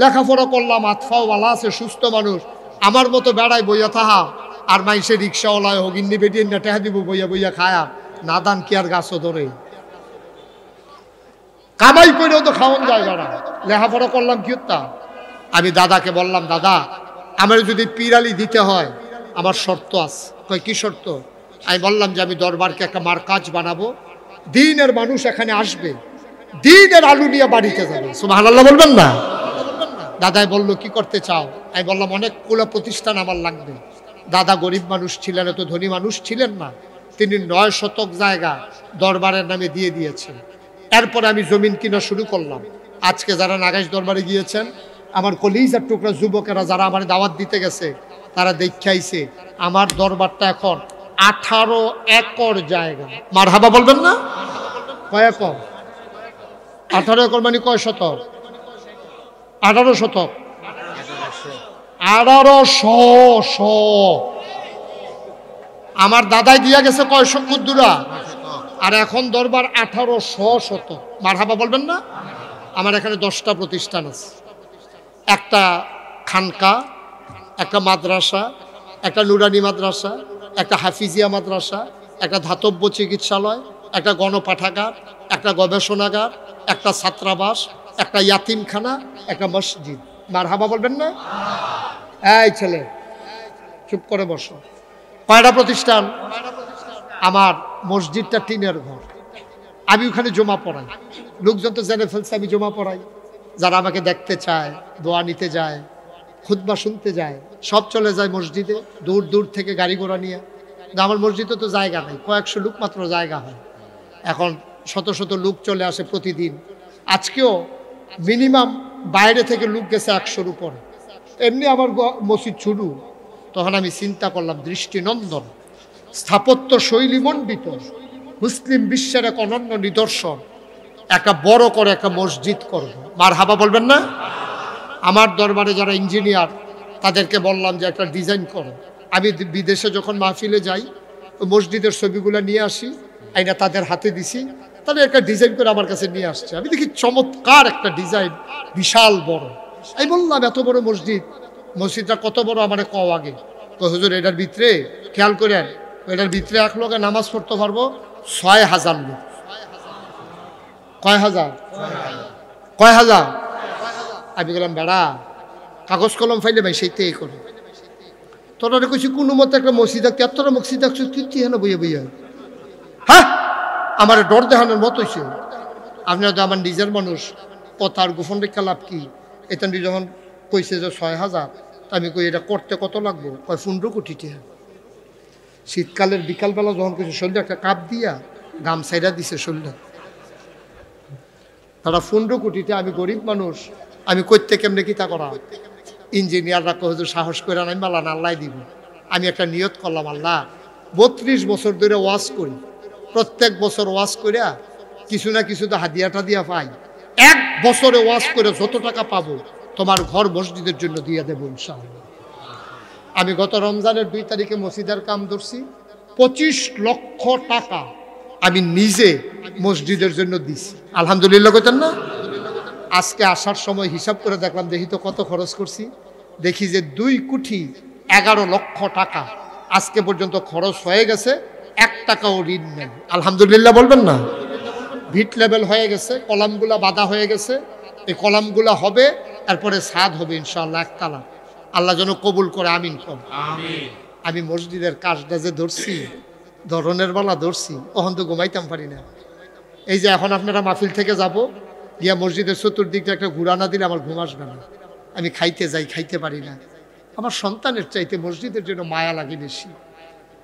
লেখাপড়া করলাম, আতফাও ভালো আছে, সুস্থ মানুষ, আমার মতো বেড়ায় বইয়া থাহা আর মাইসে রিক্সাওয়ালায় হোক ইন্নি বেটিয়ে না টেহা দিব বইয়া বইয়া খায়া নাদান কি আর গাছও ধরে কামাই করেও তো খাওয়ান যায় বেড়া। লেখাপড়া করলাম কি তা? আমি দাদাকে বললাম, দাদা আমার যদি পিরালি দিতে হয় আমার শর্ত আছে। কয় কি শর্ত? আমি বললাম যে আমি দরবারকে একটা মার্কাজ বানাবো, দিনের মানুষ এখানে আসবে, দিনের আলু নিয়ে বাড়িতে যাবে। সুবহানাল্লাহ বলবেন না? দাদাই বলল কি করতে চাও? আমি বললাম অনেকগুলো প্রতিষ্ঠান আমার লাগবে। দাদা গরিব মানুষ ছিলেন, এত ধনী মানুষ ছিলেন না, তিনি 9 শতক জায়গা দরবারের নামে দিয়ে দিয়েছেন। এরপরে আমি জমিন কিনা শুরু করলাম। আজকে যারা নাগাইশ দরবারে গিয়েছেন, আমার কলিজার টুকরা যুবকেরা যারা আমার দাওয়াত দিতে গেছে, তারা দেখাইছে আমার দরবারটা এখন 18 একর জায়গা। মারহাবা বলবেন না? কয় একর? 18 একর মানে কয় শতক? 18 শতক, 1800। আমার দাদাই দিয়া গেছে কয় কুদ্দুরা, আর এখন দরবার 1800 শতক। মারহাবা বলবেন না? আমার এখানে 10টা প্রতিষ্ঠান আছে, একটা খানকা, একটা মাদ্রাসা, একটা নুরানি মাদ্রাসা, একটা হাফিজিয়া মাদ্রাসা, একটা ধাতব্য চিকিৎসালয়, একটা গণপাঠাগার, একটা গবেষণাগার, একটা ছাত্রাবাস, একটা ইয়াতিমখানা, একটা মসজিদ। মারহাবা বলবেন না? এই ছেলে চুপ করে বসো। কয়টা প্রতিষ্ঠান? আমার মসজিদটা টিনের ঘর, আমি ওখানে জমা পড়াই। লোকজন তো জেনে ফেলছে আমি জমা পড়াই। যারা আমাকে দেখতে চায়, দোয়া নিতে যায়, খুতবা শুনতে যায়, সব চলে যায় মসজিদে দূর দূর থেকে গাড়ি ঘোড়া নিয়ে। আমার মসজিদে তো জায়গা নেই, কয়েকশো লোক মাত্র জায়গা হয়। এখন শত শত লোক চলে আসে প্রতিদিন। আজকেও মিনিমাম বাইরে থেকে লোক গেছে 100-র উপরে। এমনি আমার মসজিদ শুরু, তখন আমি চিন্তা করলাম দৃষ্টিনন্দন, স্থাপত্য শৈলী মণ্ডিত, মুসলিম বিশ্বের এক অনন্য নিদর্শন, একটা বড় করে একটা মসজিদ করব। মারহাবা বলবেন না? আমার দরবারে যারা ইঞ্জিনিয়ার তাদেরকে বললাম যে একটা ডিজাইন করো। আমি বিদেশে যখন মাহফিলে যাই ওই মসজিদের ছবিগুলো নিয়ে আসি, আইনা তাদের হাতে দিছি, তাহলে একটা ডিজাইন করে আমার কাছে নিয়ে আসছে। আমি দেখি চমৎকার একটা ডিজাইন, বিশাল বড়। আমি বললাম এত বড় মসজিদ, মসজিদটা কত বড় আমার কও আগে। তো হুজুর এটার ভিতরে খেয়াল করেন, এটার ভিতরে এক লোকে নামাজ পড়তে পারবো 6000 লোক। কয় হাজার? কয় হাজার? আমি বললাম বেড়া কাগজ কলম ফাইলে ভাই সেইটাই করে। তোরা কইছি কোনো মতো একটা মসজিদ দেখতে, এতটা মসজিদ দেখছো তুই হেন বইয়া বইয়া। হ্যাঁ আমার ডর দেখানোর মতো হয়েছে। আপনার তো আমার নিজের মানুষ, কথার গোপন রেখা লাভ কি? এটা যখন কইছে যে 6000, আমি কই এটা করতে কত লাগবো? কয় 15 কোটি টাকা। শীতকালের বিকালবেলা যখন কইছে শরীরে একটা কাপ দিয়া গামছাইরা দিছে শরীরে, তারা 15 কোটিতে। আমি গরিব মানুষ, আমি করতে কেমনে কি তা করা? ইঞ্জিনিয়াররা কত সাহস করে আমি মালান আল্লাহ দিব। আমি একটা নিয়ত করলাম, আল্লাহ 32 বছর ধরে ওয়াজ করি, প্রত্যেক বছর ওয়াজ করিয়া কিছু না কিছু তো হাদিয়াটা দিয়া পাই। 1 বছরে ওয়াজ করে যত টাকা পাবো তোমার ঘর মসজিদের জন্য দিয়ে দেবো ইনশাআল্লাহ। আমি গত রমজানের 2 তারিখে মসজিদের কাম ধরছি, 25 লক্ষ টাকা আমি নিজে মসজিদের জন্য দিছি। আলহামদুলিল্লাহ কইতেন না? আজকে আসার সময় হিসাব করে দেখলাম, দেখি তো কত খরচ করছি। দেখি যে 2,11,00,000 টাকা আজকে পর্যন্ত খরচ হয়ে গেছে, 1 টাকাও ঋণ নেই। আলহামদুলিল্লাহ বলবেন না? ভিট লেভেল হয়ে গেছে, কলামগুলা বাঁধা হয়ে গেছে, এই কলামগুলা হবে, এরপরে ছাদ হবে ইনশাআল্লাহ একতলা। আল্লাহ যেন কবুল করে, আমিন কর। আমি মসজিদের কাজটা যে ধরছি, ধরনের বেলা ধরছি, তখন তো ঘুমাইতাম পারি না। এই যে এখন আপনারা মাহফিল থেকে যাব, গিয়া মসজিদের চতুর্দিকটা একটা ঘুরানা দিলে আমার ঘুম আসবে না। আমি খাইতে যাই, খাইতে পারি না। আমার সন্তানের চাইতে মসজিদের জন্য মায়া লাগে বেশি।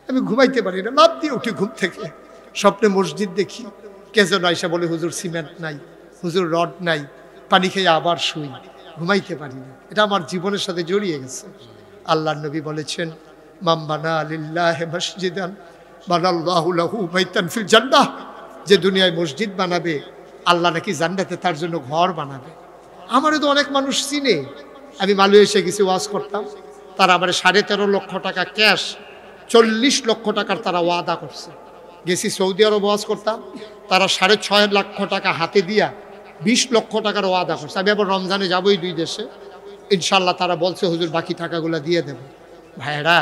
আমি ঘুমাইতে পারি না, লাফ দিয়ে উঠি ঘুম থেকে, স্বপ্নে মসজিদ দেখি। কে যেন আইসা বলে হুজুর সিমেন্ট নাই, হুজুর রড নাই, পানি খেয়ে আবার শুই, ঘুমাইতে পারি না। এটা আমার জীবনের সাথে জড়িয়ে গেছে। আল্লাহর নবী বলেছেন, মান বানা লিল্লাহি মসজিদান বানাল্লাহু লাহু বাইতান ফিল জান্নাহ। যে দুনিয়ায় মসজিদ বানাবে, আল্লাহ নাকি জান্নাতে তার জন্য ঘর বানাবে। আমারও তো অনেক মানুষ চিনে। আমি মালয়েশিয়া গেছি, ওয়াজ করতাম, তারা আমার 13.5 লক্ষ টাকা ক্যাশ, 40 লক্ষ টাকার তারা ওয়াদা করছে। গেছি সৌদি আরব ওয়াজ করতাম, তারা 6.5 লক্ষ টাকা হাতে দিয়া 20 লক্ষ টাকার ওয়াদা করছে। আমি আবার রমজানে যাবোই 2 দেশে, ইনশাল্লাহ। তারা বলছে হুজুর বাকি টাকাগুলো দিয়ে দেব। ভাইয়েরা,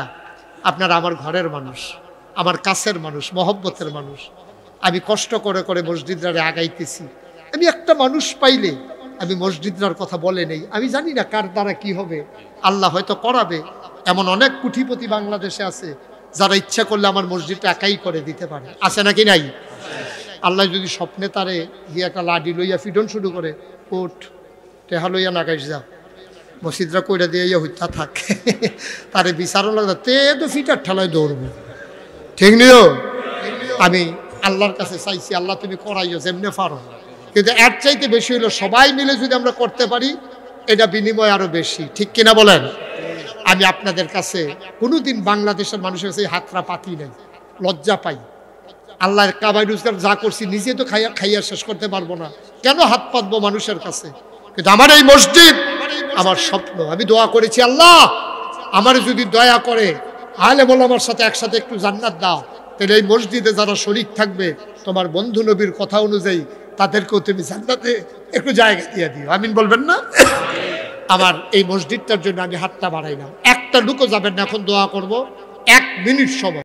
আপনারা আমার ঘরের মানুষ, আমার কাছের মানুষ, মহব্বতের মানুষ। আমি কষ্ট করে করে মসজিদরারে আগাইতেছি। আমি একটা মানুষ পাইলে আমি মসজিদরার কথা বলে নেই। আমি জানি না কার দ্বারা কি হবে, আল্লাহ হয়তো করাবে। এমন অনেক কোটিপতি বাংলাদেশে আছে যারা ইচ্ছা করলে আমার মসজিদটা একাই করে দিতে পারে, আছে নাকি নাই? আল্লাহ যদি স্বপ্নে তারে গিয়ে একটা লাডি লইয়া ফিডন শুরু করে, ওঠ টেহা লইয়া নাগাইস যা, মসজিদরা কইরা দিয়ে হইতা থাক, তারে বিচারও লাগবে, তে তো ফিটার ঠেলায় দৌড়বো, ঠিক নিও। আমি আল্লাহর কাছে চাইছি, আল্লাহ তুমি করাইও যেমনে পারো, কিন্তু এর চাইতে বেশি হইলো সবাই মিলে যদি আমরা করতে পারি, এটা বিনিময় আরো বেশি, ঠিক কিনা বলেন? আমি আপনাদের কাছে কোনোদিন বাংলাদেশের মানুষের কাছে হাতরা পাতি নাই, লজ্জা পাই। আল্লাহর কামাই রোজগার যা করছি নিজে তো খাইয়া শেষ করতে পারবো না, কেন হাত পাতবো মানুষের কাছে? কিন্তু আমার এই মসজিদ আমার স্বপ্ন। আমি দোয়া করেছি, আল্লাহ আমার যদি দয়া করে আলেম ওলামার সাথে একসাথে একটু জান্নাত দাও, তাহলে এই মসজিদে যারা শরীক থাকবে তোমার বন্ধু নবীর কথা অনুযায়ী তাদেরকেও তুমি জান্নাতে একটু জায়গা দিয়ে দিও, আমিন বলবেন না? আমার এই মসজিদটার জন্য আমি হাতটা বাড়াইলাম। একটা লুকও যাবেন না, এখন দোয়া করব 1 মিনিট সময়।